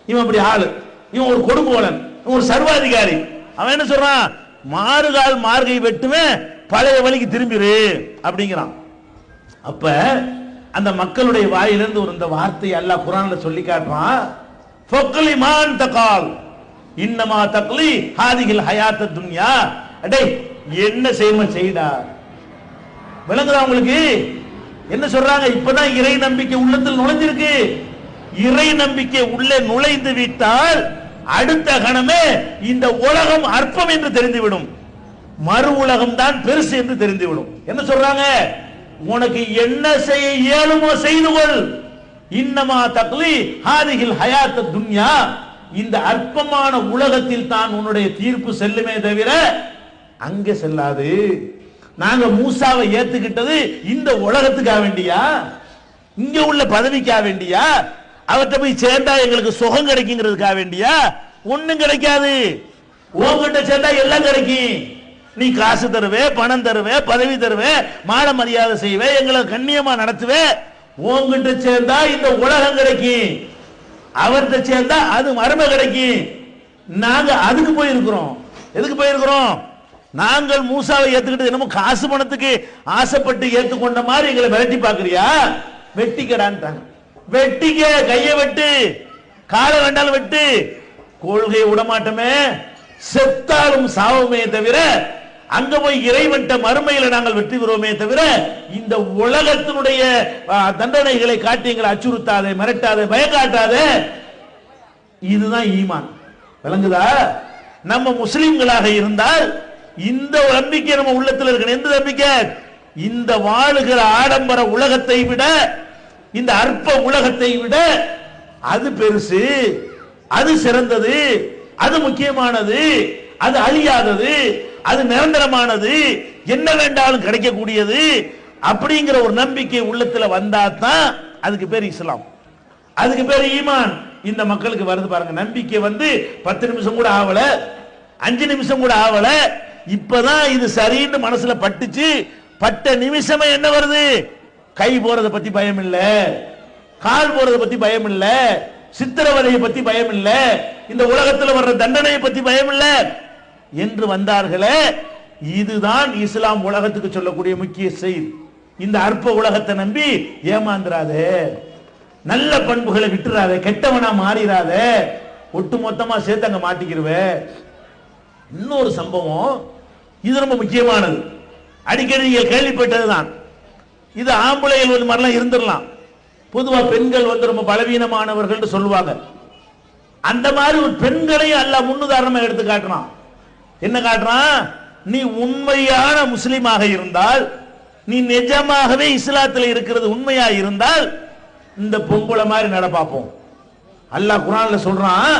இவன் அப்படி ஆளு, இவன் ஒரு கொடுங்கோலன், ஒரு சர்வாதிகாரி. அவன் என்ன சொல்றான்? மாறுகால் மார்கை வெட்டுவேன், பழைய வழிக்கு திரும்பிரு அப்படிங்கிறான். அப்ப அந்த மக்களுடைய வாயிலிருந்து ஒரு இந்த வார்த்தை அல்லாஹ் குர்ஆன்ல சொல்லி காட்டுறான். ஃபக்லி மான் தகால் இன்னமா தக்லி ஹாதிஹில் ஹயாத் துன்யா. அடே என்ன செய்யணுமோ செய்டா. விளங்குதா உங்களுக்கு? என்ன சொல்றாங்க? இப்பதான் இறை நம்பிக்கை உள்ளத்தில் நுழைஞ்சிருக்கு. இறை நம்பிக்கை உள்ளே நுழைந்து விட்டால் அடுத்த கணமே இந்த உலகம் அற்பம் என்று தெரிந்துவிடும், மறு உலகம் தான் பெருசு என்று தெரிந்துவிடும். என்ன சொல்றாங்க? உனக்கு என்ன செய்ய இயலுமோ செய்து கொள். இன்னமா தக்லி ஹாதிஹில் ஹயாத் துன்யா. இந்த அற்பமான உலகத்தில் தான் உன்னுடைய தீர்ப்பு செல்லுமே தவிர அங்கே செல்லாது. நாங்க மூசாவை ஏத்துக்கிட்டது இந்த உலகத்துக்காக வேண்டியா? இங்க உள்ள பதவிக்காக வேண்டியா? அவர்கிட்ட போய் சேர்ந்தா எங்களுக்கு சுகம் கிடைக்குங்கிறதுக்காக வேண்டியா? ஒண்ணும் கிடைக்காது. உங்ககிட்ட சேர்ந்தா எல்லாம் கிடைக்கும். நீ காசு தருவே, பணம் தருவே, பதவி தருவே, மான மரியாதை செய்வே, எங்களை கண்ணியமா நடத்துவே. உங்ககிட்ட சேர்ந்தா இந்த உலகம் கிடைக்கும், அவர்கிட்ட சேர்ந்தா அது மர்ம கிடைக்கும். நாங்க அதுக்கு போயிருக்கிறோம். எதுக்கு போயிருக்கிறோம்? நாங்கள் மூசாவை ஏத்துக்கிட்டு என்னமோ காசு பணத்துக்கு ஆசைப்பட்டு ஏத்துக்கொண்ட மாதிரி எங்களை விரட்டி பாக்குறியா? வெட்டிக்கடான்ட்டாங்க. வெட்டிக்க, கையை வெட்டு, காலை வேண்டாலும் வெட்டு, கொள்கையை விடமாட்டோமே, செத்தாலும் சாவுமே தவிர அங்க போய் இறைவன்ட்ட மறுமையில நாங்கள் வெற்றி பெறுவோமே தவிர இந்த உலகத்தினுடைய தண்டனைகளை காட்டி எங்களை அச்சுறுத்தாதே, மிரட்டாதே, பயங்காட்டாதே. இதுதான் ஈமான். விளங்குதா? நம்ம முஸ்லிம்களாக இருந்தால் இந்த நம்பிக்கை நம்ம உள்ளத்தில் இருக்கணும். எந்த நம்பிக்கை? இந்த வாழுகிற ஆடம்பர உலகத்தை விட, இந்த அற்ப உலகத்தை விட அது பெருசு, அது சிறந்தது, அது முக்கியமானது, அது அழியாதது, அது நிரந்தரமானது, என்ன வேண்டாலும் கிடைக்கக்கூடியது அப்படிங்கிற ஒரு நம்பிக்கை உள்ளத்துல வந்தா தான் அதுக்கு பேர் இஸ்லாம், அதுக்கு பேர் ஈமான். இந்த மக்களுக்கு வருது பாருங்க. நம்பிக்கை வந்து 10 நிமிஷம் கூட ஆகல, 5 நிமிஷம் கூட ஆகல, இப்பதான் இது சரின்னு மனசுல பட்டுச்சு. பட்ட நிமிஷமே என்ன வருது? கை போறதை பத்தி பயம் இல்ல, கால் போறதை பத்தி பயம் இல்ல, சித்திரவதையை பத்தி பயம் இல்ல, இந்த உலகத்தில் வர்ற தண்டனையை பத்தி பயம் இல்ல என்று வந்தார்களே. இதுதான் இஸ்லாம் உலகத்துக்கு சொல்லக்கூடிய முக்கிய செய்தி. இந்த அற்ப உலகத்தை நம்பி ஏமாந்துராதே, நல்ல பண்புகளை விட்டுறாதே, கெட்டவனா மாறிடாதே, ஒட்டு மொத்தமா சேர்த்து அங்க மாட்டிக்கிருவே. இன்னொரு சம்பவம், இது ரொம்ப முக்கியமானது, அடிக்கடி நீங்கள் கேள்விப்பட்டதுதான். இது ஆம்பளைகள் ஒரு மாதிரிலாம் இருந்துடலாம், பொதுவா பெண்கள் வந்து ரொம்ப பலவீனமானவர்கள் சொல்லுவாங்க. அந்த மாதிரி ஒரு பெண்களையும் அல்லாஹ் முன்னுதாரணமா எடுத்து காட்டுறான். என்ன காட்டுறான்? நீ உண்மையான முஸ்லிமாக இருந்தால், நீ நிஜமாகவே இஸ்லாத்தில் இருக்கிறது உண்மையா இருந்தால், இந்த பொம்பளை மாதிரி நட பார்ப்போம். அல்லாஹ் குர்ஆன்ல சொல்றான்,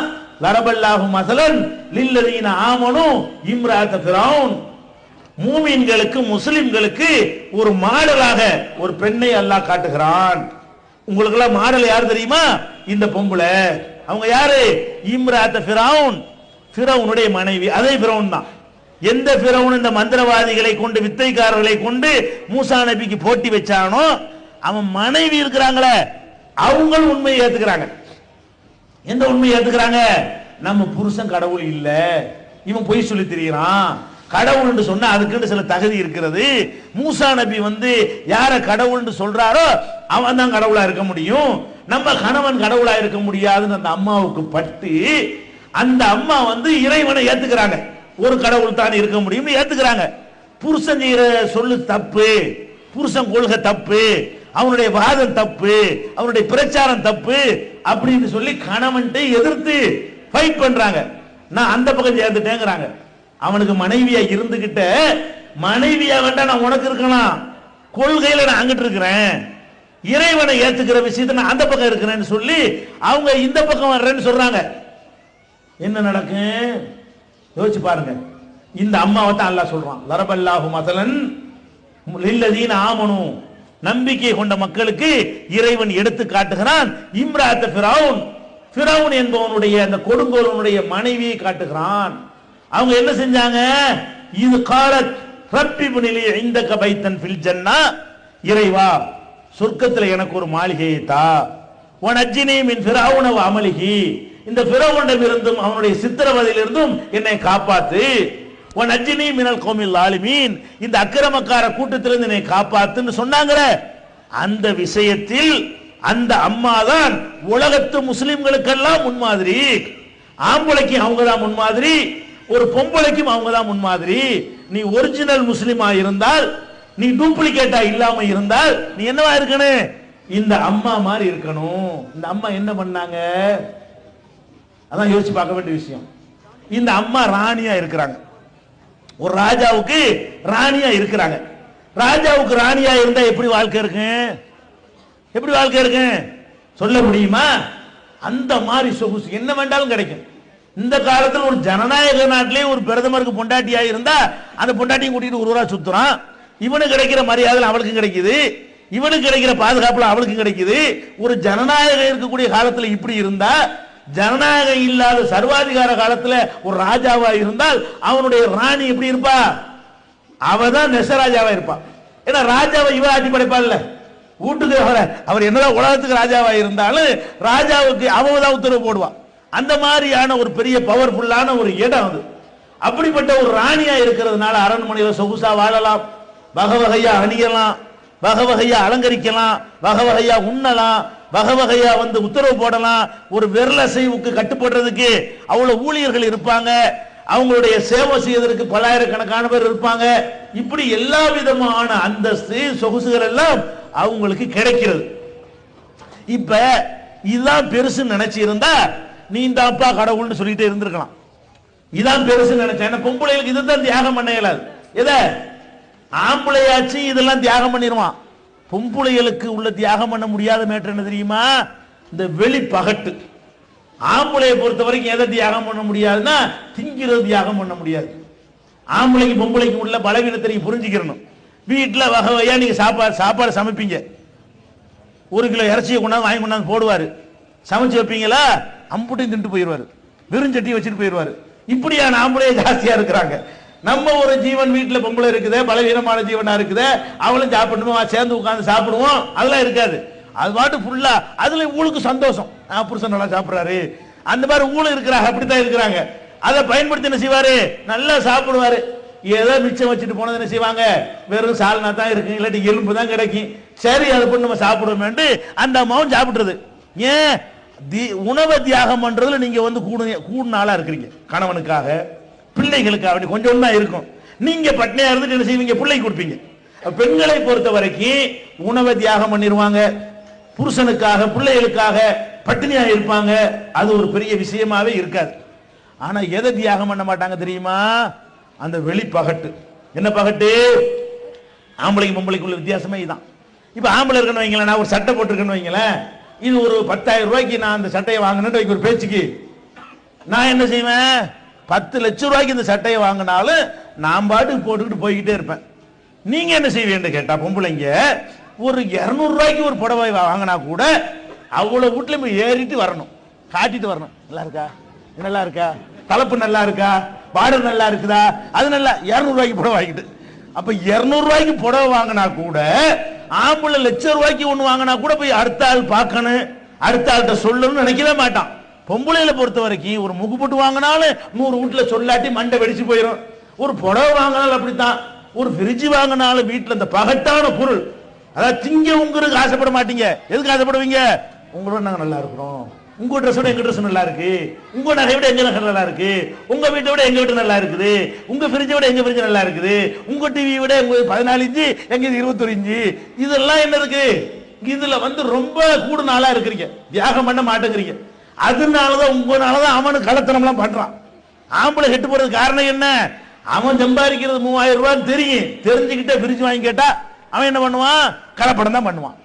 லரபல்லாஹு மஸலன் லில்லதீன ஆமனு இம்ராஅத் ஃபிரௌன். மூமின்களுக்கு முஸ்லிம்களுக்கு ஒரு மாடலாக ஒரு பெண்ணை அல்லாஹ் காட்டுகிறான். உங்களுக்கு எல்லாம் மாடல் யார் தெரியுமா? இந்த பொம்பளை. அவங்க யாரு? இம்ராஅத் ஃபிரௌன், ஃபிரௌனுடைய மனைவி. அதே ஃபிரௌன் தான். எந்த ஃபிரௌன் இந்த மந்திரவாதிகளை கொண்டு, வித்தைக்காரர்களை கொண்டு மூசா நபிக்கு போட்டி வச்சானோ, அவன் மனைவி இருக்கிறாங்களே, அவங்களும் உண்மையை ஏத்துக்கிறாங்க. எந்த உண்மையை ஏத்துக்கிறாங்க? நம்ம புருஷன் கடவுள் இல்ல, இவன் பொய் சொல்லி திரியிறான். கடவுள் என்று சொன்னா அதுக்கு சில தகுதி இருக்கிறது. மூசா நபி வந்து யார கடவுள் சொல்றாரோ அவன் தான் கடவுளா இருக்க முடியும், நம்ம கணவன் கடவுளா இருக்க முடியாதுன்னு அந்த அம்மாவுக்கு பட்டு, அந்த அம்மா வந்து இறைவனை ஏத்துக்கிறாங்க. ஒரு கடவுள் தான் இருக்க முடியும் ஏத்துக்கிறாங்க. புருஷன் செய்யற சொல்லு தப்பு, புருஷன் கொள்கை தப்பு, அவனுடைய வாதம் தப்பு, அவனுடைய பிரச்சாரம் தப்பு அப்படின்னு சொல்லி கணவன்ட்டை எதிர்த்து ஃபைட் பண்றாங்க. நான் அந்த பக்கம் சேர்ந்துட்டேங்கிறாங்க. அவனுக்கு மனைவியா இருந்துகிட்ட, மனைவியா வேண்டாம் நான் உனக்கு இருக்கலாம், கொள்கையில நான் அங்கிட்டு இருக்கிறேன், இறைவனை ஏத்துக்கிற விஷயத்தை நான் அந்த பக்கம் இருக்கிறேன்னு சொல்லி அவங்க இந்த பக்கம் வர்றேன்னு சொல்றாங்க. என்ன நடக்கும் யோசிச்சு பாருங்க. இந்த அம்மாவை தான் அல்லாஹ் சொல்றான், லரபல்லாஹு மஸலன் லில்லதீன ஆமனு, நம்பிக்கை கொண்ட மக்களுக்கு இறைவன் எடுத்து காட்டுகிறான். இம்ராஅத் ஃபிரௌன், ஃபிரௌன் என்பவனுடைய அந்த கொடுங்கோலனுடைய மனைவியை காட்டுகிறான். அவங்க என்ன செஞ்சாங்க? இது காலத் ரப்பி புனிலி இந்தக பைத்தன் ஃபில் ஜன்னா, இறைவா சொர்க்கத்தில் எனக்கு ஒரு மாளிகையை தா, வனஜ்ஜினி மின் ஃபிரௌன வ அமலிஹி, இந்த ஃபிரௌனிடமிருந்தும் அவனுடைய சித்திரவதையிலிருந்தும் என்னை காப்பாத்து, வனஜ்ஜினி மினல் கௌமில் ஸாலிமீன், இந்த அக்கிரமக்கார கூட்டத்திலிருந்து என்னை காப்பாத்துன்னு சொன்னாங்கற. அந்த விஷயத்தில் அந்த அம்மா தான் உலகத்து முஸ்லிம்களுக்கெல்லாம் முன்மாதிரி. ஆம்பளைக்கு அவங்க தான் முன்மாதிரி, ஒரு பொம்பளைக்கும் அவங்க தான் முன்மாதிரி. நீ ஒரிஜினல் முஸ்லிமா இருந்தால், நீ டூப்ளிகேட்டா இல்லாம இருந்தால் நீ என்னவா இருக்கணும்? இந்த அம்மா மாதிரி இருக்கணும். இந்த அம்மா என்ன பண்ணாங்க? அதான் யோசிச்சு பார்க்க வேண்டிய விஷயம். இந்த அம்மா ராணியா இருக்கிறாங்க, ஒரு ராஜாவுக்கு ராணியா இருக்கிறாங்க. ராஜாவுக்கு ராணியா இருந்தா எப்படி வாழ்க்கை இருக்கு? எப்படி வாழ்க்கை இருக்கு சொல்ல முடியுமா? அந்த மாதிரி சொகுசு என்ன வேண்டாலும் கிடைக்கும். இந்த காலத்தில் ஒரு ஜனநாயக நாட்டிலே ஒரு பிரதமருக்கு பொண்டாட்டியா இருந்தா அந்த பொண்டாட்டியும் கூட்டிட்டு ஒரு ஊரா சுத்துறான். இவனுக்கு கிடைக்கிற மரியாதை அவளுக்கு கிடைக்குது, இவனுக்கு கிடைக்கிற பாதுகாப்புல அவளுக்கு கிடைக்குது. ஒரு ஜனநாயகம் இருக்கக்கூடிய காலத்தில் இப்படி இருந்தா, ஜனநாயகம் இல்லாத சர்வாதிகார காலத்துல ஒரு ராஜாவா இருந்தால் அவனுடைய ராணி எப்படி இருப்பா? அவதான் நெசராஜாவா இருப்பா. ஏன்னா ராஜாவை இவ ஆட்சி படைப்பாள்ல வீட்டுக்கு. அவர் என்னதான் உலகத்துக்கு ராஜாவா இருந்தாலும் ராஜாவுக்கு அவதான் உத்தரவு போடுவா. அந்த மாதிரியான ஒரு பெரிய பவர்ஃபுல்லான ஒரு இடம் அது. அப்படிப்பட்ட ஒரு ராணியா இருக்கிறதுனால அரண்மனையில சொகுசா வாழலாம், வகை வகையா அணியலாம், வகை வகையா அலங்கரிக்கலாம், வகை வகையா உண்ணலாம், வகை வகையா வந்து உத்தரவு போடலாம். ஒரு விரலசைவுக்கு கட்டுப்படுறதுக்கு அவ்வளவு ஊழியர்கள் இருப்பாங்க, அவங்களுடைய சேவை செய்வதற்கு பல்லாயிரக்கணக்கான பேர் இருப்பாங்க. இப்படி எல்லா விதமான அந்தஸ்து சொகுசுகள் எல்லாம் அவங்களுக்கு கிடைக்கிறது. இப்ப இதுதான் பெருசு நினைச்சு இருந்தா நீ இந்த அப்பா கடவுள்னு சொல்லிட்டே இருந்திருக்கலாம். இதான் பெருசு நினைச்சேன். பொம்பளைகளுக்கு இதுதான் தியாகம் பண்ண இயலாது. எதை ஆம்பளையாச்சு இதெல்லாம் தியாகம் பண்ணிடுவான். பொம்பளைகளுக்கு உள்ள தியாகம் பண்ண முடியாத மேட்டர் என்ன தெரியுமா? இந்த வெளி பகட்டு. ஆம்பளையை பொறுத்த வரைக்கும் எதை தியாகம் பண்ண முடியாதுன்னா திங்கிறது தியாகம் பண்ண முடியாது. ஆம்பளைக்கு பொம்பளைக்கு உள்ள பலவீனத்தை நீங்க புரிஞ்சுக்கிறணும். வீட்டில் வகை வகையா நீங்க சாப்பாடு சமைப்பீங்க. 1 கிலோ இறைச்சியை கொண்டாந்து வாங்கி கொண்டாந்து போடுவாரு, சமைச்சு வைப்பீங்களா? அம்புட்டையும் தின்ட்டு போயிடுவாரு, வெறுஞ்சட்டி வச்சுட்டு போயிடுவாரு. இப்படியான ஆம்பளையே ஜாஸ்தியா இருக்கிறாங்க. நம்ம ஒரு ஜீவன் வீட்டில் பொம்பளை இருக்குதே, பலவீனமான ஜீவனா இருக்குதே, அவளும் சாப்பிடணும், சேர்ந்து உட்காந்து சாப்பிடுவோம், அதெல்லாம் இருக்காது. அது பாட்டு ஃபுல்லா அதுல ஊளுக்கு சந்தோஷம், புருஷன் நல்லா சாப்பிடுறாரு, அந்த மாதிரி ஊழ இருக்கிறாங்க. அப்படித்தான் இருக்கிறாங்க. அதை பயன்படுத்தி என்ன செய்வாரு? நல்லா சாப்பிடுவாரு. ஏதோ மிச்சம் வச்சுட்டு போனது என்ன செய்வாங்க? வெறும் சால்னா தான் இருக்கு, இல்லாட்டி எலும்பு தான் கிடைக்கும். சரி அதை போட்டு நம்ம சாப்பிடுவோம் அந்த அம்மாவும் சாப்பிடுறது. ஏன் உணவை தியாகம் பண்றதுல நீங்க வந்து கூடுன ஆளா இருக்கிறீங்க. கணவனுக்காக, பிள்ளைகளுக்கு அப்படி கொஞ்சம் தான் இருக்கும். நீங்க பட்னியா இருந்துட்டு என்ன செய்வீங்க? பிள்ளைக்கு கொடுப்பீங்க. பெண்களை பொறுத்த வரைக்கும் உணவை தியாகம் பண்ணிடுவாங்க, புருஷனுக்காக பிள்ளைகளுக்காக பட்டினியா இருப்பாங்க. அது ஒரு பெரிய விஷயமாவே இருக்காது. ஆனா எதை தியாகம் பண்ண மாட்டாங்க தெரியுமா? அந்த வெளி பகட்டு. என்ன பகட்டு? ஆம்பளைக்கு பொம்பளைக்குள்ள வித்தியாசமே இதுதான். இப்ப ஆம்பளை இருக்கணும் வைங்களேன், நான் ஒரு சட்டை போட்டிருக்கேன்னு வைங்களேன், இது ஒரு 10,000 ரூபாய்க்கு நான் அந்த சட்டையை வாங்கினேன் ஒரு பேச்சுக்கு, நான் என்ன செய்வேன்? 10 லட்சம் ரூபாய்க்கு இந்த சட்டையை வாங்கினாலும் நான் பாட்டுக்கு போட்டுக்கிட்டு போய்கிட்டே இருப்பேன். நீங்க என்ன செய்வீங்கன்னு கேட்டா, பொம்பளைங்க ஒரு 200 ரூபாய்க்கு ஒரு புடவை வாங்கினா கூட அவ்வளவு வீட்டுல போய் ஏறிட்டு வரணும், காட்டிட்டு வரணும். நல்லா இருக்கா? நல்லா இருக்கா? தலைப்பு நல்லா இருக்கா? பார்டர் நல்லா இருக்குதா? அது நல்லா 200 ரூபாய்க்கு புடவை வாங்கிட்டு. அப்ப 200 ரூபாய்க்கு புடவை வாங்கினா கூட, ஆம்பளை லட்சம் ரூபாய்க்கு ஒண்ணு வாங்கினா கூட போய் அடுத்த ஆள் பார்க்கணும், அடுத்த ஆள்கிட்ட சொல்லணும்னு நினைக்கவே மாட்டான். பொம்பளையில பொறுத்த வரைக்கும் ஒரு முகுப்பட்டு வாங்கினாலும் 100 வீட்டுல சொல்லாட்டி மண்டை வெடிச்சு போயிடும். ஒரு புடவை வாங்கினாலும் அப்படித்தான். ஒரு ஃப்ரிட்ஜ் வாங்கினாலும் வீட்டுல இந்த பகட்டான பொருள், அதாவது திங்க உங்களுக்கு ஆசைப்பட மாட்டீங்க. எதுக்கு ஆசைப்படுவீங்க? உங்களோட நாங்க நல்லா இருக்கிறோம், உங்க ட்ரெஸ் விட எங்க ட்ரெஸ் நல்லா இருக்கு, உங்க நகை விட எங்க நகை நல்லா இருக்கு, உங்க வீட்டை விட எங்க வீட்டு நல்லா இருக்குது, உங்க ஃப்ரிட்ஜை விட எங்க ஃப்ரிட்ஜ் நல்லா இருக்குது, உங்க டிவி விட உங்க 14 இன்ச்சு எங்க 21 இன்ச்சு. இதெல்லாம் என்ன இருக்கு? இதுல ரொம்ப கூட நாளா இருக்கிறீங்க, தியாகம் பண்ண மாட்டேங்கிறீங்க. அதனாலதான் உங்களாலதான் அவனு கள்ளத்தனம் எல்லாம் பண்றான். ஆம்பளை கெட்டு போறது காரணம் என்ன? அவன் சம்பாதிக்கிறது 3000 ரூபாய் தெரியும், தெரிஞ்சுக்கிட்டே ஃப்ரிட்ஜ் வாங்கி கேட்டா அவன் என்ன பண்ணுவான்? கலப்படம் தான் பண்ணுவான்.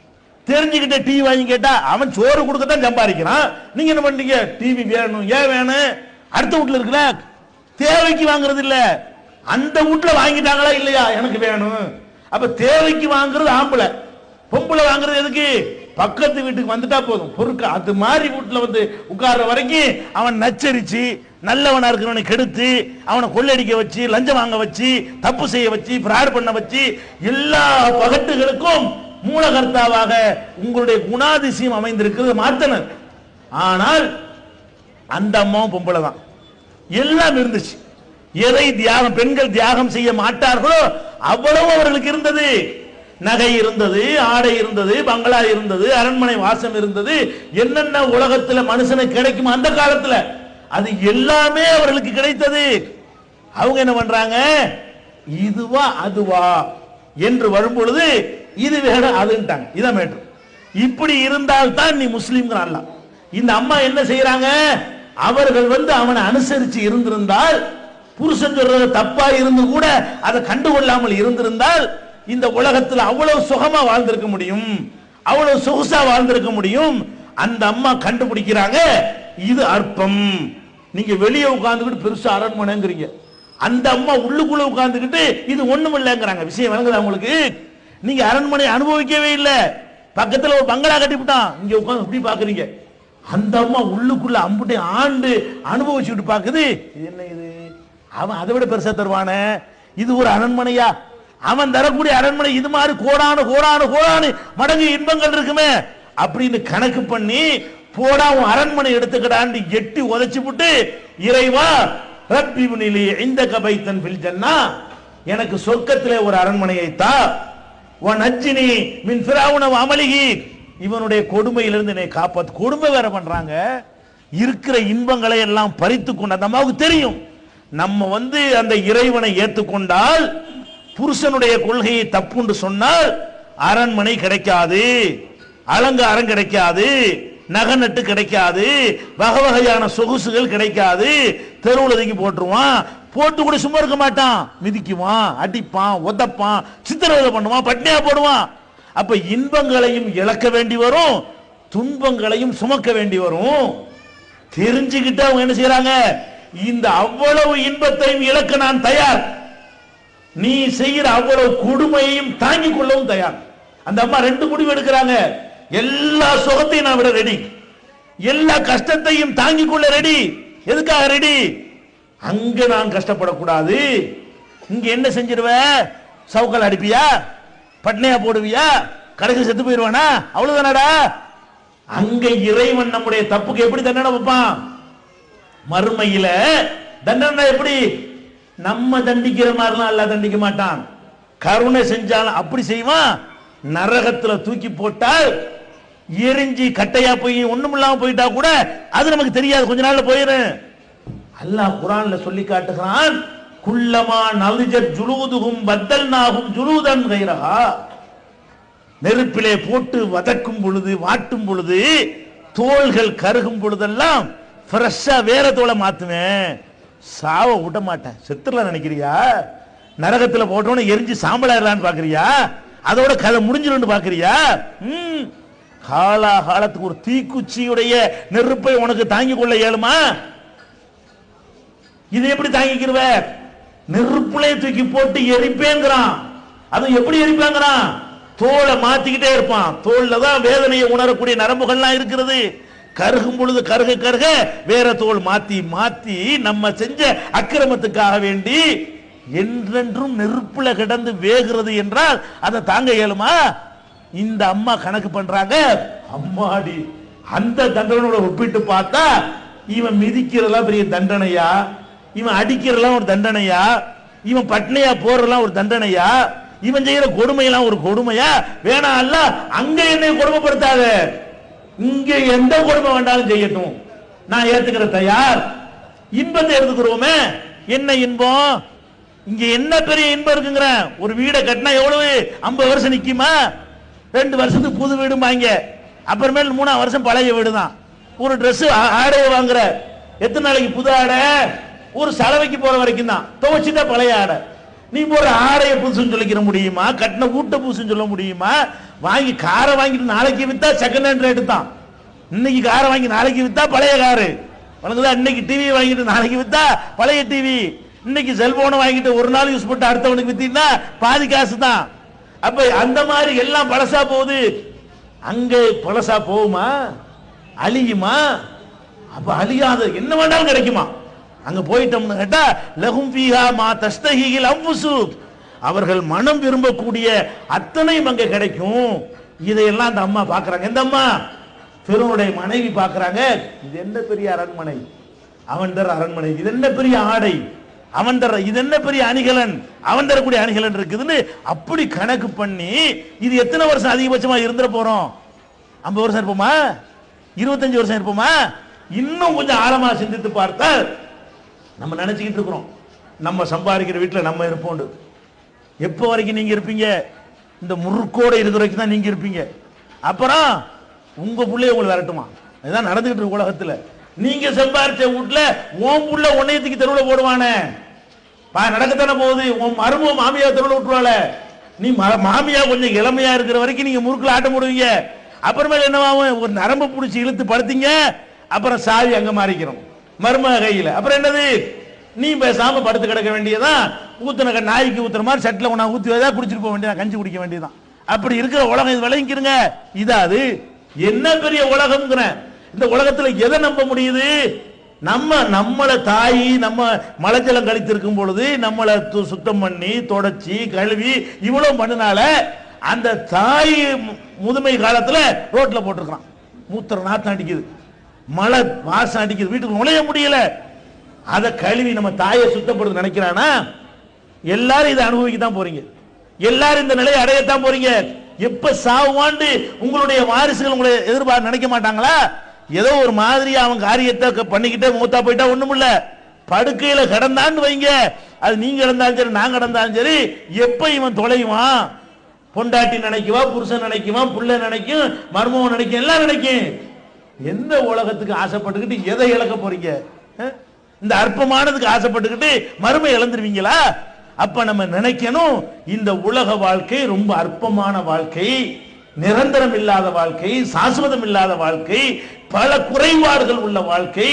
தெரிஞ்சுக்கிட்ட டிவி வாங்கி கேட்டா அவன் சோறு கொடுக்கத்தான் சம்பாதிக்கிறான். நீங்க என்ன பண்றீங்க? டிவி வேணும். ஏன் வேணும்? அடுத்த வீட்டுல இருக்குல்ல, தேவைக்கு வாங்குறது இல்ல, அந்த வீட்டுல வாங்கிட்டாங்களா இல்லையா எனக்கு வேணும். அப்ப தேவைக்கு வாங்குறது ஆம்பளை, பொம்பளை வாங்குறது எதுக்கு? பக்கத்து வீட்டுக்கு வந்துட்டா போதும் பொறுக்க. அது மாதிரி வீட்டுல உட்கார்ற வரைக்கும் அவன் நச்சரிச்சு நல்லவனா இருக்கிறவனை கெடுத்து அவனை கொள்ளடிக்க வச்சு, லஞ்சம் வாங்க வச்சு, தப்பு செய்ய வச்சு, பிராட் பண்ண வச்சு, எல்லா பகட்டுகளுக்கும் மூலகர்த்தாவாக உங்களுடைய குணாதிசயம் அமைந்திருக்கிறது மாத்தனர். ஆனால் அந்த அம்மாவும் பொம்பளை தான், எல்லாம் இருந்துச்சு. எதை தியாகம் பெண்கள் தியாகம் செய்ய மாட்டார்களோ அவ்வளவு அவர்களுக்கு இருந்தது. நகை இருந்தது, ஆடை இருந்தது, பங்களா இருந்தது, அரண்மனை வாசம் இருந்தது, என்னென்ன உலகத்துல மனுஷனுக்கு கிடைக்கும் அந்த காலத்துல அது எல்லாமே அவர்களுக்கு கிடைத்தது. அவங்க என்ன பண்றாங்க? இதுவா அதுவா என்று வரும்பொழுது இது வேற அதுன்ட்டாங்க. இதான் மேட்ரு. இப்படி இருந்தால் தான் நீ முஸ்லீம்ங்கிற அல்ல. இந்த அம்மா என்ன செய்யறாங்க? அவர்கள் அவனை அனுசரிச்சு இருந்திருந்தால், புருஷன் சொல்றது தப்பா இருந்து கூட அதை கண்டுகொள்ளாமல் இருந்திருந்தால் இந்த உலகத்தில் அவ்வளவு சுகமா வாழ்ந்திருக்க முடியும், அவ்வளவு சொகுசா வாழ்ந்திருக்க முடியும். அந்த அம்மா கண்டுபிடிக்கிறாங்க இது அற்பம். நீங்க வெளியே உட்கார்ந்துக்கிட்டு பெருசா அரண்மனைங்கிறீங்க, அந்த அம்மா உள்ளுக்குள்ள உட்கார்ந்துக்கிட்டு இது ஒண்ணும் இல்லைங்கிறாங்க. விஷயம் விளங்குதா உங்களுக்கு? நீங்க அரண்மனை அனுபவிக்கவே இல்லை, பக்கத்துல ஒரு பங்களா கட்டிவிட்டான், இங்க உட்கார்ந்து இப்படி பாக்குறீங்க. அந்த அம்மா உள்ளுக்குள்ள அம்புட்டை ஆண்டு அனுபவிச்சுட்டு பாக்குது. இது என்ன இது? அவன் அதை விட பெருசா தருவானே, இது ஒரு அரண்மனையா? அவன் தரக்கூடிய அரண்மனை இது மாதிரி கோடானு கோடானு கோடானு மடங்கு இன்பங்கள் இருக்குமே அப்படின்னு கணக்கு பண்ணி போடா உன் அரண்மனை எடுத்துக்கடான்னு எட்டி உதைச்சு விட்டு, இறைவா ரப்பி புனிலி இந்தக பைத்தன் ஃபில் ஜன்னா, எனக்கு சொர்க்கத்திலே ஒரு அரண்மனையை தா, வ நஜ்ஜினி மின் ஃபிரௌன வ அமலிஹி, இவனுடைய கொடுமையிலிருந்து என்னை காப்பாத்து. கொடுமை வேற பண்றாங்க. இருக்கிற இன்பங்களை எல்லாம் பறித்து கொண்டு அந்த அம்மாவுக்கு தெரியும், நம்ம அந்த இறைவனை ஏற்றுக்கொண்டால், புருஷனுடைய கொள்கையை தப்புன்னு சொன்னால் அரண்மனை கிடைக்காது, அலங்காரம் கிடைக்காது, நகநட்டு கிடைக்காது, வகை வகையான சொகுசுகள் கிடைக்காது. தெருவுல தூக்கி போட்டுருவான், போட்டு கூட சும்மா இருக்க மாட்டான், மிதிக்குவான், அடிப்பான், உதப்பான், சித்திரவதை பண்ணுவான், பட்னியா போடுவான். அப்ப இன்பங்களையும் இழக்க வேண்டி வரும், துன்பங்களையும் சுமக்க வேண்டி வரும். தெரிஞ்சுக்கிட்டு அவங்க என்ன செய்யறாங்க? இந்த அவ்வளவு இன்பத்தையும் இழக்க நான் தயார், நீ செய்கிற அவ்வளவு கொடுமையையும் தாங்கிக் கொள்ளவும் தயார். அந்த அம்மா 2 முடிவு எடுக்கிறாங்க. எல்லா சுகத்தையும் நான் விட ரெடி, எல்லா கஷ்டத்தையும் தாங்கிக் கொள்ள ரெடி. எதுக்காக ரெடி? அங்க நான் கஷ்டப்படக்கூடாது. இங்க என்ன செஞ்சிருவ? சவுக்கல் அடிப்பியா, பட்னையா போடுவியா, கடைசி செத்து போயிருவானா? அவ்வளவுதானடா. அங்க இறைவன் நம்முடைய தப்புக்கு எப்படி தண்டனை வைப்பான்? மறுமையில தண்டனை எப்படி? நம்ம தண்டிக்கிற மாதிரிலாம் அல்ல தண்டிக்க மாட்டான். கருணை செஞ்சாலும் அப்படி செய்வான். நரகத்துல தூக்கி போட்டால் எரிஞ்சி கட்டையா போய் ஒண்ணும் இல்லாம போயிட்டா கூட அது நமக்கு தெரியாது, கொஞ்ச நாள்ல போயிடும். அல்லாஹ் குர்ஆன்ல சொல்லி காட்டுகிறான், குல்லமா நலிஜத் ஜுலூதுஹும் பத்தல்நாஹும் ஜுலூதன் கைரஹா. நெருப்பிலே போட்டு வதக்கும் பொழுது, வாட்டும் பொழுது, தோள்கள் கருகும் பொழுதெல்லாம் ஃப்ரெஷ்ஷா வேற தோலை மாத்துவேன், சாவ விட மாட்டேன். செத்துலாம் நினைக்கிறியா? நரகத்தில் போட்டோன்னு எரிஞ்சு சாம்பலாயிரலான்னு பாக்குறியா? அதோட கதை முடிஞ்சிடும் பாக்குறியா? காலத்துக்கு ஒரு தீக்குச்சியுடைய நெருப்பை உனக்கு தாங்கிக் கொள்ள இயலுமா? இது எப்படி தாங்கிக்கிறவ? நெருப்புலே தூக்கி போட்டு எரிப்பேங்கிறான். அது எப்படி எரிப்பாங்கிறான்? தோலை மாத்திக்கிட்டே இருப்பான். தோல்ல தான் வேதனையை உணரக்கூடிய நரம்புகள்லாம் இருக்கிறது. கருகும் பொழுது கருக கருக வேற தோல் மாத்தி மாத்தி நம்ம செஞ்ச அக்கிரமத்துக்காக வேண்டி என்றென்றும் நெருப்புல கிடந்து வேகிறது என்றால் அதை தாங்க இயலுமா? இந்த அம்மா கணக்கு பண்றாங்க. அம்மாடி, அந்த தண்டனையோட ஒப்பிட்டு பார்த்தா இவன் மிதிக்கிறதெல்லாம் பெரிய தண்டனையா? இவன் அடிக்கிறதெல்லாம் ஒரு தண்டனையா? இவன் பட்னையா போறதெல்லாம் ஒரு தண்டனையா? இவன் செய்யற கொடுமையெல்லாம் ஒரு கொடுமையா? வேணாம், அல்ல அங்க என்னை கொடுமைப்படுத்தாத, இங்க எந்த கொடுமை வேண்டாலும் செய்யட்டும், நான் ஏத்துக்கிற தயார். இன்பத்தை எடுத்துக்கிறோமே, என்ன இன்பம்? இங்க என்ன பெரிய இன்பம் இருக்குங்கிற? ஒரு வீடை கட்டினா எவ்வளவு? 50 வருஷம் நிக்குமா? 2 வருஷத்துக்கு புது வீடு வாங்க, அப்புறமேல் 3ஆம் வருஷம் பழைய வீடு தான். ஒரு ட்ரெஸ் ஆடையை வாங்குற, எத்தனை நாளைக்கு புது ஆடை? ஒரு சலவைக்கு போற வரைக்கும் தான், துவைச்சிட்டா பழைய ஆடை. நீ போற ஆடையை புதுசுன்னு சொல்லிக்கிற முடியுமா? கட்டின வீட்டை புதுசுன்னு சொல்ல முடியுமா? வாங்கி காரை வாங்கிட்டு நாளைக்கு வித்தா செகண்ட் ஹேண்ட் ரேட்டு தான். இன்னைக்கு காரை வாங்கி நாளைக்கு வித்தா பழைய காரு உனக்குதான். இன்னைக்கு டிவி வாங்கிட்டு நாளைக்கு வித்தா பழைய டிவி. இன்னைக்கு செல்போனை வாங்கிட்டு ஒரு நாள் யூஸ் பண்ணிட்டு அடுத்தவனுக்கு வித்தீங்கன்னா பாதி காசு தான். அப்ப அந்த மாதிரி எல்லாம் பழசா போகுது. அங்கே பழசா போகுமா? அழியுமா? அப்ப அழியாத என்ன வேண்டாலும் கிடைக்குமா? அங்க போயிட்டோம்னு கேட்டா லஹும் ஃபீஹா மா தஸ்தஹில் அன்ஃபுசு, அவர்கள் மனம் விரும்பக்கூடிய அத்தனையும் அங்க கிடைக்கும். இதையெல்லாம் அந்த அம்மா பாக்குறாங்க. எந்த அம்மா? ஃபிரௌனுடைய மனைவி பாக்குறாங்க. இது என்ன பெரிய அரண்மனை, அவன் தர அரண்மனை, இது என்ன பெரிய ஆடை, அவன் தர, இது என்ன பெரிய அணிகலன், அவன் தரக்கூடிய அணிகலன் இருக்குதுன்னு அப்படி கணக்கு பண்ணி, இது எத்தனை வருஷம் அதிகபட்சமா இருந்துட போறோம்? 50 வருஷம் இருப்போமா? 25 வருஷம் இருப்போமா? இன்னும் கொஞ்சம் ஆழமா சிந்தித்து பார்த்தால் நம்ம நினைச்சுக்கிட்டு இருக்கிறோம் நம்ம சம்பாதிக்கிற வீட்டில் நம்ம இருப்போம். எப்போ வரைக்கும் நீங்க இருப்பீங்க? இந்த முறுக்கோட இருக்கிற வரைக்கும் தான் நீங்க இருப்பீங்க. அப்புறம் உங்க பிள்ளைய உங்களை விரட்டுமா? இதுதான் நடந்துகிட்டு இருக்கு உலகத்துல. நீங்க சம்பாரிச்ச வீட்டுல உன் புள்ள உன்னையத்துக்கு தெருவில் போடுவானே, நடக்கத்தானே போகுது. உன் மருமக மாமியா தெருவில் விட்டுருவாள. நீ மாமியா கொஞ்சம் இளமையா இருக்கிற வரைக்கும் நீங்க முறுக்குல ஆட்டம் போடுவீங்க. அப்புறமேல என்னவாகும்? ஒரு நரம்பு பிடிச்சி இழுத்து படுத்தீங்க, அப்புறம் சாவி அங்க மாறிக்கிறோம் மருமக கையில. அப்புறம் என்னது? நீ பேசாம படுத்து கிடக்க வேண்டியதான். ஊத்துன நாய்க்கு ஊத்துற மாதிரி சட்டில உன ஊத்தி வந்தா குடிச்சிட்டு போக வேண்டியதான், கஞ்சி குடிக்க வேண்டியதான். அப்படி இருக்கிற உலகம் இது. விளங்கிக்கிறங்க. இதாது என்ன பெரிய உலகம்ங்கிற? இந்த உலகத்துல எதை நம்ப முடியுது? நம்மளை தாய் நம்ம மலஜலம் கழித்திருக்கும் பொழுது நம்மளை சுத்தம் பண்ணி தொடச்சி கழுவி இவ்வளவு பண்ணினால அந்த தாய் முதுமை காலத்துல ரோட்ல போட்டிருக்கான். மூத்திர நாத்தம் அடிக்குது, மழை வாசம் அடிக்குது, வீட்டுக்கு நுழைய முடியல. அதை கழுவி நம்ம தாயை சுத்தப்படுத்த நினைக்கிறானா? எல்லாரும் இதை அனுபவிக்கத்தான் போறீங்க, எல்லாரும் இந்த நிலையை அடையத்தான் போறீங்க. எப்ப சாவாண்டு உங்களுடைய வாரிசுகள் உங்களை எதிர்பார்த்து நினைக்க மாட்டாங்களா? ஏதோ ஒரு மாதிரி அவன் காரியத்தை பண்ணிக்கிட்டே மூத்தா போயிட்டா ஒண்ணும் இல்ல, படுக்கையில கிடந்தான்னு வைங்க, அது நீங்க கிடந்தாலும் சரி நான் கிடந்தாலும் சரி, எப்ப இவன் தொலைவான்? பொண்டாட்டி நினைக்குவா, புருஷன் நினைக்குவான், புள்ள நினைக்கும், மர்மம் நினைக்கும், எல்லாம் நினைக்கும். எந்த உலகத்துக்கு ஆசைப்பட்டுக்கிட்டு எதை இழக்க போறீங்க? இந்த அற்பமானதுக்கு ஆசைப்பட்டுக்கிட்டு மறுமை இழந்துருவீங்களா? அப்ப நம்ம நினைக்கணும், இந்த உலக வாழ்க்கை ரொம்ப அற்பமான வாழ்க்கை, நிரந்தரம் இல்லாத வாழ்க்கை, சாஸ்வதம் இல்லாத வாழ்க்கை, பல குறைபாடுகள் உள்ள வாழ்க்கை,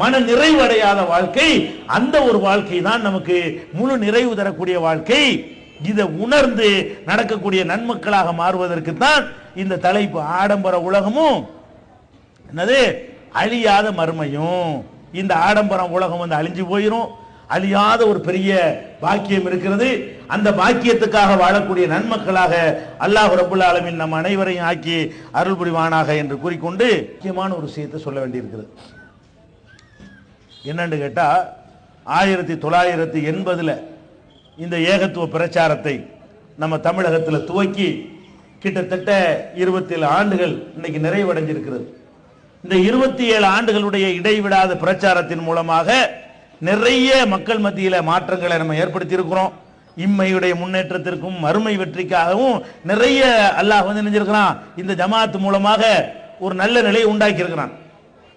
மன நிறைவடையாத வாழ்க்கை. அந்த ஒரு வாழ்க்கை தான் நமக்கு முழு நிறைவு தரக்கூடிய வாழ்க்கை. இதை உணர்ந்து நடக்கக்கூடிய நன்மக்களாக மாறுவதற்கு தான் இந்த தலைப்பு. ஆடம்பர உலகமும் என்னது அழியாத மறுமையும். இந்த ஆடம்பரம் உலகம் வந்து அழிஞ்சு போயிரும், அழியாத ஒரு பெரிய பாக்கியம் இருக்கிறது. அந்த பாக்கியத்துக்காக வாழக்கூடிய நன்மக்களாக அல்லாஹ் ரப்புல் ஆலமீன் நம் அனைவரையும் ஆக்கி அருள் புரிவானாக என்று கூறிக்கொண்டு முக்கியமான ஒரு விஷயத்தை சொல்ல வேண்டியிருக்கிறது. என்னன்னு கேட்டா 1980 இந்த ஏகத்துவ பிரச்சாரத்தை நம்ம தமிழகத்தில் துவக்கி கிட்டத்தட்ட 27 ஆண்டுகள் இன்னைக்கு நிறைவடைஞ்சிருக்கிறது. இந்த 27 ஆண்டுகளுடைய இடைவிடாத பிரச்சாரத்தின் மூலமாக நிறைய மக்கள் மத்தியில மாற்றங்களை நம்ம ஏற்படுத்தி இருக்கிறோம். இம்மையுடைய முன்னேற்றத்திற்கும் மறுமை வெற்றிக்காகவும் நிறைய அல்லாஹ் நினைஞ்சிருக்கிறான். இந்த ஜமாத் மூலமாக ஒரு நல்ல நிலையை உண்டாக்கி இருக்கிறான்.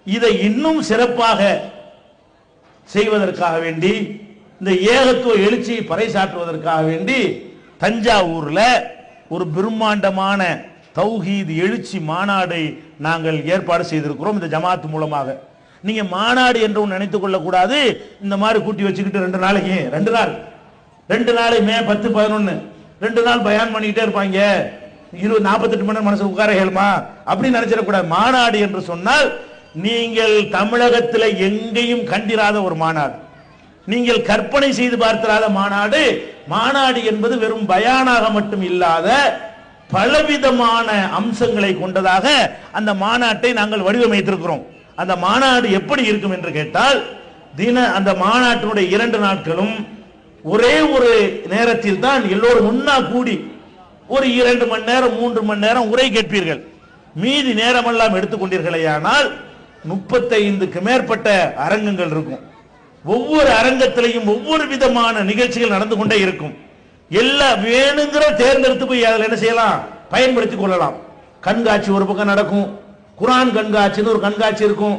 இதை இன்னும் சிறப்பாக செய்வதற்காக வேண்டி, இந்த ஏகத்துவ எழுச்சியை பறைசாற்றுவதற்காக வேண்டி தஞ்சாவூர்ல ஒரு பிரம்மாண்டமான தௌஹீத் எழுச்சி மாநாடை நாங்கள் ஏற்பாடு செய்திருக்கிறோம். இந்த ஜமாத் மூலமாக நீங்க மாநாடு என்று நினைத்துக் கொள்ளக்கூடாது. இந்த மாதிரி கூட்டி வச்சுக்கிட்டு 2 நாளைக்கு 2 நாள் மே 10, 11 2 நாள் பயான் பண்ணிக்கிட்டே இருப்பாங்க, 48 மணி நேரம் மனசு உட்கார கேளுமா அப்படின்னு நினைச்சிடக்கூடாது. மாநாடு என்று சொன்னால் நீங்கள் தமிழகத்தில் எங்கேயும் கண்டிராத ஒரு மாநாடு, நீங்கள் கற்பனை செய்து பார்த்திராத மாநாடு. மாநாடு என்பது வெறும் பயானாக மட்டும் இல்லாத பலவிதமான அம்சங்களை கொண்டதாக அந்த மாநாட்டை நாங்கள் வடிவமைத்திருக்கிறோம். அந்த மாநாடு எப்படி இருக்கும் என்று கேட்டால், அந்த மாநாட்டினுடைய 2 நாட்களும் ஒரே ஒரு நேரத்தில் தான் எல்லோரும் ஒன்னா கூடி ஒரு 2 மணி நேரம் 3 மணி நேரம் உரை கேட்பீர்கள். மீதி நேரமெல்லாம் எடுத்துக்கொண்டீர்களேயானால் 35க்கு மேற்பட்ட அரங்கங்கள் இருக்கும். ஒவ்வொரு அரங்கத்திலையும் ஒவ்வொரு விதமான நிகழ்ச்சிகள் நடந்து கொண்டே இருக்கும். எல்லா வேணுங்கிற தேர்ந்தெடுத்து போய் அதில் என்ன செய்யலாம், பயன்படுத்திக் கொள்ளலாம். கண்காட்சி ஒரு பக்கம் நடக்கும், குரான் கண்காட்சின்னு ஒரு கண்காட்சி இருக்கும்.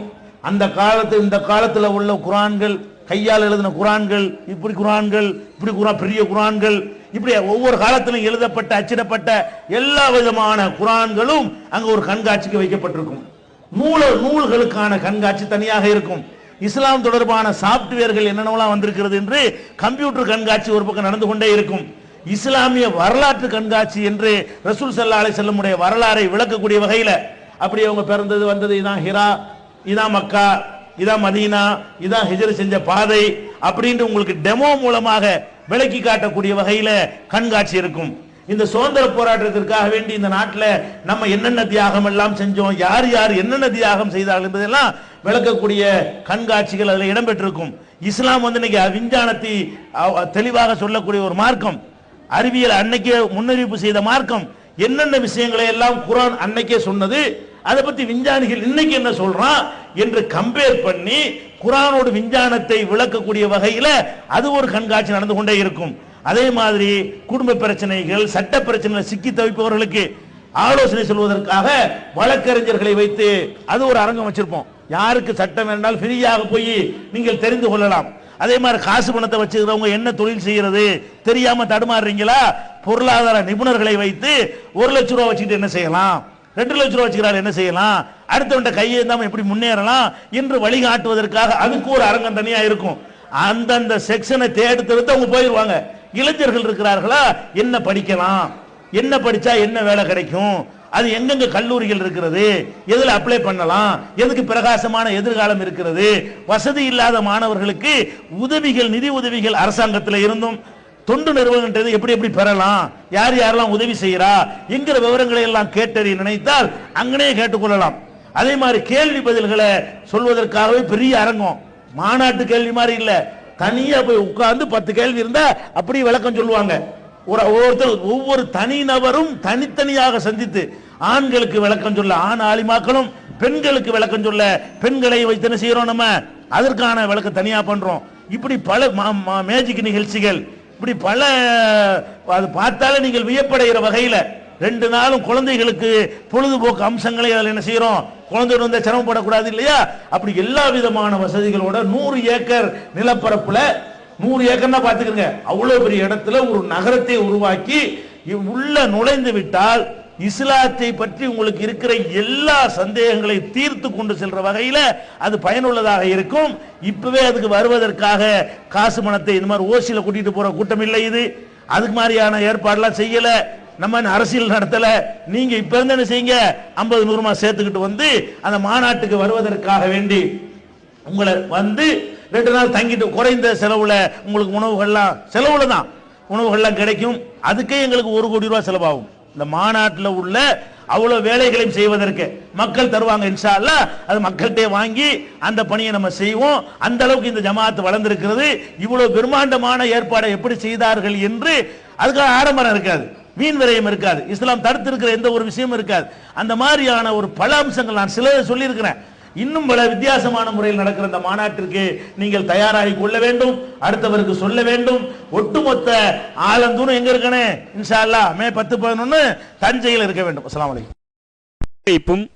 அந்த காலத்து இந்த காலத்தில் உள்ள குரான்கள், கையால் எழுதின குரான்கள், இப்படி குரான்கள், இப்படி குரான், பெரிய குரான்கள், இப்படி ஒவ்வொரு காலத்திலும் எழுதப்பட்ட அச்சிடப்பட்ட எல்லா விதமான குரான்களும் அங்க ஒரு கண்காட்சிக்கு வைக்கப்பட்டிருக்கும். நூல்களுக்கான கண்காட்சி தனியாக இருக்கும். இஸ்லாம் தொடர்பான சாப்ட்வேர்கள் என்னென்னலாம் வந்திருக்கிறது என்று கம்ப்யூட்டர் கண்காட்சி ஒரு பக்கம் நடந்து கொண்டே இருக்கும். இஸ்லாமிய வரலாற்று கண்காட்சி என்று ரசூல் ஸல்லல்லாஹு அலைஹி வஸல்லம் உடைய வரலாறை விளக்கக்கூடிய வகையில், அப்படி அவங்க பிறந்தது வந்தது, இதான் ஹிரா, இதான் மக்கா, இதான் மதீனா, இதான் ஹிஜ்ர் செஞ்ச பாதை அப்படின்ட்டு உங்களுக்கு டெமோ மூலமாக விளக்கி காட்டக்கூடிய வகையில் கண்காட்சி இருக்கும். இந்த சுதந்திர போராட்டத்திற்காக வேண்டி இந்த நாட்டில் நம்ம என்னென்ன தியாகம் எல்லாம் செஞ்சோம், யார் யார் என்னென்ன தியாகம் செய்தார்கள் என்பதெல்லாம் விளக்கக்கூடிய கண்காட்சிகள் அதில் இடம்பெற்றிருக்கும். இஸ்லாம் இன்னைக்கு விஞ்ஞானத்தை தெளிவாக சொல்லக்கூடிய ஒரு மார்க்கம், அறிவியல் அன்னைக்கே முன்னறிவிப்பு செய்த மார்க்கம். என்னென்ன விஷயங்களை எல்லாம் குர்ஆன் அன்னைக்கே சொன்னது, அதை பத்தி விஞ்ஞானிகள் இன்னைக்கு என்ன சொல்றான் என்று கம்பேர் பண்ணி குர்ஆனோடு விஞ்ஞானத்தை விளக்கக்கூடிய வகையில் அது ஒரு கண்காட்சி நடந்து கொண்டே இருக்கும். அதே மாதிரி குடும்ப பிரச்சனைகள், சட்ட பிரச்சனைகள் சிக்கி தவிப்பவர்களுக்கு ஆலோசனை சொல்வதற்காக வழக்கறிஞர்களை வைத்து அது ஒரு அரங்கம் வச்சிருப்போம். யாருக்கு சட்டம் வேண்டால் ஃப்ரீயாக போய் நீங்கள் தெரிந்து கொள்ளலாம். அதே மாதிரி காசு பணத்தை வச்சுக்கிறவங்க என்ன தொழில் செய்யறது தெரியாம தடுமாறுறீங்களா, பொருளாதார நிபுணர்களை வைத்து 1 லட்சம் ரூபாய் வச்சுக்கிட்டு என்ன செய்யலாம், 2 லட்சம் ரூபாய் வச்சுக்கிறார் என்ன செய்யலாம், அடுத்தவன்ட்ட கையேந்தாம எப்படி முன்னேறலாம் என்று வழிகாட்டுவதற்காக அதுக்கு ஒரு அரங்கம் தனியா இருக்கும். அந்தந்த செக்ஷனை தேடுத்து அவங்க போயிடுவாங்க. இளைஞர்கள் இருக்கிறார்களா, என்ன படிக்கலாம், என்ன படிச்சா என்ன வேலை கிடைக்கும், அது எங்கெங்க கல்லூரிகள் இருக்கிறது, எதுல அப்ளை பண்ணலாம், எதுக்கு பிரகாசமான எதிர்காலம் இருக்கிறது, வசதி இல்லாத மாணவர்களுக்கு உதவிகள், நிதி உதவிகள் அரசாங்கத்தில் இருந்தும், தொண்டு நிறுவனங்கள் எப்படி எப்படி பெறலாம், யார் யாரெல்லாம் உதவி செய்யறா என்கிற விவரங்களை எல்லாம் கேட்டறி நினைத்தால் அங்கனே கேட்டுக்கொள்ளலாம். அதே மாதிரி கேள்வி பதில்களை சொல்வதற்காகவே பெரிய அரங்கம், மாநாட்டு கேள்வி மாதிரி இல்ல, தனியா போய் உட்கார்ந்து 10 கேள்வி இருந்தா அப்படி விளக்கம் சொல்லுவாங்க. ஒவ்வொரு தனிநபரும் தனித்தனியாக சந்தித்து ஆண்களுக்கு விளக்கம் சொல்ல ஆண் ஆலிமாக்களும், பெண்களுக்கு விளக்கம் சொல்ல பெண்களை வைத்து என்ன செய்யறோம், நம்ம அதற்கான விளக்கம் தனியா பண்றோம். இப்படி பல மேஜிக் நிகழ்ச்சிகள், இப்படி பல அது பார்த்தாலே நீங்கள் வியப்படைகிற வகையில 2 நாளும் குழந்தைகளுக்கு பொழுதுபோக்கு அம்சங்களை அதில் என்ன செய்யறோம், குழந்தைகள் வந்து சிரமப்படக்கூடாது இல்லையா, அப்படி எல்லா விதமான வசதிகளோட 100 ஏக்கர் நிலப்பரப்புல, 100 ஏக்கர்னா பாத்துக்கங்க, அவ்வளவு பெரிய இடத்துல ஒரு நகரத்தை உருவாக்கி உள்ள நுழைந்து விட்டால் இஸ்லாத்தை பற்றி உங்களுக்கு இருக்கிற எல்லா சந்தேகங்களை தீர்த்து கொண்டு செல்ற வகையில் அது பயனுள்ளதாக இருக்கும். இப்பவே அதுக்கு வருவதற்காக காசு பணத்தை இந்த மாதிரி ஓசியில கூட்டிட்டு போற கூட்டம் இல்லை இது. அதுக்கு மாதிரியான ஏற்பாடுலாம் செய்யல, நம்ம அரசியல் நடத்தல. நீங்க இப்ப இருந்து என்ன செய்யுங்க, 50-100 சேர்த்துக்கிட்டு வந்து அந்த மாநாட்டுக்கு வருவதற்காக வேண்டி உங்களை வந்து 2 நாள் தங்கிட்டு குறைந்த செலவுல உங்களுக்கு உணவுகள்லாம் செலவுல தான் உணவுகள்லாம் கிடைக்கும். அதுக்கே எங்களுக்கு 1 கோடி ரூபாய் செலவாகும். இந்த மாநாட்டில் உள்ள அவ்வளவு வேலைகளையும் செய்வதற்கு மக்கள் தருவாங்க. இன்ஷா அல்லாஹ் அது மக்கள்கிட்ட வாங்கி அந்த பணியை நம்ம செய்வோம். அந்த அளவுக்கு இந்த ஜமாத் வளர்ந்திருக்கிறது. இவ்வளவு பிரம்மாண்டமான ஏற்பாடை எப்படி செய்தார்கள் என்று அதுக்காக ஆடம்பரம் இருக்காது, வீண் விரயம் இருக்காது, இஸ்லாம் தடுத்து இருக்கிற எந்த ஒரு விஷயமும் இருக்காது. அந்த மாதிரியான ஒரு பல அம்சங்கள் நான் சிலரை சொல்லியிருக்கிறேன். இன்னும் பல வித்தியாசமான முறையில் நடக்கிற இந்த மாநாட்டிற்கு நீங்கள் தயாராகி கொள்ள வேண்டும், அடுத்தவருக்கு சொல்ல வேண்டும். ஒட்டுமொத்த ஆலந்தூர் எங்க இருக்கனே இன்ஷா அல்லாஹ் மே 10, 11 தஞ்சையில் இருக்க வேண்டும். அஸ்ஸலாமு அலைக்கும்.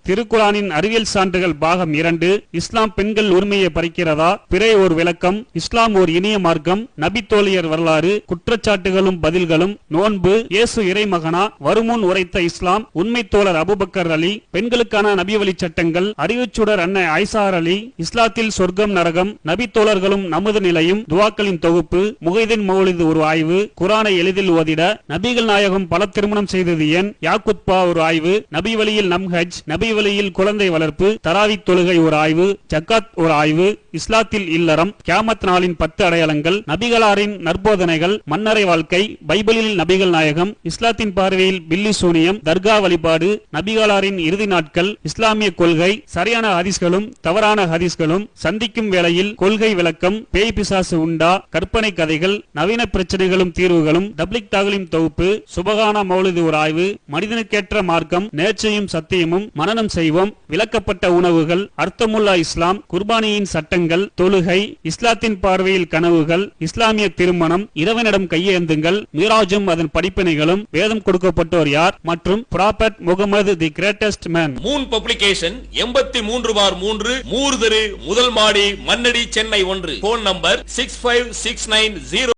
திருக்குரானின் அறிவியல் சான்றுகள் பாகம் 2. இஸ்லாம் பெண்கள் உரிமையை பறிக்கிறதா? பிறை ஒரு விளக்கம். இஸ்லாம் ஒரு இனிய மார்க்கம். நபி தோழியர் வரலாறு. குற்றச்சாட்டுகளும் பதில்களும். நோன்பு. இயேசு இறைமகனா? வருமுன் உரைத்த இஸ்லாம். உண்மை தோழர் அபூபக்கர் அலி. பெண்களுக்கான நபி வழி சட்டங்கள். அறிவுச்சுடர் அன்னை ஐசார் அலி. இஸ்லாத்தில் சொர்க்கம் நரகம். நபி தோழர்களும் நமது நிலையும். துவாக்களின் தொகுப்பு. முகைதீன் மௌலிது ஒரு ஆய்வு. குரானை எளிதில் ஓதிட. நபிகள் நாயகம் பல திருமணம் செய்தது ஏன்? யாக்குத்பா ஒரு ஆய்வு. நபி வழியில் நம் ஹஜ். நபி வழியில் குழந்தை வளர்ப்பு. தராவி தொழுகை ஒரு ஆய்வு. ஜக்காத் ஒரு ஆய்வு. இஸ்லாத்தில் இல்லறம். கியாமத் நாளின் 10 அடையாளங்கள். நபிகளாரின் நற்போதனைகள். மன்னரை வாழ்க்கை. பைபிளில் நபிகள் நாயகம். இஸ்லாத்தின் பார்வையில் பில்லி சூனியம். தர்கா வழிபாடு. நபிகளாரின் இறுதி நாட்கள். இஸ்லாமிய கொள்கை. சரியான ஹதீஸ்களும் தவறான ஹதீஸ்களும். சந்திக்கும் வேளையில் கொள்கை விளக்கம். பேய் பிசாசு உண்டா? கற்பனை கதைகள். நவீன பிரச்சனைகளும் தீர்வுகளும். தப்லிக் தாகலின் தொகுப்பு. சுபகான மௌலிது ஒரு ஆய்வு. மனிதனுக்கேற்ற மார்க்கம். நேர்ச்சையும் சத்தியமும் மனனம் செய்வோம். விளக்கப்பட்ட உணவுகள். அர்த்தமுல்லா இஸ்லாம். குர்பானியின் சட்டங்கள். தொழுகை. இஸ்லாத்தின் பார்வையில் கனவுகள். இஸ்லாமிய திருமணம். இறைவனிடம் கையேந்துங்கள். மிராஜும் அதன் படிப்பினைகளும். வேதம் கொடுக்கப்பட்டோர் யார்? மற்றும் prophet Muhammad the greatest man. Moon publication 83/3 மூர்தரு முதல் மாடி மண்ணடி சென்னை 1. Phone number 6569